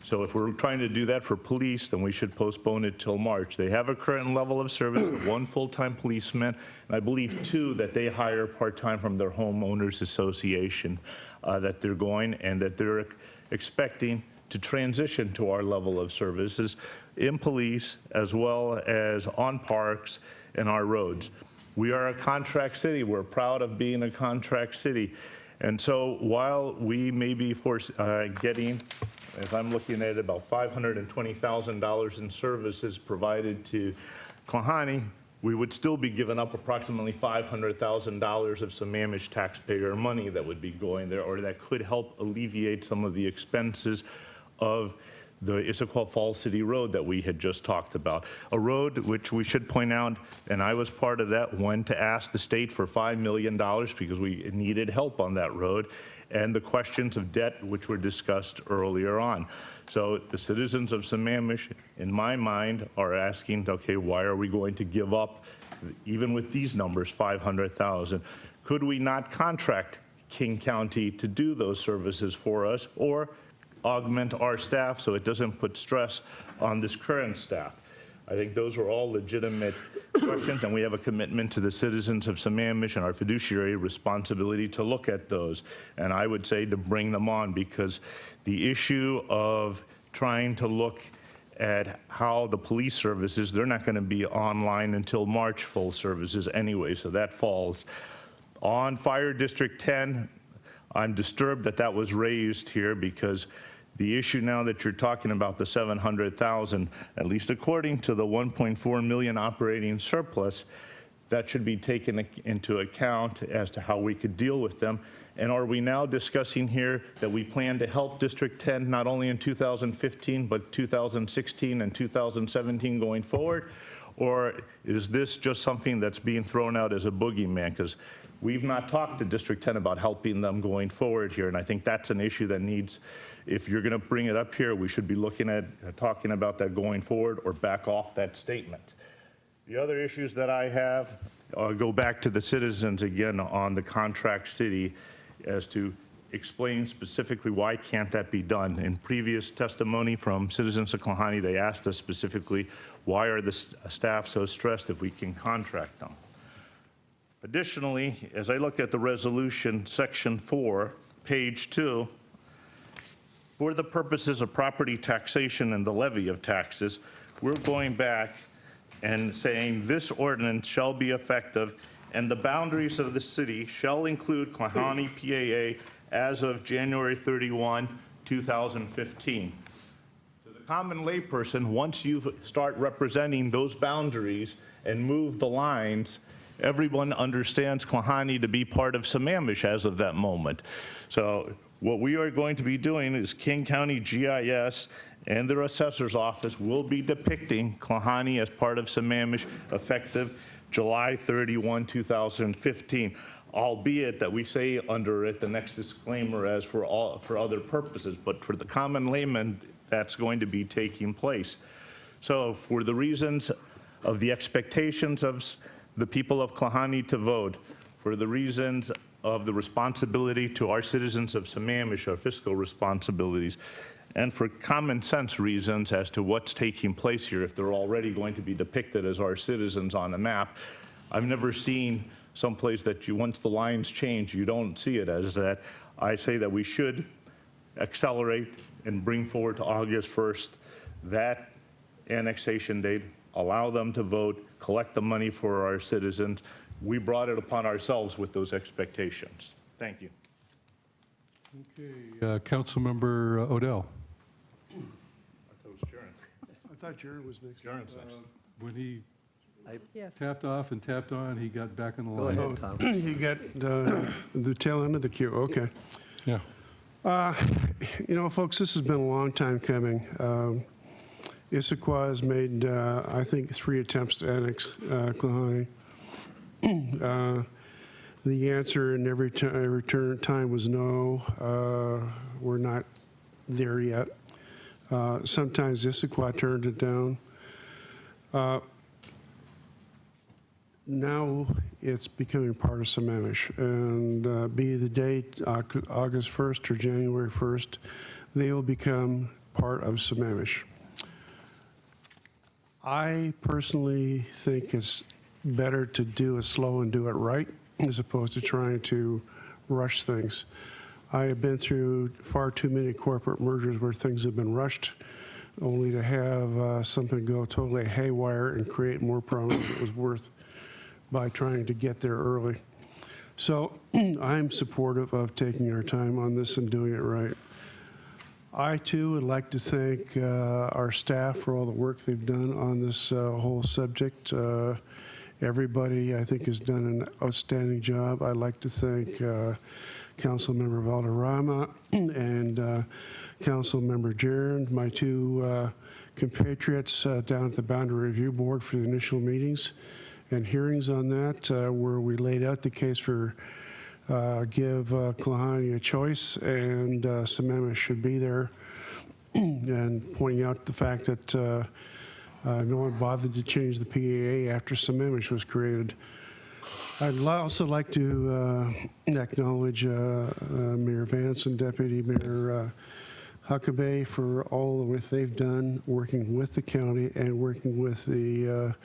So if we're trying to do that for police, then we should postpone it till March. They have a current level of service of 1 full-time policeman, and I believe 2 that they hire part-time from their homeowners association that they're going, and that they're expecting to transition to our level of services in police as well as on parks and our roads. We are a contract city. We're proud of being a contract city. And so while we may be getting, if I'm looking at about $520,000 in services provided to Klahani, we would still be giving up approximately $500,000 of Sammamish taxpayer money that would be going there, or that could help alleviate some of the expenses of the Issaquah Falls City Road that we had just talked about. A road which we should point out, and I was part of that, went to ask the state for $5 million because we needed help on that road, and the questions of debt which were discussed earlier on. So the citizens of Sammamish, in my mind, are asking, okay, why are we going to give up, even with these numbers, $500,000? Could we not contract King County to do those services for us, or augment our staff so it doesn't put stress on this current staff? I think those are all legitimate questions, and we have a commitment to the citizens of Sammamish and our fiduciary responsibility to look at those. And I would say to bring them on, because the issue of trying to look at how the police services, they're not going to be online until March, full services anyway, so that falls. On Fire District 10, I'm disturbed that that was raised here, because The issue now that you're talking about, the 700,000, at least according to the 1.4 million operating surplus, that should be taken into account as to how we could deal with them. And are we now discussing here that we plan to help District 10 not only in 2015, but 2016 and 2017 going forward? Or is this just something that's being thrown out as a boogeyman? Because we've not talked to District 10 about helping them going forward here, and I think that's an issue that needs, if you're going to bring it up here, we should be looking at talking about that going forward or back off that statement. The other issues that I have go back to the citizens again on the contract city as to explain specifically why can't that be done. In previous testimony from citizens of Klahani, they asked us specifically, why are the staff so stressed if we can contract them? Additionally, as I looked at the resolution, section 4, page 2, for the purposes of property taxation and the levy of taxes, we're going back and saying this ordinance shall be effective and the boundaries of the city shall include Klahani, PAA, as of January 31, 2015. To the common layperson, once you start representing those boundaries and move the lines, everyone understands Klahani to be part of Sammamish as of that moment. So what we are going to be doing is King County GIS and their assessor's office will be depicting Klahani as part of Sammamish effective July 31, 2015, albeit that we say under it the next disclaimer as for other purposes, but for the common layman, that's going to be taking place. So for the reasons of the expectations of the people of Klahani to vote, for the reasons of the responsibility to our citizens of Sammamish, our fiscal responsibilities, and for common sense reasons as to what's taking place here if they're already going to be depicted as our citizens on the map. I've never seen someplace that once the lines change, you don't see it as that. I say that we should accelerate and bring forward to August 1st that annexation date, allow them to vote, collect the money for our citizens. We brought it upon ourselves with those expectations. Thank you. Okay, Councilmember Odell. I thought Jared was next. Jared's next. When he Yes. tapped off and tapped on, he got back in the Go line. ahead, Tom. He got the tail end of the queue, okay. Yeah. You know, folks, this has been a long time coming. Issaquah has made, I think, 3 attempts to annex Klahani. The answer in every time was no. We're not there yet. Sometimes Issaquah turned it down. Now it's becoming part of Sammamish, and be the date August 1st or January 1st, they will become part of Sammamish. I personally think it's better to do it slow and do it right as opposed to trying to rush things. I have been through far too many corporate mergers where things have been rushed only to have something go totally haywire and create more problems than it was worth by trying to get there early. So I'm supportive of taking our time on this and doing it right. I, too, would like to thank our staff for all the work they've done on this whole subject. Everybody, I think, has done an outstanding job. I'd like to thank Councilmember Valderrama and Councilmember Jaron, my 2 compatriots down at the Boundary Review Board for the initial meetings and hearings on that, where we laid out the case for give Klahani a choice, and Sammamish should be there, and pointing out the fact that no one bothered to change the PAA after Sammamish was created. I'd also like to acknowledge Mayor Vance and Deputy Mayor Huckabee for all the work they've done working with the county and working with the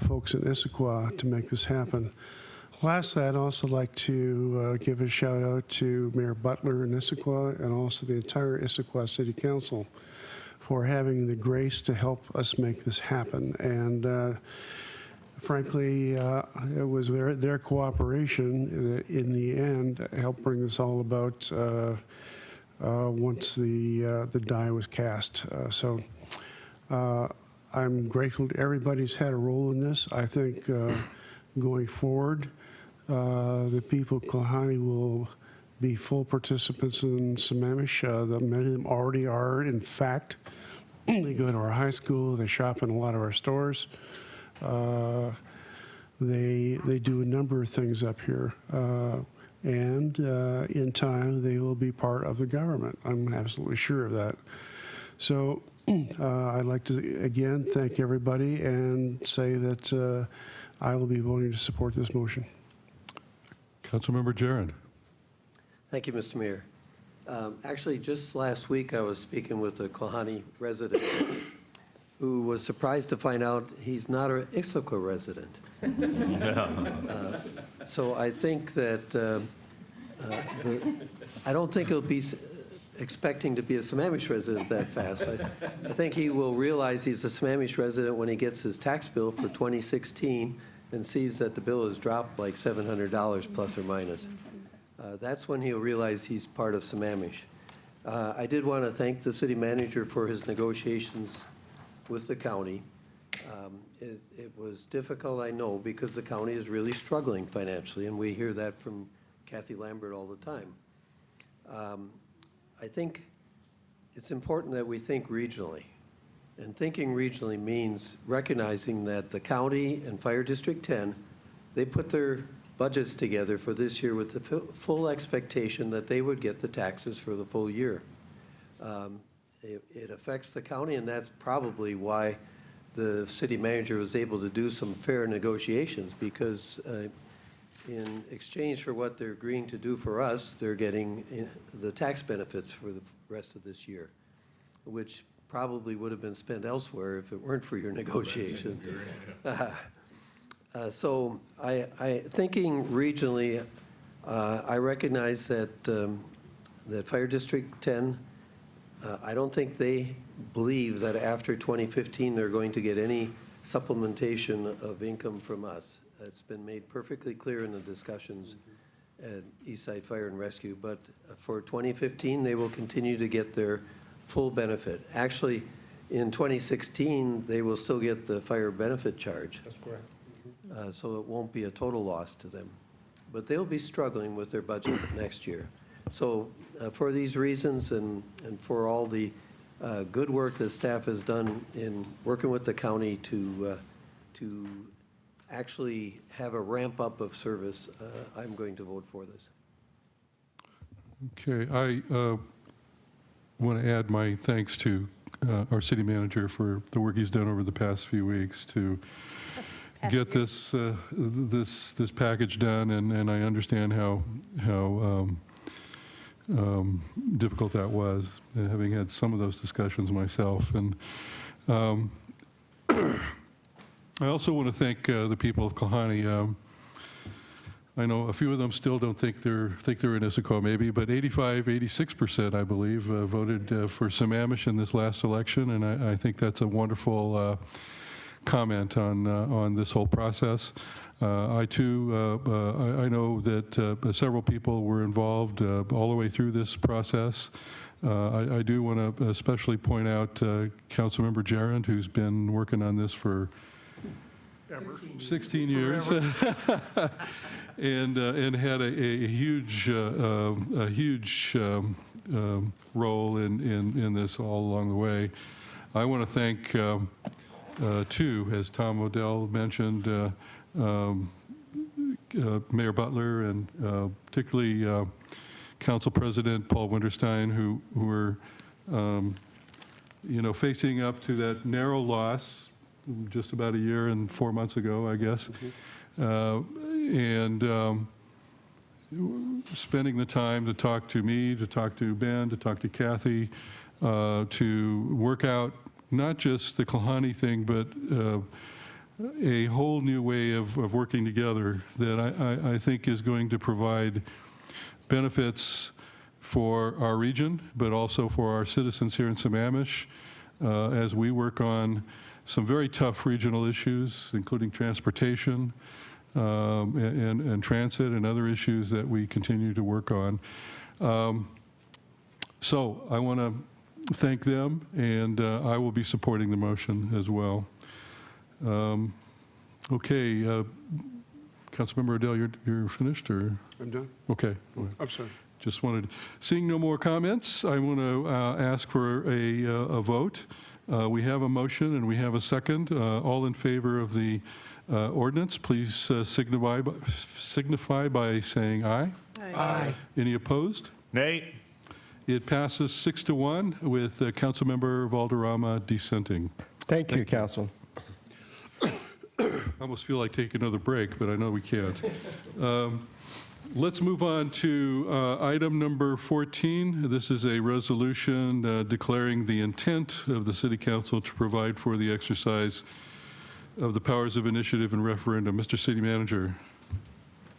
folks in Issaquah to make this happen. Lastly, I'd also like to give a shout out to Mayor Butler in Issaquah and also the entire Issaquah City Council for having the grace to help us make this happen. And frankly, it was their cooperation in the end helped bring this all about once the die was cast. So I'm grateful to everybody who's had a role in this. I think going forward, the people of Klahani will be full participants in Sammamish. Many of them already are, in fact. They go to our high school, they shop in a lot of our stores. They do a number of things up here. And in time, they will be part of the government. I'm absolutely sure of that. So I'd like to, again, thank everybody and say that I will be voting to support this motion. Councilmember Jaron. Thank you, Mr. Mayor. Actually, just last week, I was speaking with a Klahani resident who was surprised to find out he's not an Issaquah resident. So I think that I don't think he'll be expecting to be a Sammamish resident that fast. I think he will realize he's a Sammamish resident when he gets his tax bill for 2016 and sees that the bill has dropped like $700 plus or minus. That's when he'll realize he's part of Sammamish. I did want to thank the city manager for his negotiations with the county. It was difficult, I know, because the county is really struggling financially, and we hear that from Kathy Lambert all the time. I think it's important that we think regionally. And thinking regionally means recognizing that the county and Fire District 10, they put their budgets together for this year with the full expectation that they would get the taxes for the full year. It affects the county, and that's probably why the city manager was able to do some fair negotiations, because in exchange for what they're agreeing to do for us, they're getting the tax benefits for the rest of this year, which probably would have been spent elsewhere if it weren't for your negotiations. So thinking regionally, I recognize that that Fire District 10, I don't think they believe that after 2015 they're going to get any supplementation of income from us. It's been made perfectly clear in the discussions at Eastside Fire and Rescue. But for 2015, they will continue to get their full benefit. Actually, in 2016, they will still get the fire benefit charge. That's correct. So it won't be a total loss to them. But they'll be struggling with their budget next year. So for these reasons and for all the good work that staff has done in working with the county to actually have a ramp up of service, I'm going to vote for this. Okay, I want to add my thanks to our city manager for the work he's done over the past few weeks to get this this package done, and I understand how difficult that was, having had some of those discussions myself. And I also want to thank the people of Klahani. I know a few of them still don't think they're in Issaquah, maybe, but 86%, I believe, voted for Sammamish in this last election, and I think that's a wonderful comment on this whole process. I too, I know that several people were involved all the way through this process. I do want to especially point out Councilmember Jarrett, who's been working on this for 16 years. and had a huge role in this all along the way. I want to thank too, as Tom Odell mentioned, Mayor Butler and particularly Council President Paul Winterstein, who were facing up to that narrow loss just about a year and 4 months ago, I guess. And spending the time to talk to me, to talk to Ben, to talk to Kathy, to work out not just the Klahani thing, but a whole new way of working together that I think is going to provide benefits for our region, but also for our citizens here in Sammamish as we work on some very tough regional issues, including transportation and transit and other issues that we continue to work on. So I want to thank them, and I will be supporting the motion as well. Okay, Councilmember Adele, you're finished, or? I'm done. Okay. I'm sorry. Just wanted, seeing no more comments, I want to ask for a vote. We have a motion and we have a second. All in favor of the ordinance, please signify by saying aye. Aye. Any opposed? Nay. It passes 6-1 with Councilmember Valderrama dissenting. Thank you, Council. I almost feel like taking another break, but I know we can't. Let's move on to item number 14. This is a resolution declaring the intent of the City Council to provide for the exercise of the powers of initiative and referendum. Mr. City Manager.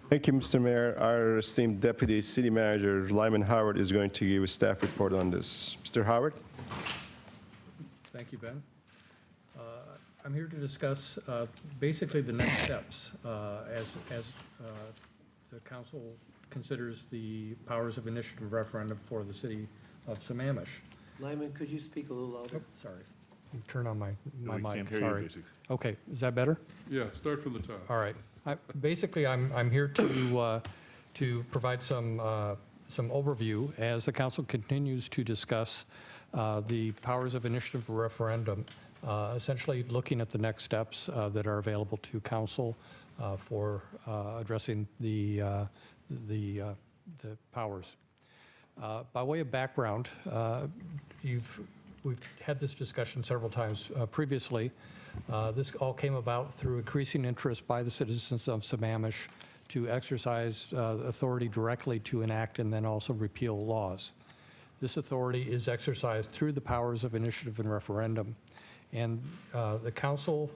Thank you, Mr. Mayor. Our esteemed Deputy City Manager, Lyman Howard, is going to give a staff report on this. Mr. Howard? Thank you, Ben. I'm here to discuss basically the next steps as the council considers the powers of initiative referendum for the city of Sammamish. Lyman, could you speak a little louder? Oh, sorry. Turn on my No, we mic, can't hear you, sorry. basically. Okay, is that better? Yeah, start from the top. All right. Basically, I'm here to provide some overview as the council continues to discuss the powers of initiative referendum, essentially looking at the next steps that are available to council for addressing the powers. By way of background, we've had this discussion several times previously. This all came about through increasing interest by the citizens of Sammamish to exercise authority directly to enact and then also repeal laws. This authority is exercised through the powers of initiative and referendum. And the council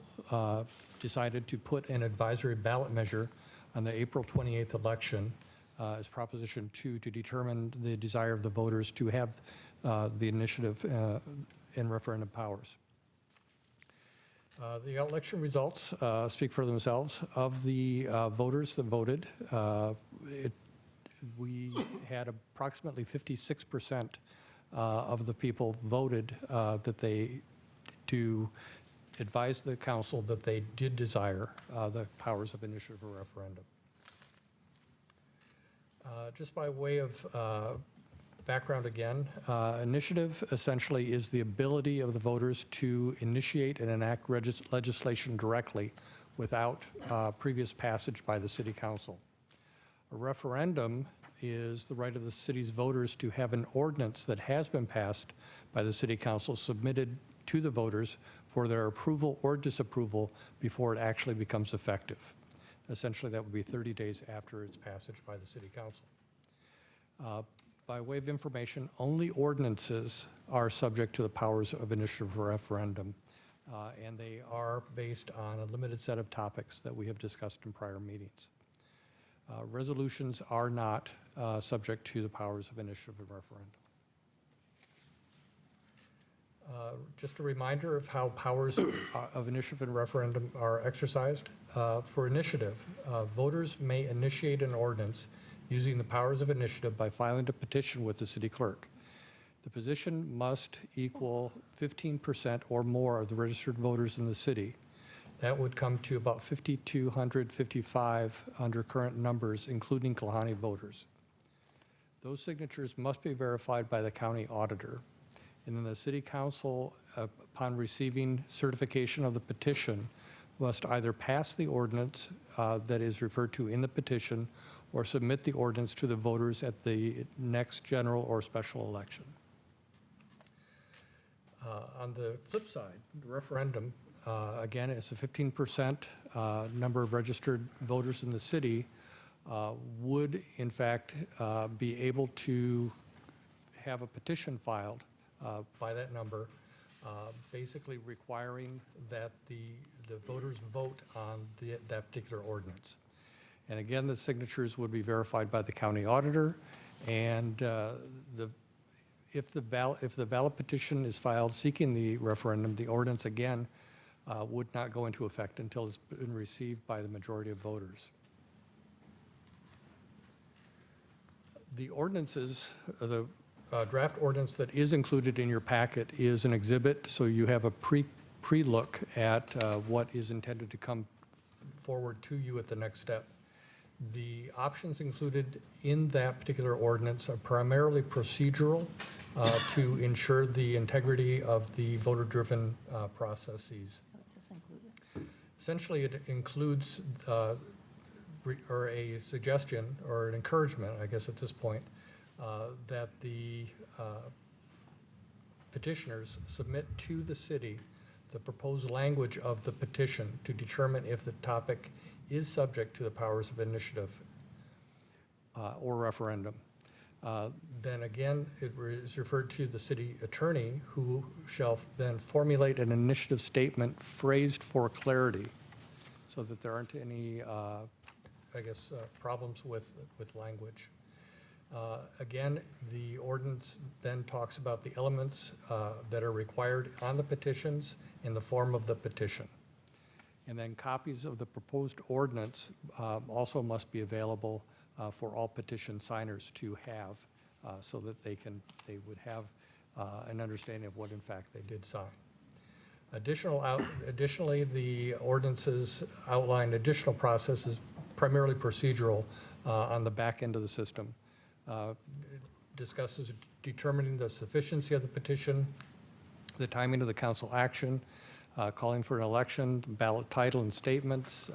decided to put an advisory ballot measure on the April 28th election as Proposition 2 to determine the desire of the voters to have the initiative and referendum powers. The election results speak for themselves. Of the voters that voted, we had approximately 56% of the people voted to advise the council that they did desire the powers of initiative or referendum. Just by way of background again, initiative essentially is the ability of the voters to initiate and enact legislation directly without previous passage by the city council. A referendum is the right of the city's voters to have an ordinance that has been passed by the city council submitted to the voters for their approval or disapproval before it actually becomes effective. Essentially, that would be 30 days after its passage by the city council. By way of information, only ordinances are subject to the powers of initiative or referendum, and they are based on a limited set of topics that we have discussed in prior meetings. Resolutions are not subject to the powers of initiative and referendum. Just a reminder of how powers of initiative and referendum are exercised. For initiative, voters may initiate an ordinance using the powers of initiative by filing a petition with the city clerk. The petition must equal 15% or more of the registered voters in the city. That would come to about 5,255 under current numbers, including Kalahani voters. Those signatures must be verified by the county auditor. And then the city council, upon receiving certification of the petition, must either pass the ordinance that is referred to in the petition or submit the ordinance to the voters at the next general or special election. On the flip side, the referendum, again, it's a 15% number of registered voters in the city would, in fact, be able to have a petition filed by that number, basically requiring that the voters vote on that particular ordinance. And again, the signatures would be verified by the county auditor, and if the ballot petition is filed seeking the referendum, the ordinance again would not go into effect until it's been received by the majority of voters. The ordinances, the draft ordinance that is included in your packet is an exhibit, so you have a pre-look at what is intended to come forward to you at the next step. The options included in that particular ordinance are primarily procedural to ensure the integrity of the voter-driven processes. Essentially, it includes or a suggestion or an encouragement, I guess at this point, that the petitioners submit to the city the proposed language of the petition to determine if the topic is subject to the powers of initiative or referendum. Then again, it is referred to the city attorney, who shall then formulate an initiative statement phrased for clarity so that there aren't any, problems with language. Again, the ordinance then talks about the elements that are required on the petitions in the form of the petition. And then copies of the proposed ordinance also must be available for all petition signers to have so that they would have an understanding of what in fact they did sign. Additionally, the ordinances outline additional processes, primarily procedural, on the back end of the system. It discusses determining the sufficiency of the petition, the timing of the council action, calling for an election, ballot title and statements,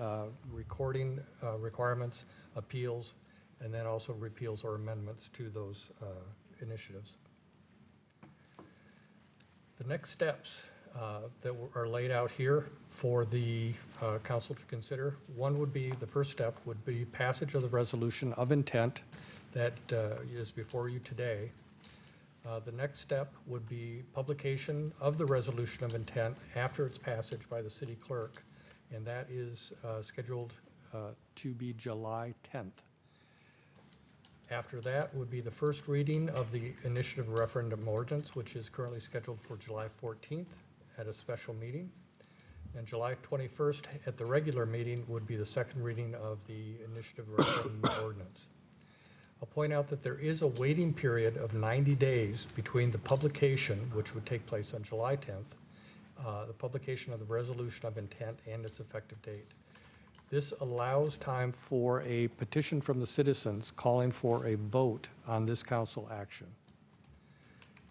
recording requirements, appeals, and then also repeals or amendments to those initiatives. The next steps that are laid out here for the council to consider, the first step would be passage of the resolution of intent that is before you today. The next step would be publication of the resolution of intent after its passage by the city clerk, and that is scheduled to be July 10th. After that would be the first reading of the initiative referendum ordinance, which is currently scheduled for July 14th at a special meeting. And July 21st at the regular meeting would be the second reading of the initiative referendum ordinance. I'll point out that there is a waiting period of 90 days between the publication, which would take place on July 10th, the publication of the resolution of intent and its effective date. This allows time for a petition from the citizens calling for a vote on this council action.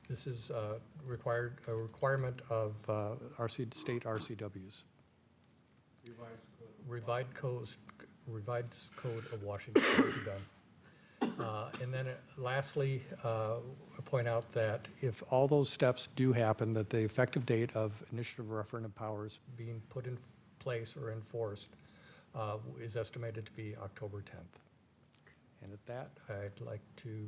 This is a requirement of state RCWs. Revised Code of Washington to be done. And then lastly, I point out that if all those steps do happen, that the effective date of initiative referendum powers being put in place or enforced is estimated to be October 10th. And at that, I'd like to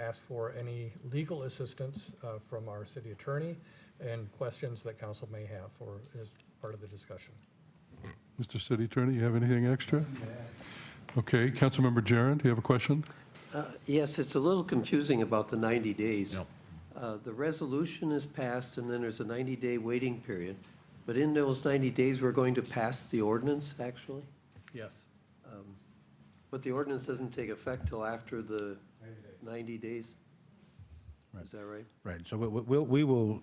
ask for any legal assistance from our city attorney and questions that council may have as part of the discussion. Mr. City Attorney, you have anything extra? Okay, Councilmember Jaron, do you have a question? Yes, it's a little confusing about the 90 days. The resolution is passed, and then there's a 90-day waiting period. But in those 90 days, we're going to pass the ordinance, actually? Yes. But the ordinance doesn't take effect till after the 90 days? Is that right? Right, so we will,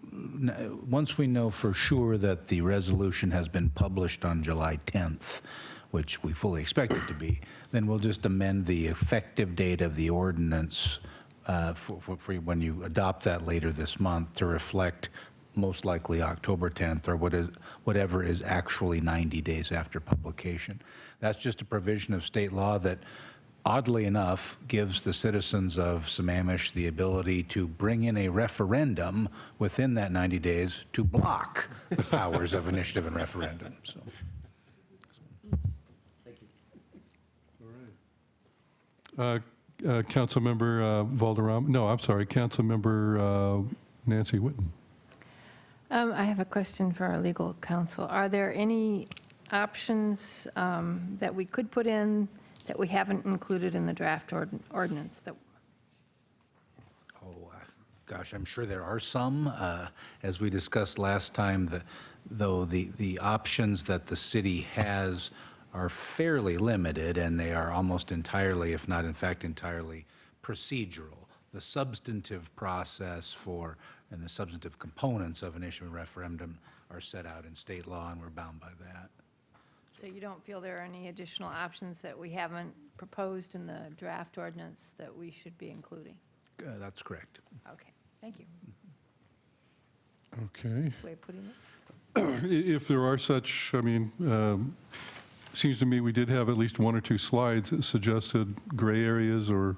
once we know for sure that the resolution has been published on July 10th, which we fully expect it to be, then we'll just amend the effective date of the ordinance for when you adopt that later this month to reflect most likely October 10th or whatever is actually 90 days after publication. That's just a provision of state law that, oddly enough, gives the citizens of Sammamish the ability to bring in a referendum within that 90 days to block the powers of initiative and referendum. So. Thank you. Councilmember Valderrama, no, I'm sorry, Councilmember Nancy Whitten. I have a question for our legal counsel. Are there any options that we could put in that we haven't included in the draft ordinance? Gosh, I'm sure there are some. As we discussed last time, though the options that the city has are fairly limited, and they are almost entirely, if not in fact entirely, procedural. the substantive process for, and the substantive components of an issue of referendum are set out in state law, and we're bound by that. So you don't feel there are any additional options that we haven't proposed in the draft ordinance that we should be including? That's correct. Okay, thank you. Okay. Way of putting it? If there are such, I mean, seems to me we did have at least one or two slides that suggested gray areas or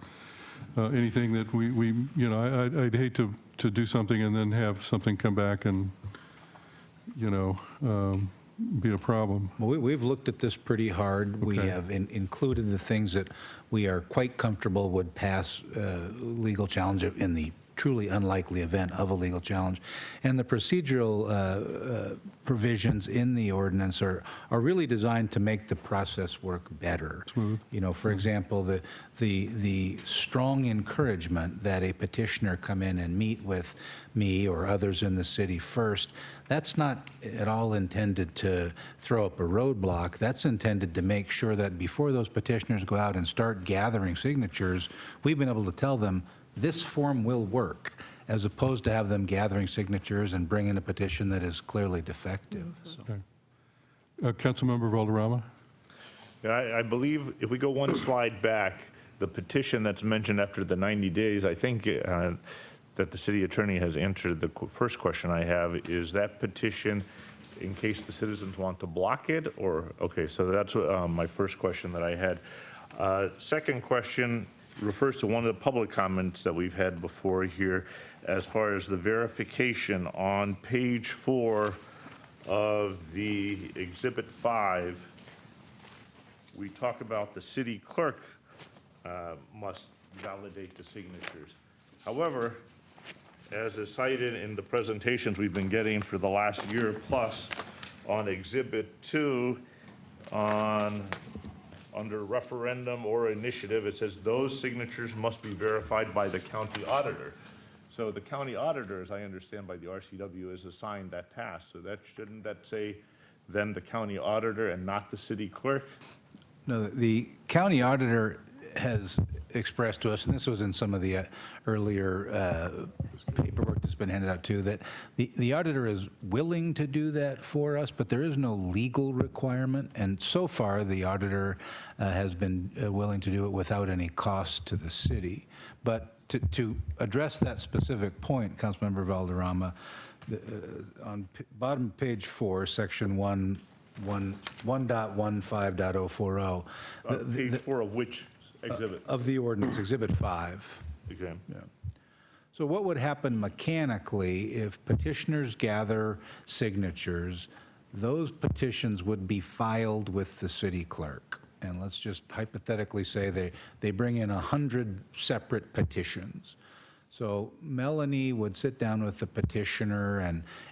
anything that we you know, I'd hate to do something and then have something come back and, you know, be a problem. Well, we've looked at this pretty hard. We Okay. have included the things that we are quite comfortable would pass legal challenge in the truly unlikely event of a legal challenge. And the procedural provisions in the ordinance are really designed to make the process work better. Smooth. You know, for example, the strong encouragement that a petitioner come in and meet with me or others in the city first, that's not at all intended to throw up a roadblock. That's intended to make sure that before those petitioners go out and start gathering signatures, we've been able to tell them this form will work, as opposed to have them gathering signatures and bring in a petition that is clearly defective. So. Councilmember Valderrama? Yeah, I believe if we go one slide back, the petition that's mentioned after the 90 days, I think that the city attorney has answered the first question I have. Is that petition in case the citizens want to block it? Or, okay, so that's my first question that I had. Second question refers to one of the public comments that we've had before here as far as the verification on page 4 of the Exhibit 5. We talk about the city clerk must validate the signatures. However, as is cited in the presentations we've been getting for the last year plus on Exhibit 2 under referendum or initiative, it says those signatures must be verified by the county auditor. So the county auditor, as I understand by the RCW, is assigned that task. So that shouldn't that say then the county auditor and not the city clerk? No, the county auditor has expressed to us, and this was in some of the earlier paperwork that's been handed out too, that the auditor is willing to do that for us, but there is no legal requirement. And so far, the auditor has been willing to do it without any cost to the city. But to address that specific point, Councilmember Valderrama, on bottom of page 4, section 1.15.040. Page 4 of which exhibit? Of the ordinance, Exhibit 5. Okay. Yeah. So what would happen mechanically if petitioners gather signatures, those petitions would be filed with the city clerk. And let's just hypothetically say they bring in 100 separate petitions. So Melanie would sit down with the petitioner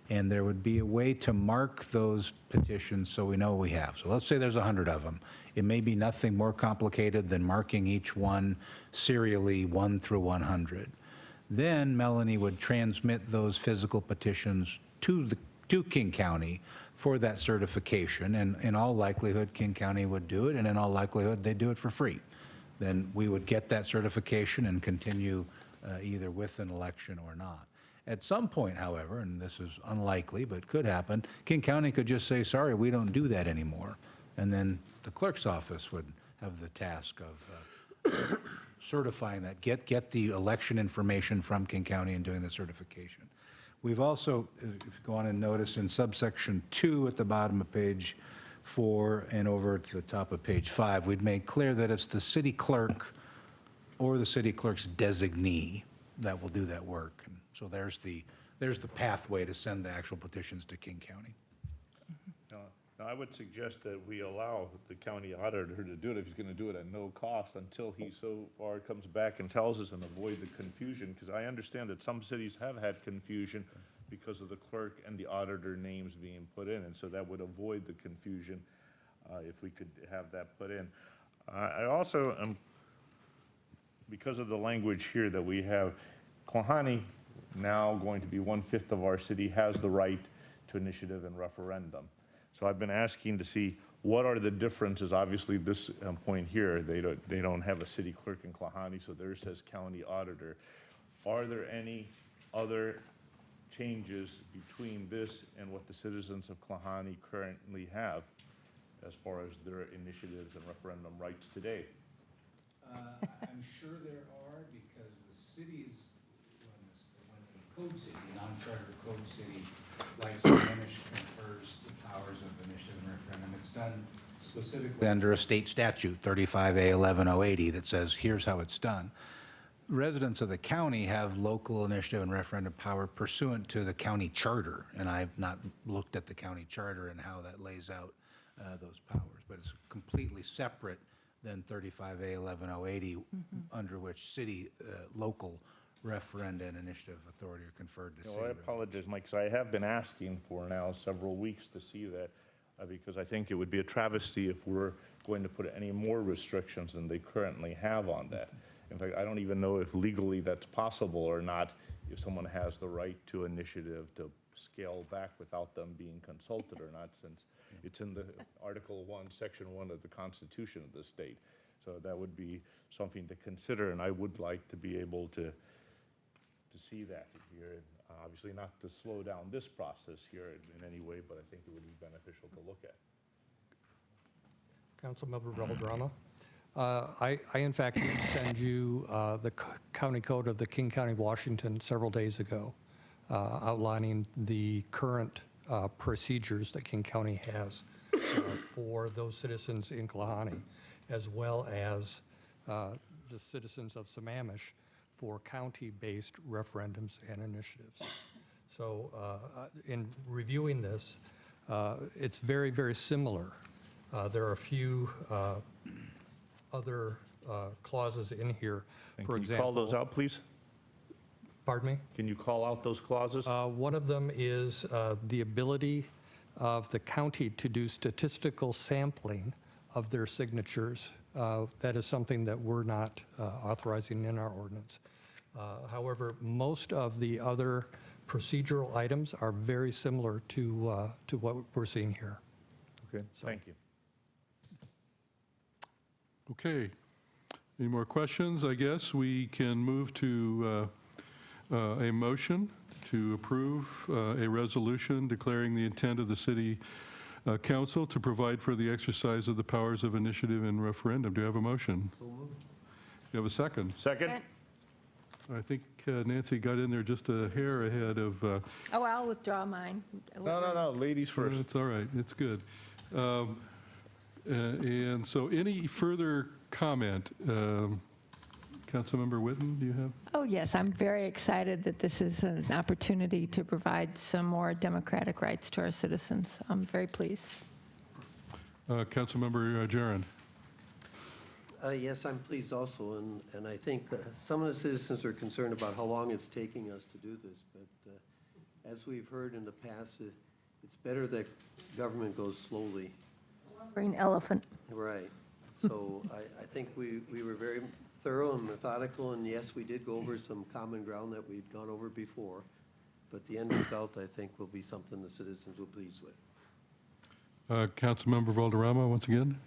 and there would be a way to mark those petitions so we know what we have. So let's say there's 100 of them. It may be nothing more complicated than marking each one serially 1 through 100. Then Melanie would transmit those physical petitions to King County for that certification, and in all likelihood, King County would do it, and in all likelihood, they'd do it for free. Then we would get that certification and continue either with an election or not. At some point, however, and this is unlikely, but could happen, King County could just say, sorry, we don't do that anymore. And then the clerk's office would have the task of certifying that, get the election information from King County and doing the certification. We've also, if you go on and notice in subsection 2 at the bottom of page 4 and over to the top of page 5, we'd made clear that it's the city clerk or the city clerk's designee that will do that work. And so there's the pathway to send the actual petitions to King County. Now, I would suggest that we allow the county auditor to do it if he's going to do it at no cost until he so far comes back and tells us and avoid the confusion, because I understand that some cities have had confusion because of the clerk and the auditor names being put in, and so that would avoid the confusion if we could have that put in. I also am, because of the language here that we have, Klahani, now going to be 1/5 of our city, has the right to initiative and referendum. So I've been asking to see what are the differences. Obviously, this point here, they don't have a city clerk in Klahani, so theirs says county auditor. Are there any other changes between this and what the citizens of Klahani currently have as far as their initiatives and referendum rights today? I'm sure there are, because the cities, when a code city, a non-charter code city, like Sammamish, confers the powers of initiative and referendum, it's done specifically under a state statute, 35A 11080, that says, here's how it's done. Residents of the county have local initiative and referendum power pursuant to the county charter, and I've not looked at the county charter and how that lays out those powers, but it's completely separate than 35A 11080, under which city local referenda and initiative authority are conferred to city. I apologize, Mike, because I have been asking for now several weeks to see that, because I think it would be a travesty if we're going to put any more restrictions than they currently have on that. In fact, I don't even know if legally that's possible or not, if someone has the right to initiative to scale back without them being consulted or not, since it's in the Article 1, Section 1 of the Constitution of the state. So that would be something to consider, and I would like to be able to see that here. Obviously not to slow down this process here in any way, but I think it would be beneficial to look at. Councilmember Valderrama. I in fact did send you the county code of the King County, Washington several days ago, outlining the current procedures that King County has for those citizens in Klahani, as well as the citizens of Sammamish for county-based referendums and initiatives. So in reviewing this, it's very, very similar. There are a few other clauses in here. For example, can you call those out, please? Pardon me? Can you call out those clauses? One of them is the ability of the county to do statistical sampling of their signatures. That is something that we're not authorizing in our ordinance. However, most of the other procedural items are very similar to what we're seeing here. Okay, thank you. Okay. Any more questions? I guess we can move to a motion to approve a resolution declaring the intent of the city council to provide for the exercise of the powers of initiative and referendum. Do you have a motion? Do you have a second? Second. I think Nancy got in there just a hair ahead of... Oh, I'll withdraw mine. No, ladies first. It's all right, it's good. And so any further comment? Councilmember Whitten, do you have? Oh, yes, I'm very excited that this is an opportunity to provide some more democratic rights to our citizens. I'm very pleased. Councilmember Jaron. Yes, I'm pleased also, and I think some of the citizens are concerned about how long it's taking us to do this, but as we've heard in the past, it's better that government goes slowly. Green elephant. Right. So I think we were very thorough and methodical, and yes, we did go over some common ground that we'd gone over before, but the end result, I think, will be something the citizens will be pleased with. Councilmember Valderrama, once again.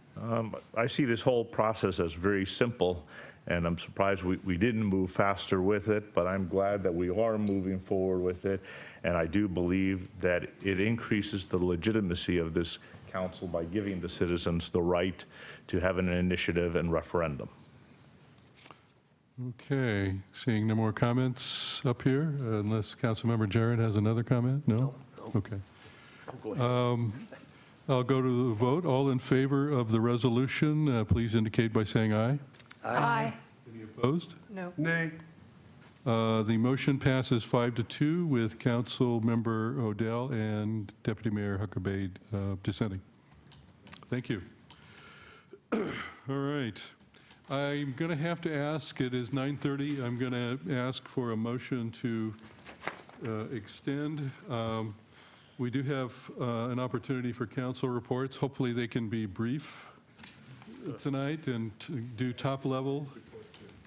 I see this whole process as very simple, and I'm surprised we didn't move faster with it, but I'm glad that we are moving forward with it, and I do believe that it increases the legitimacy of this council by giving the citizens the right to have an initiative and referendum. Okay, seeing no more comments up here, unless Councilmember Jared has another comment? No? Okay. Go ahead. I'll go to the vote. All in favor of the resolution, please indicate by saying aye. Aye. Any opposed? No. Nay. The motion passes 5-2 with Councilmember Odell and Deputy Mayor Huckabee dissenting. Thank you. All right. I'm going to have to ask, it is 9:30, I'm going to ask for a motion to extend. We do have an opportunity for council reports. Hopefully they can be brief tonight and do top level.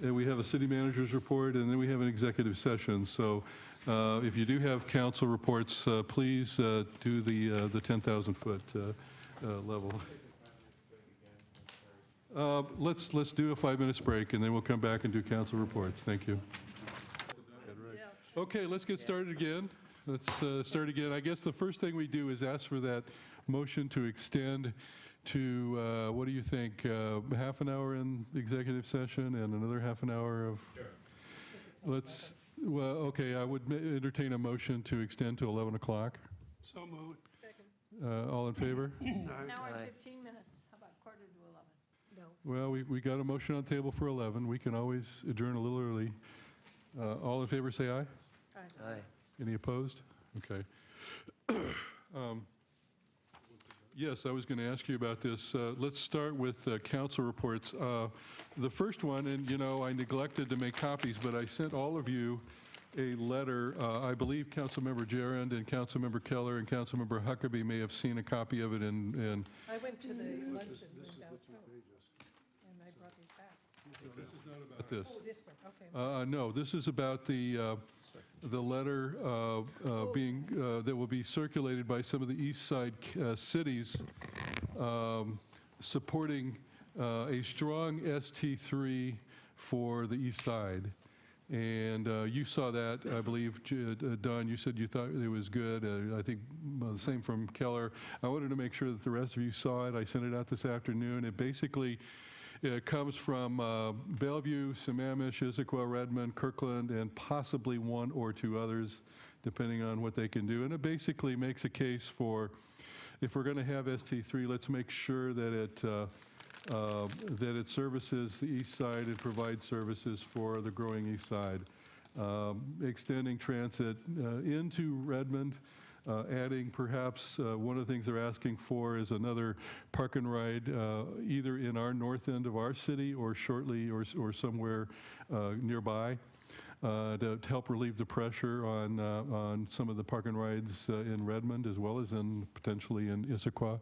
And we have a city manager's report, and then we have an executive session. So if you do have council reports, please do the 10,000-foot level. Let's do a 5-minute break, and then we'll come back and do council reports. Thank you. Okay, let's get started again. Let's start again. I guess the first thing we do is ask for that motion to extend to, what do you think, half an hour in executive session and another half an hour of? Sure. Let's, well, okay, I would entertain a motion to extend to 11 o'clock. So moved. All in favor? Now we're at 15 minutes. How about quarter to 11? No. Well, we got a motion on the table for 11. We can always adjourn a little early. All in favor, say aye. Aye. Any opposed? Okay. Yes, I was going to ask you about this. Let's start with council reports. The first one, and you know, I neglected to make copies, but I sent all of you a letter. I believe Councilmember Gerund and Councilmember Keller and Councilmember Huckabee may have seen a copy of it in I went to the luncheon downtown, and I brought these back. This is not about this. Oh, this one, okay. No, this is about the letter being, that will be circulated by some of the east side cities supporting a strong ST3 for the east side. And you saw that, I believe, Don, you said you thought it was good. I think the same from Keller. I wanted to make sure that the rest of you saw it. I sent it out this afternoon. It basically comes from Bellevue, Sammamish, Issaquah, Redmond, Kirkland, and possibly one or two others, depending on what they can do. And it basically makes a case for, if we're going to have ST3, let's make sure that it services the east side and provides services for the growing east side. Extending transit into Redmond, adding perhaps one of the things they're asking for is another park and ride either in our north end of our city or shortly or somewhere nearby. To help relieve the pressure on some of the park and rides in Redmond as well as in potentially in Issaquah.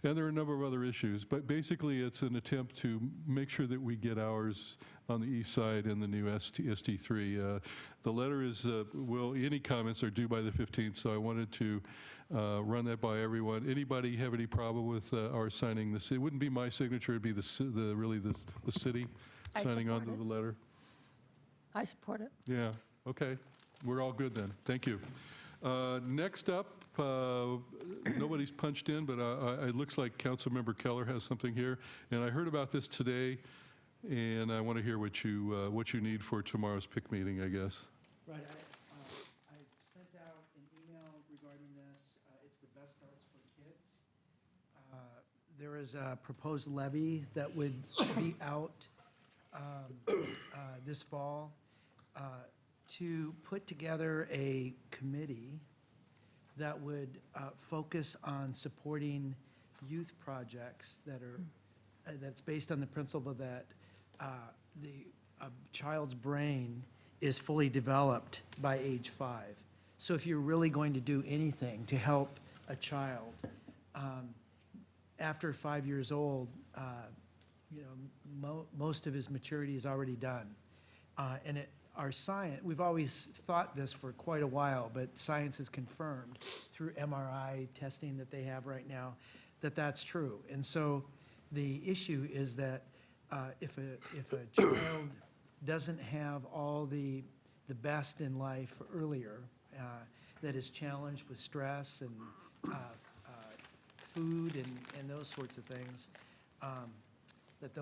And there are a number of other issues, but basically it's an attempt to make sure that we get ours on the east side in the new ST3. The letter is, any comments are due by the 15th, so I wanted to run that by everyone. Anybody have any problem with our signing this? It wouldn't be my signature, it'd be the city signing on to the letter. I support it. Yeah, okay. We're all good then. Thank you. Next up, nobody's punched in, but it looks like Councilmember Keller has something here. And I heard about this today, and I want to hear what you need for tomorrow's PIC meeting, I guess. Right, I sent out an email regarding this. It's the Best Starts for Kids. There is a proposed levy that would be out this fall to put together a committee that would focus on supporting youth projects that are, that's based on the principle that a child's brain is fully developed by age 5. So if you're really going to do anything to help a child, after 5 years old, most of his maturity is already done. And our science, we've always thought this for quite a while, but science has confirmed through MRI testing that they have right now that that's true. And so the issue is that if a child doesn't have all the best in life earlier, that is challenged with stress and food and those sorts of things, that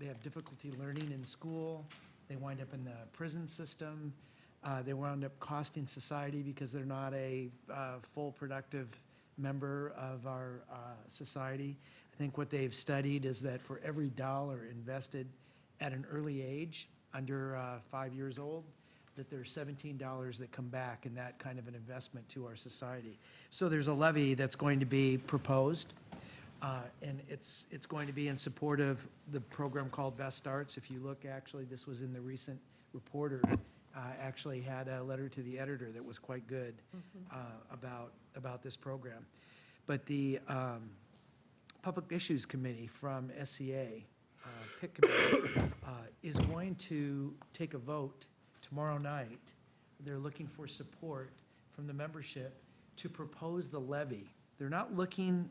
they have difficulty learning in school, they wind up in the prison system, they wind up costing society because they're not a full productive member of our society. I think what they've studied is that for every dollar invested at an early age, under 5 years old, that there's $17 that come back in that kind of an investment to our society. So there's a levy that's going to be proposed. And it's going to be in support of the program called Best Starts. If you look, actually, this was in the recent Reporter, actually had a letter to the editor that was quite good about this program. But the Public Issues Committee from SCA, PIC Committee, is going to take a vote tomorrow night. They're looking for support from the membership to propose the levy. They're not looking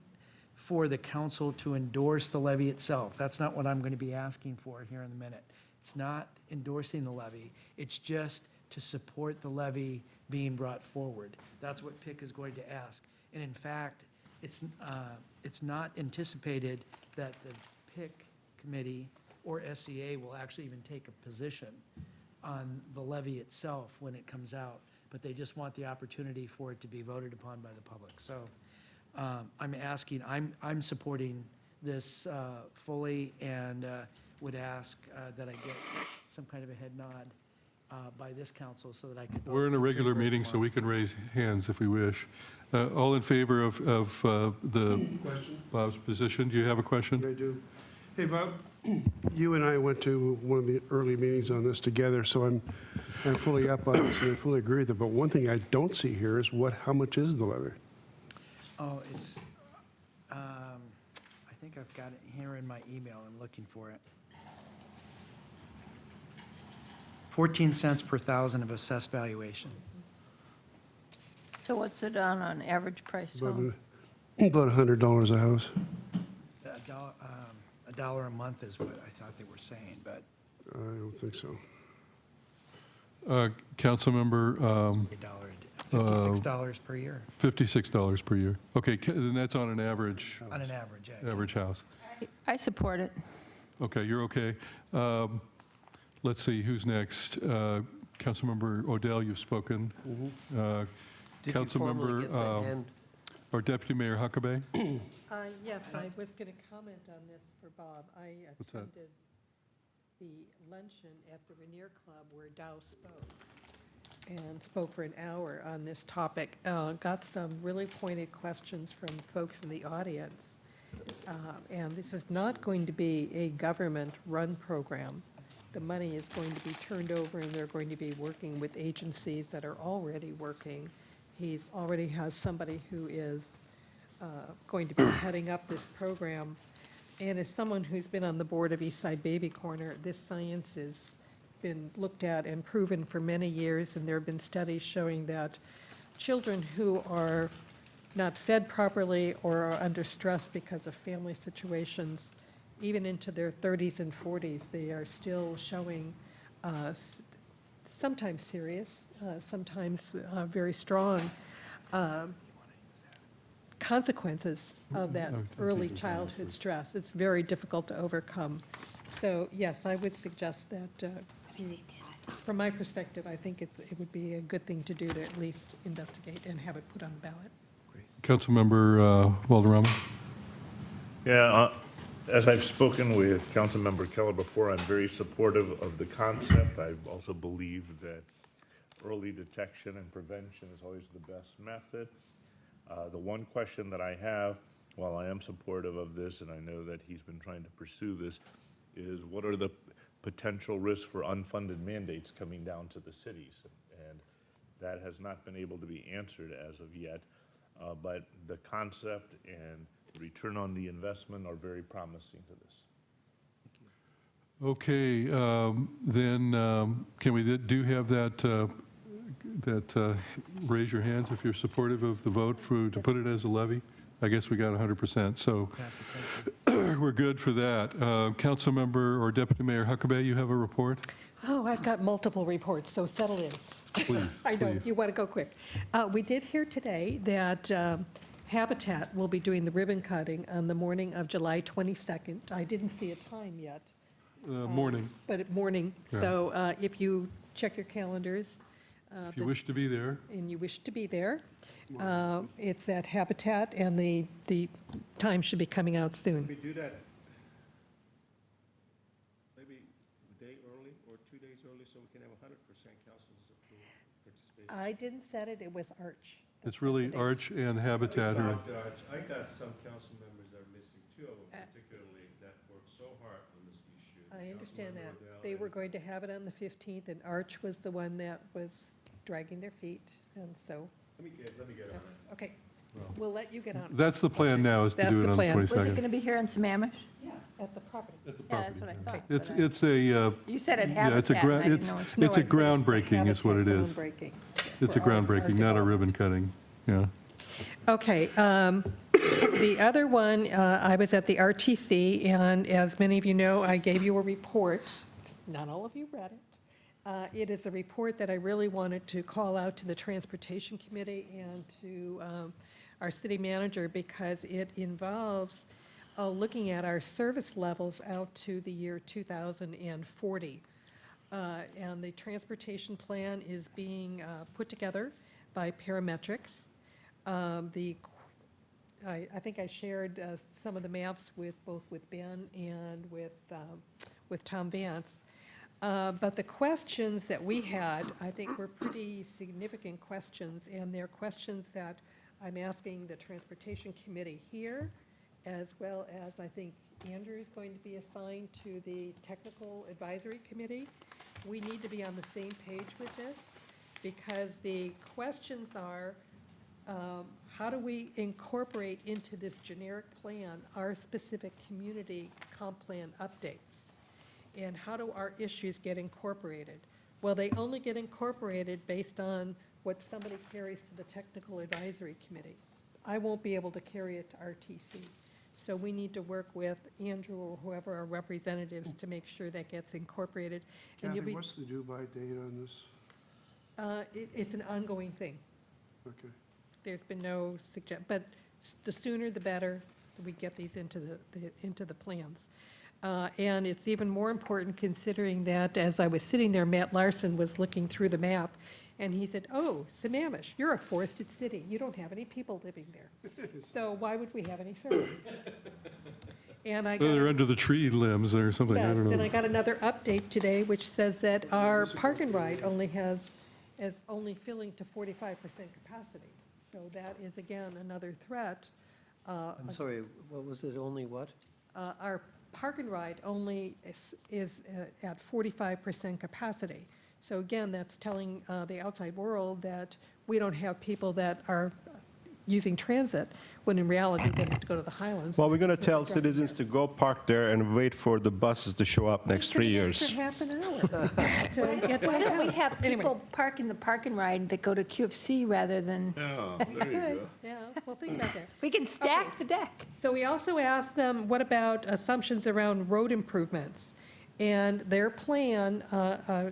for the council to endorse the levy itself. That's not what I'm going to be asking for here in a minute. It's not endorsing the levy. It's just to support the levy being brought forward. That's what PIC is going to ask. And in fact, it's not anticipated that the PIC committee or SCA will actually even take a position on the levy itself when it comes out, but they just want the opportunity for it to be voted upon by the public. So I'm supporting this fully, and would ask that I get some kind of a head nod by this council so that I can vote. We're in a regular favor of it meeting, so tomorrow. we can raise hands if we wish. All in favor of the Bob's position? Do you have a question? I do. Hey, Bob, you and I went to one of the early meetings on this together, so I'm fully up on this, and I fully agree with it. But one thing I don't see here is how much is the levy? Oh, it's, I think I've got it here in my email. I'm looking for it. 14 cents per thousand of assessed valuation. So what's it on an average price About home? about $100 a house. $1 a month is what I thought they were saying, but I don't think so. Councilmember, $56 per year, $56 per year. Okay, then that's on an average, on an average, yeah. average house. I support it. Okay, you're okay. Let's see, who's next? Councilmember Odell, you've spoken. Did you formally get the Councilmember, hand? or Deputy Mayor Huckabee? Yes, I was going to comment on this for Bob. I What's that? attended the luncheon at the Rainier Club where Dow spoke for an hour on this topic. Got some really pointed questions from folks in the audience. And this is not going to be a government-run program. The money is going to be turned over, and they're going to be working with agencies that are already working. He's already has somebody who is going to be heading up this program. And as someone who's been on the board of Eastside Baby Corner, this science has been looked at and proven for many years, and there have been studies showing that children who are not fed properly or are under stress because of family situations, even into their 30s and 40s, they are still showing sometimes serious, sometimes very strong consequences of that early childhood stress. It's very difficult to overcome. So yes, I would suggest that, from my perspective, I think it would be a good thing to do to at least investigate and have it put on the ballot. Councilmember Valderrama? Yeah, as I've spoken with Councilmember Keller before, I'm very supportive of the concept. I also believe that early detection and prevention is always the best method. The one question that I have, while I am supportive of this, and I know that he's been trying to pursue this, is what are the potential risks for unfunded mandates coming down to the cities? And that has not been able to be answered as of yet. But the concept and return on the investment are very promising to this. Okay, then can we do have that, raise your hands if you're supportive of the vote to put it as a levy? I guess we got 100%, so we're good for that. Councilmember or Deputy Mayor Huckabee, you have a report? Oh, I've got multiple reports, so settle in. Please, I know, please. you want to go quick. We did hear today that Habitat will be doing the ribbon cutting on the morning of July 22nd. I didn't see a time yet. Morning, But at morning. Yeah. So if you check your calendars. if you wish to be there. And you wish to be there, it's at Habitat, and the time should be coming out soon. We do that maybe a day early or 2 days early so we can have 100% council's participation. I didn't set it, it was Arch. It's really Arch and Habitat. I got some council members that are missing, 2 of them particularly, that worked so hard on this issue. I understand that. Councilmember Odell They were and- going to have it on the 15th, and Arch was the one that was dragging their feet, and so, Let me get on it. that's, okay. We'll let you get on it. That's the plan now, is to That's do it the on the plan. Was it 22nd. going to be here in Sammamish? Yeah, at the property. Yeah, that's what I thought. It's, but I- it's a. You said it yeah, it's a Habitat, and I didn't it's- know what- It's No, a I said groundbreaking is what it Habitat is. groundbreaking It's a for our groundbreaking, not a ribbon cutting, yeah. Okay, the other one, I was at the RTC, and as many of you know, I gave you a report not all of you read it. It is a report that I really wanted to call out to the Transportation Committee and to our city manager, because it involves looking at our service levels out to the year 2040. And the transportation plan is being put together by Parametrics. I think I shared some of the maps with both with Ben and with Tom Vance. But the questions that we had, I think, were pretty significant questions, and they're questions that I'm asking the Transportation Committee here, as well as I think Andrew is going to be assigned to the Technical Advisory Committee. We need to be on the same page with this, because the questions are, how do we incorporate into this generic plan our specific community comp plan updates? And how do our issues get incorporated? Well, they only get incorporated based on what somebody carries to the Technical Advisory Committee. I won't be able to carry it to RTC. So we need to work with Andrew or whoever our representatives to make sure that gets incorporated. And Kathy, what's the due-by date on this? It's an ongoing thing. Okay. There's been no but the sooner the better that we get these into the plans. And it's even more important considering that as I was sitting there, Matt Larson was looking through the map, and he said, "Oh, Sammamish, you're a forested city. You don't have any people living there. So why would we have any service?" And I got, They're under the tree limbs or something, I yes, don't know. and I got another update today, which says that our park and ride is only filling to 45% capacity. So that is, again, another threat. I'm sorry, what was it, only what? Our park and ride only is at 45% capacity. So again, that's telling the outside world that we don't have people that are using transit, when in reality, they have to go to the Highlands. Well, we're going to tell citizens to go park there and wait for the buses to show up next 3 years. Extra half an hour. to get to Why don't we town. have Anyway. people park in the park and ride that go to QFC rather than, Oh, Good, yeah, well, think about that. we can stack the deck. So we also asked them, what about assumptions around road improvements? And their plan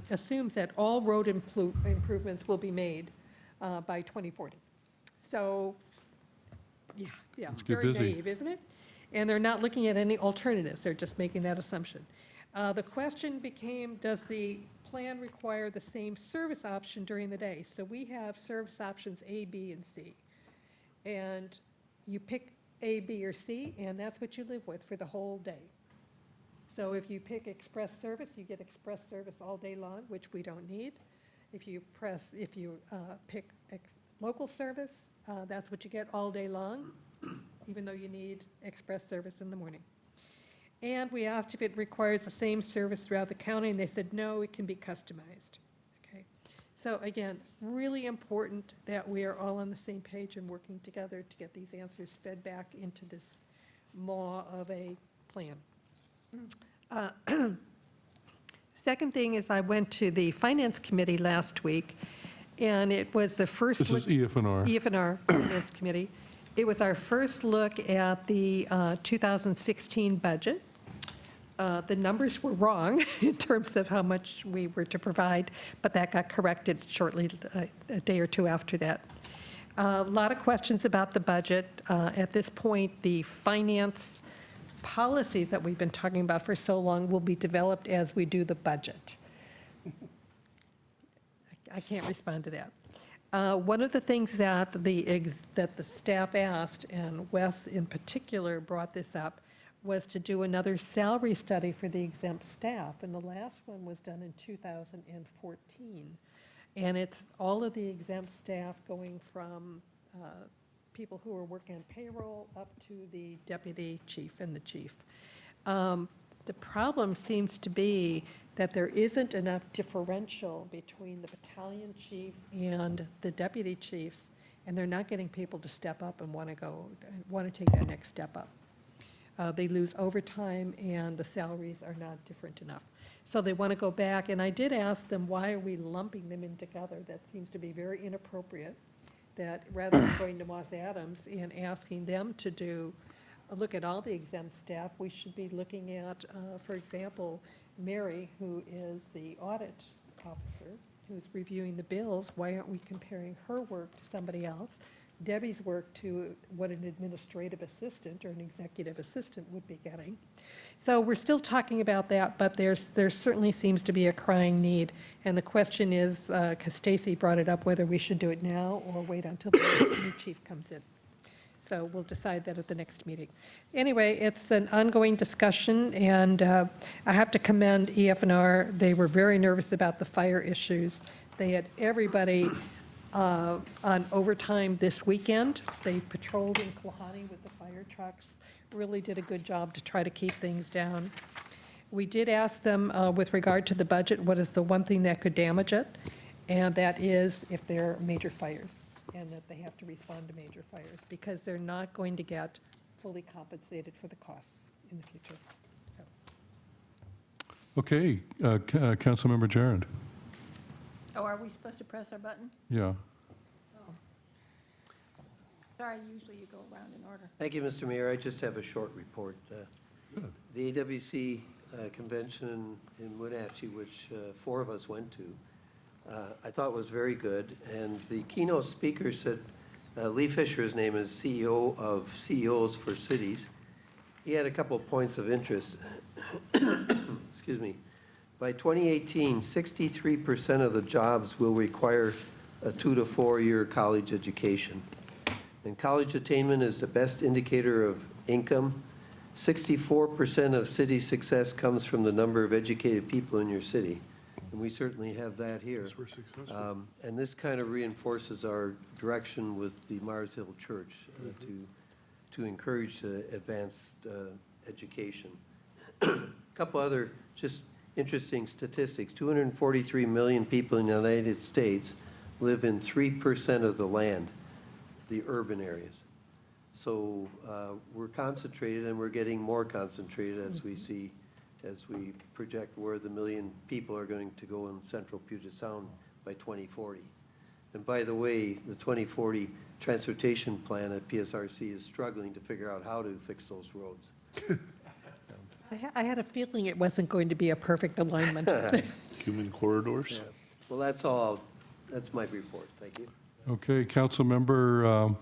assumes that all road improvements will be made by 2040. So, yeah, Let's get very busy. naive, isn't it? And they're not looking at any alternatives, they're just making that assumption. The question became, does the plan require the same service option during the day? So we have service options A, B, and C. And you pick A, B, or C, and that's what you live with for the whole day. So if you pick express service, you get express service all day long, which we don't need. If you pick local service, that's what you get all day long, even though you need express service in the morning. And we asked if it requires the same service throughout the county, and they said, no, it can be customized. Okay. So again, really important that we are all on the same page and working together to get these answers fed back into this maw of a plan. Second thing is I went to the Finance Committee last week, and it was the first. This is EF&R. EF&R Finance Committee. It was our first look at the 2016 budget. The numbers were wrong in terms of how much we were to provide, but that got corrected shortly, a day or two after that. A lot of questions about the budget. At this point, the finance policies that we've been talking about for so long will be developed as we do the budget. I can't respond to that. One of the things that the staff asked, and Wes in particular brought this up, was to do another salary study for the exempt staff. And the last one was done in 2014. And it's all of the exempt staff going from people who are working on payroll up to the deputy chief and the chief. The problem seems to be that there isn't enough differential between the battalion chief and the deputy chiefs, and they're not getting people to step up and want to take that next step up. They lose overtime, and the salaries are not different enough. So they want to go back, and I did ask them, why are we lumping them in together? That seems to be very inappropriate, that rather than going to Moss Adams and asking them to do look at all the exempt staff. We should be looking at, for example, Mary, who is the audit officer, who's reviewing the bills. Why aren't we comparing her work to somebody else? Debbie's work to what an administrative assistant or an executive assistant would be getting. So we're still talking about that, but there certainly seems to be a crying need. And the question is, because Stacy brought it up, whether we should do it now or wait until the new chief comes in. So we'll decide that at the next meeting. Anyway, it's an ongoing discussion, and I have to commend EF&R. They were very nervous about the fire issues. They had everybody on overtime this weekend. They patrolled in Klahani with the fire trucks, really did a good job to try to keep things down. We did ask them with regard to the budget, what is the one thing that could damage it? And that is if there are major fires, and that they have to respond to major fires, because they're not going to get fully compensated for the costs in the future. So. Okay, Councilmember Jarrett. Oh, are we supposed to press our button? Yeah. Oh. Sorry, usually you go around in order. Thank you, Mr. Mayor. I just have a short report. The AWC convention in Wenatchee, which 4 of us went to, I thought was very good. And the keynote speaker said, Lee Fisher, his name is CEO of CEOs for Cities. He had a couple of points of interest. Excuse me. By 2018, 63% of the jobs will require a 2 to 4 year college education. And college attainment is the best indicator of income. 64% of city success comes from the number of educated people in your city. And we certainly have that here. Yes, we're successful. And this kind of reinforces our direction with the Mars Hill Church to encourage advanced education. A couple other just interesting statistics. 243 million people in the United States live in 3% of the land, the urban areas. So we're concentrated, and we're getting more concentrated as we see, as we project where the 1 million people are going to go in central Puget Sound by 2040. And by the way, the 2040 transportation plan at PSRC is struggling to figure out how to fix those roads. I had a feeling it wasn't going to be a perfect alignment. Human corridors? Yeah. Well, that's all. That's my report. Thank you. Okay, Councilmember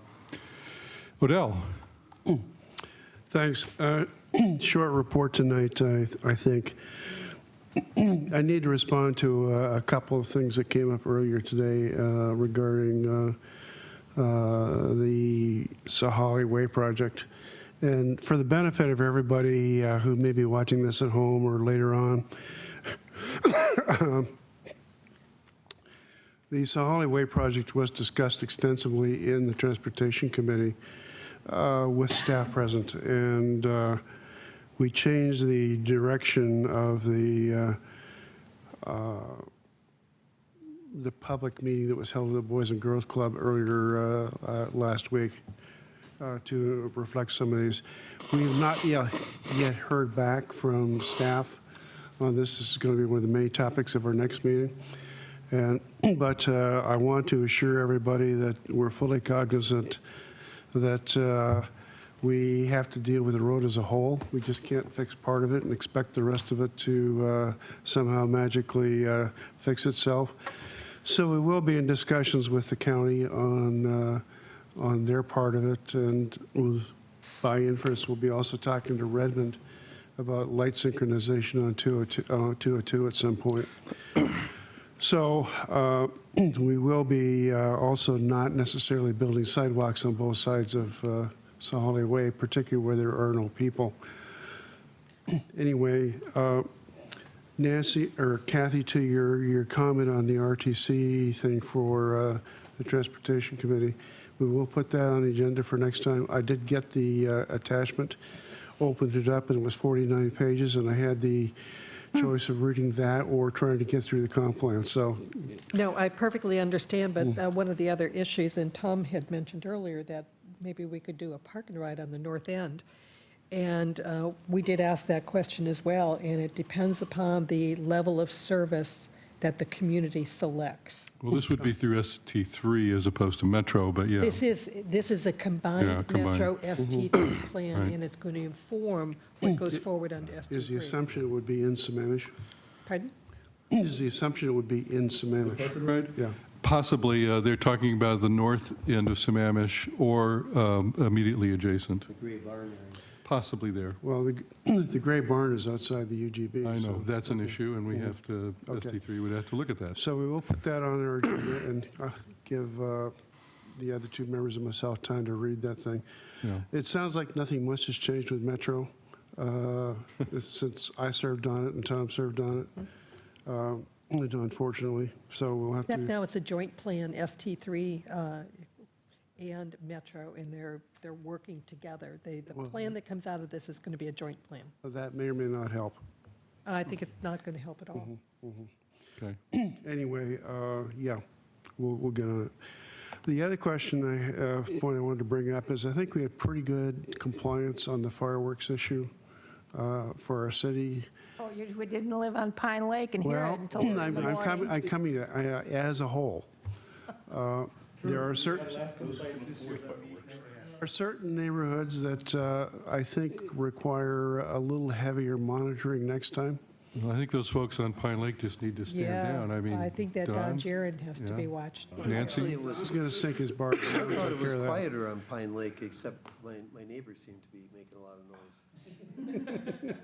Odell. Thanks. Short report tonight, I think. I need to respond to a couple of things that came up earlier today regarding the Sammamish Way project. And for the benefit of everybody who may be watching this at home or later on, the Sammamish Way project was discussed extensively in the Transportation Committee with staff present, and we changed the direction of the public meeting that was held at the Boys and Girls Club earlier last week to reflect some of these. We have not yet heard back from staff on this. This is going to be one of the main topics of our next meeting. But I want to assure everybody that we're fully cognizant that we have to deal with the road as a whole. We just can't fix part of it and expect the rest of it to somehow magically fix itself. So we will be in discussions with the county on their part of it, and by inference, we'll be also talking to Redmond about light synchronization on 202 at some point. So we will be also not necessarily building sidewalks on both sides of Sammamish Way, particularly where there are no people. Anyway, Nancy or Kathy, to your comment on the RTC thing for the Transportation Committee, we will put that on the agenda for next time. I did get the attachment, opened it up, and it was 49 pages, and I had the choice of reading that or trying to get through the comp plan. So, No, I perfectly understand, but one of the other issues, and Tom had mentioned earlier that maybe we could do a park and ride on the north end. And we did ask that question as well, and it depends upon the level of service that the community selects. Well, this would be through ST3 as opposed to Metro, but yeah. This is a combined Yeah, combined. Metro ST3 plan, Right. and it's going to inform what goes forward under Is the ST3. assumption it would be in Sammamish? Pardon? Is the assumption it would be in Sammamish? Right? Yeah. Possibly, they're talking about the north end of Sammamish or immediately adjacent. The Gray Barn area. Possibly there. Well, the Gray Barn is outside the UGB. I know, so- that's an issue, and we have to, Okay. ST3 would have to look at that. So we will put that on our agenda and give the other two members and myself time to read that thing. Yeah. It sounds like nothing much has changed with Metro since I served on it and Tom served on it, unfortunately. So we'll have Except to, now it's a joint plan, ST3 and Metro, and they're working together. The plan that comes out of this is going to be a joint plan. that may or may not help. I think it's not going to help at all. Okay. Anyway, yeah, we'll get on it. The other question point I wanted to bring up is I think we had pretty good compliance on the fireworks issue for our city. Oh, we didn't live on Pine Lake and hear Well, it until 3 in the I'm morning. coming to, as a whole. There are certain neighborhoods that I think require a little heavier monitoring next time. Well, I think those folks on Pine Lake just need to stand down. I mean, I think that Don? Jared has to Yeah. be watched. Nancy? Actually, it was, He's going to sink his bar. I thought it was quieter on Pine Lake, except my neighbors seem to be making a lot of noise.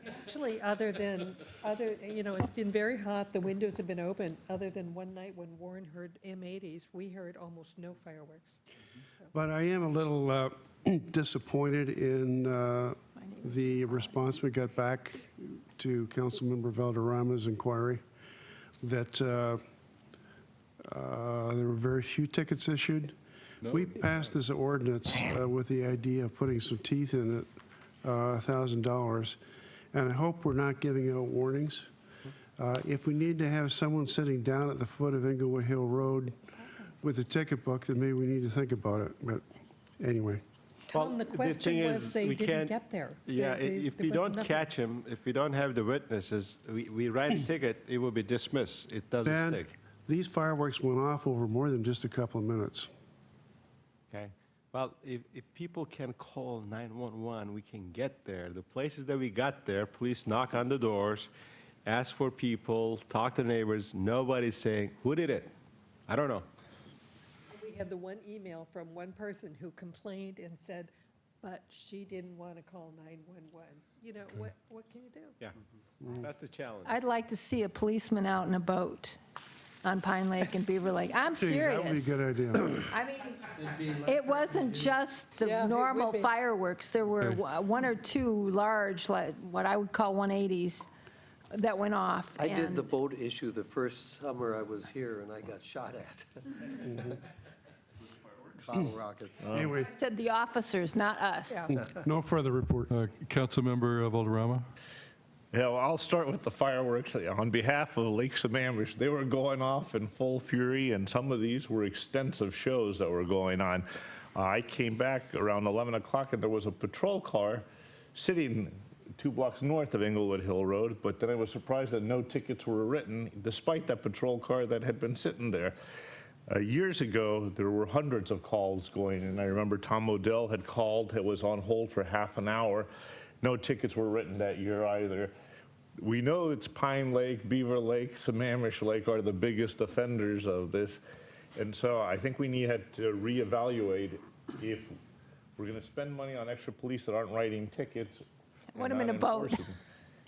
Actually, it's been very hot, the windows have been open, other than one night when Warren heard M80s, we heard almost no fireworks. But I am a little disappointed in the response we got back to Councilmember Valderrama's inquiry, that there were very few tickets issued. We passed this ordinance with the idea of putting some teeth in it, $1,000, and I hope we're not giving out warnings. If we need to have someone sitting down at the foot of Inglewood Hill Road with a ticket book, then maybe we need to think about it, but anyway. Tom, the question was they didn't get there. Yeah, if we don't nothing. catch him, if we don't have the witnesses, we write a ticket, it will be dismissed. It doesn't Ben, stick. these fireworks went off over more than just a couple of minutes. Okay. Well, if people can call 911, we can get there. The places that we got there, please knock on the doors, ask for people, talk to neighbors. Nobody's saying, who did it? I don't know. We had the one email from one person who complained and said, but she didn't want to call 911. You know, what can you do? Yeah, that's the challenge. I'd like to see a policeman out in a boat on Pine Lake and Beaver Lake. I'm Gee, serious. that would be a good idea. I mean, it wasn't just the Yeah, it would normal be. fireworks. There were one or two large, like what I would call 180s, that went off. I did and- the boat issue the first summer I was here, and I got shot at. Bottle rockets. Anyway, Said the officers, not us. no further report. Councilmember Valderrama? Yeah, well, I'll start with the fireworks. On behalf of Lake Sammamish, they were going off in full fury, and some of these were extensive shows that were going on. I came back around 11 o'clock, and there was a patrol car sitting 2 blocks north of Inglewood Hill Road, but then I was surprised that no tickets were written, despite that patrol car that had been sitting there. Years ago, there were hundreds of calls going, and I remember Tom Odell had called. It was on hold for half an hour. No tickets were written that year either. We know it's Pine Lake, Beaver Lake, Sammamish Lake are the biggest offenders of this. And so I think we need to reevaluate if we're going to spend money on extra police that aren't writing tickets. Put and 'em in not a boat. enforcing,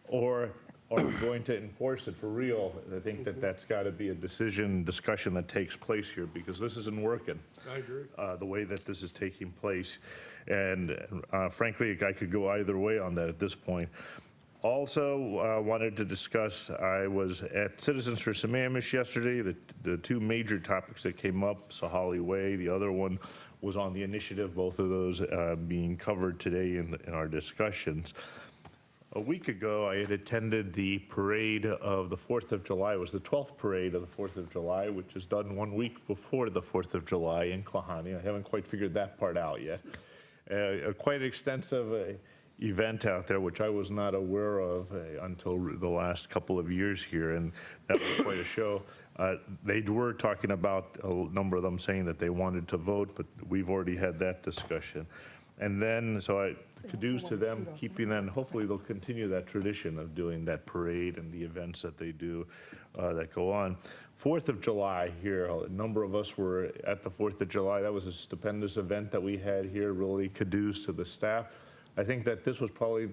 or are we going to enforce it for real? I think that's got to be a discussion that takes place here, because this isn't working. I agree. The way that this is taking place. And frankly, I could go either way on that at this point. Also, wanted to discuss, I was at Citizens for Sammamish yesterday. The two major topics that came up, Sahali Way, the other one was on the initiative, both of those being covered today in our discussions. A week ago, I had attended the parade of the 4th of July. It was the 12th parade of the 4th of July, which is done 1 week before the 4th of July in Klahani. I haven't quite figured that part out yet. Quite extensive. event out there, which I was not aware of until the last couple of years here, and that was quite a show. They were talking about, a number of them saying that they wanted to vote, but we've already had that discussion. And then, so kudos to them keeping that, and hopefully they'll continue that tradition of doing that parade and the events that they do that go on. 4th of July here, a number of us were at the 4th of July. That was a stupendous event that we had here, really kudos to the staff. I think that this was probably,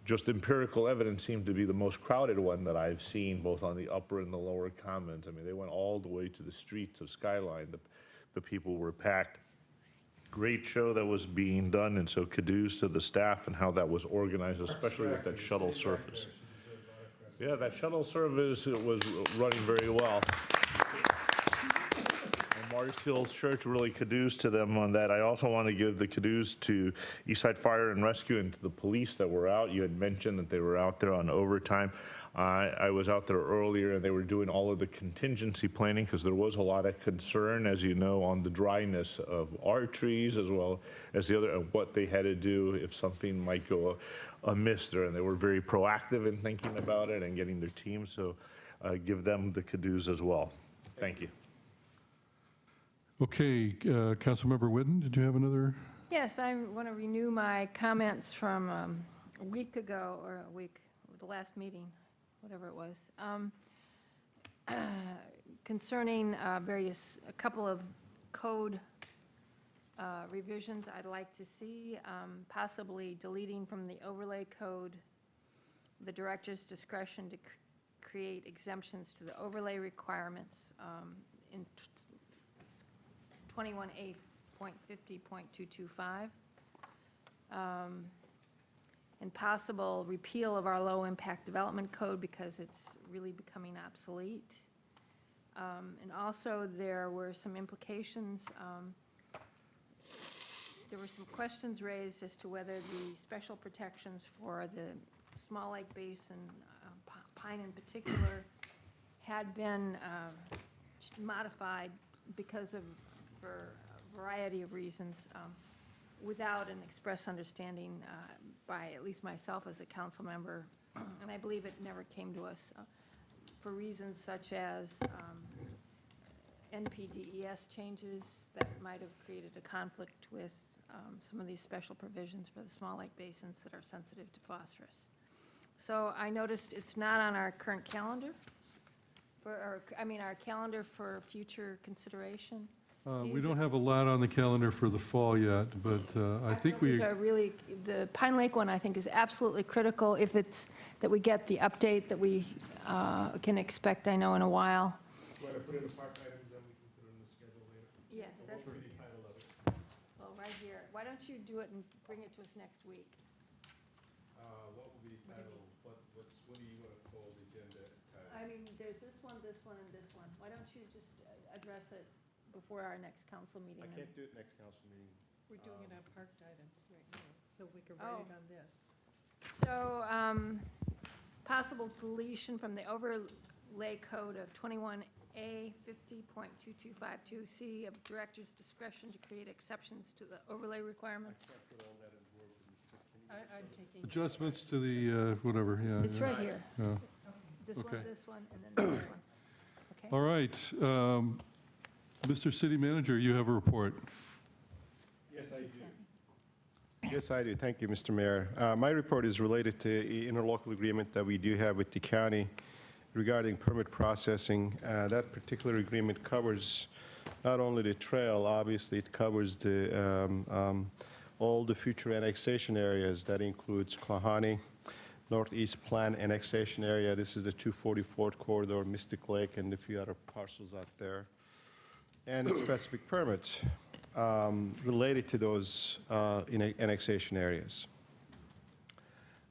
just empirical evidence, seemed to be the most crowded one that I've seen, both on the upper and the lower commons. I mean, they went all the way to the streets of Skyline. The people were packed. Great show that was being done, and so kudos to the staff and how that was organized, especially with that shuttle service. Yeah, that shuttle service was running very well. And Marsfield Church, really kudos to them on that. I also want to give the kudos to Eastside Fire and Rescue and to the police that were out. You had mentioned that they were out there on overtime. I was out there earlier, and they were doing all of the contingency planning because there was a lot of concern, as you know, on the dryness of our trees as well as the other, and what they had to do if something might go amiss there. And they were very proactive in thinking about it and getting their team, so give them the kudos as well. Thank you. Okay, Councilmember Whitten, did you have another? Yes, I want to renew my comments from a week ago, or the last meeting, whatever it was, concerning a couple of code revisions I'd like to see, possibly deleting from the overlay code the director's discretion to create exemptions to the overlay requirements in 21A.50.225. And possible repeal of our low-impact development code because it's really becoming obsolete. And also, there were some implications. There were some questions raised as to whether the special protections for the Small Lake Basin, pine in particular, had been modified for a variety of reasons, without an express understanding by at least myself as a council member, and I believe it never came to us, for reasons such as NPDES changes that might have created a conflict with some of these special provisions for the Small Lake Basins that are sensitive to phosphorus. So I noticed it's not on our current calendar, our calendar for future consideration. We don't have a lot on the calendar for the fall yet, but I think we... These are really, the Pine Lake one, I think, is absolutely critical if it's, that we get the update that we can expect, I know, in a while. Want to put in the park items, then we can put it in the schedule later? Yes, that's, well, right here. Why don't you do it and bring it to us next week? What will be the title? What do you want to call the agenda title? I mean, there's this one, and this one. Why don't you just address it before our next council meeting? I can't do it next council meeting. We're doing it on parked items right now, so we can write it on this. So, possible deletion from the overlay code of 21A 50.2252C of director's discretion to create exceptions to the overlay requirements. I'm taking. Adjustments to the, whatever, yeah. It's right here. Yeah. This Okay. one, and then this one. Okay. All right. Mr. City Manager, you have a report. Yes, I do. Yes, I do. Thank you, Mr. Mayor. My report is related to the interlocal agreement that we do have with the county regarding permit processing. That particular agreement covers not only the trail, obviously, it covers the all the future annexation areas. That includes Klahani, Northeast Plan annexation area. This is the 244th corridor, Mystic Lake, and a few other parcels out there. And specific permits related to those annexation areas.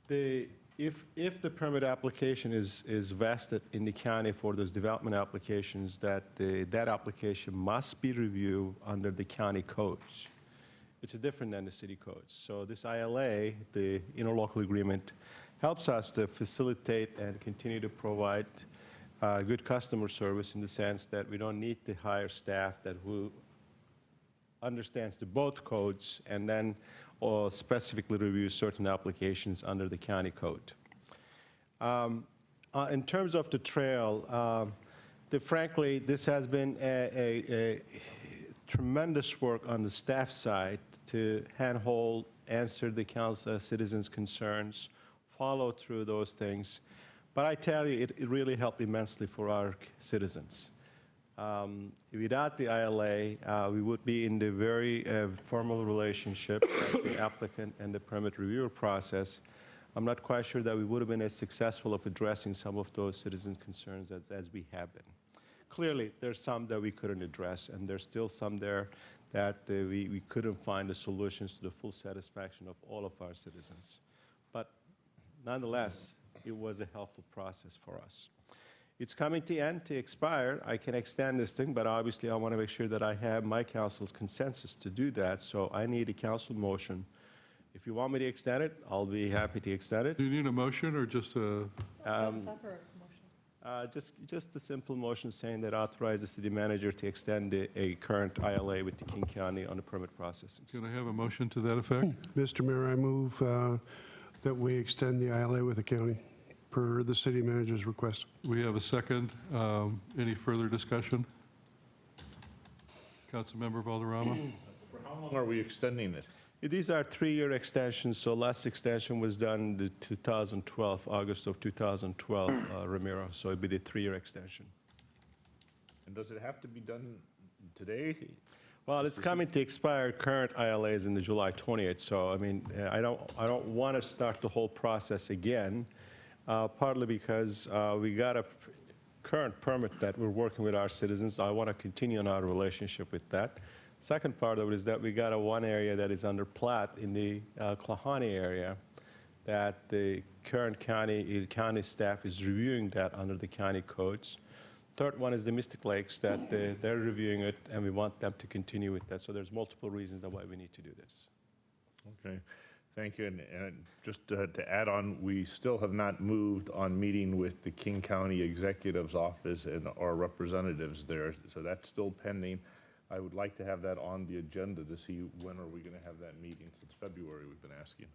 If the permit application is vested in the county for those development applications, that application must be reviewed under the county codes. It's different than the city codes. So this ILA, the interlocal agreement, helps us to facilitate and continue to provide good customer service in the sense that we don't need to hire staff who understands the both codes, and then specifically review certain applications under the county code. In terms of the trail, frankly, this has been a tremendous work on the staff side to handhold, answer the council citizens' concerns, follow through those things. But I tell you, it really helped immensely for our citizens. Without the ILA, we would be in the very formal relationship with the applicant and the permit reviewer process. I'm not quite sure that we would have been as successful of addressing some of those citizen concerns as we have been. Clearly, there's some that we couldn't address, and there's still some there that we couldn't find the solutions to the full satisfaction of all of our citizens. But nonetheless, it was a helpful process for us. It's coming to end, to expire. I can extend this thing, but obviously I want to make sure that I have my council's consensus to do that, so I need a council motion. If you want me to extend it, I'll be happy to extend it. Do you need a motion or just a? Just a simple motion saying that authorize the city manager to extend a current ILA with the King County on the permit processing. Can I have a motion to that effect? Mr. Mayor, I move that we extend the ILA with the county per the city manager's request. We have a second. Any further discussion? Councilmember Valderrama? For how long are we extending it? These are 3-year extensions, so last extension was done in 2012, August of 2012, Ramiro, so it'd be the 3-year extension. And does it have to be done today? Well, it's coming to expire. Current ILA is in the July 28th, so I mean, I don't want to start the whole process again, partly because we got a current permit that we're working with our citizens. I want to continue on our relationship with that. Second part of it is that we got one area that is under plat in the Klahani area that the current county staff is reviewing that under the county codes. Third one is the Mystic Lakes that they're reviewing it, and we want them to continue with that. So there's multiple reasons why we need to do this. Okay, thank you. And just to add on, we still have not moved on meeting with the King County Executive's Office and our representatives there, so that's still pending. I would like to have that on the agenda to see when are we going to have that meeting. Since February, we've been asking.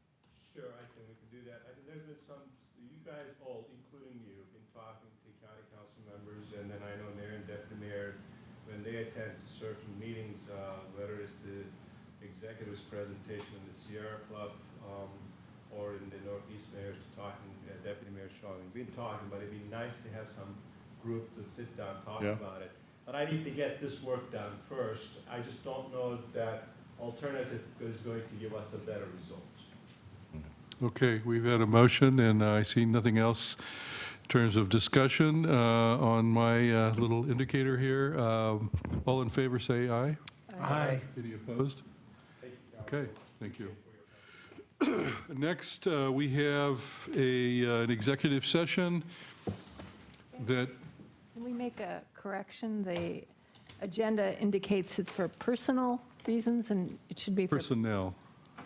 Sure, we can do that. I think there's been you guys all, including you, have been talking to county council members, and then I know mayor and deputy mayor, when they attend certain meetings, whether it's the executive's presentation in the Sierra Club or in the Northeast mayor's talking, deputy mayor showing. We've been talking, but it'd be nice to have some group to sit down, talk about it. But I need to get this work done first. I just don't know that alternative is going to give us a better result. Okay, we've had a motion, and I see nothing else in terms of discussion on my little indicator here. All in favor, say aye. Aye. Any opposed? Okay, thank you. Next, we have an executive session that. Can we make a correction? The agenda indicates it's for personal reasons, and it should be for Personnel.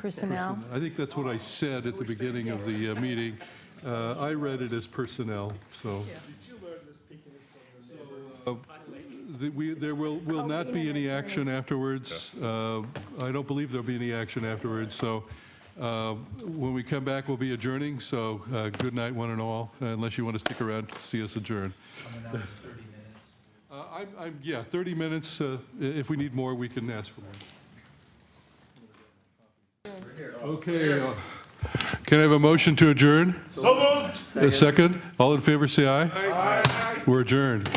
personnel. I think that's what I said at the beginning of the meeting. I read it as personnel, so. There will not be any action afterwards. I don't believe there'll be any action afterwards, so when we come back, we'll be adjourning, so good night, one and all, unless you want to stick around to see us adjourn. Yeah, 30 minutes. If we need more, we can ask for more. Okay. Can I have a motion to adjourn? So moved. A second? All in favor, say aye. Aye. We're adjourned.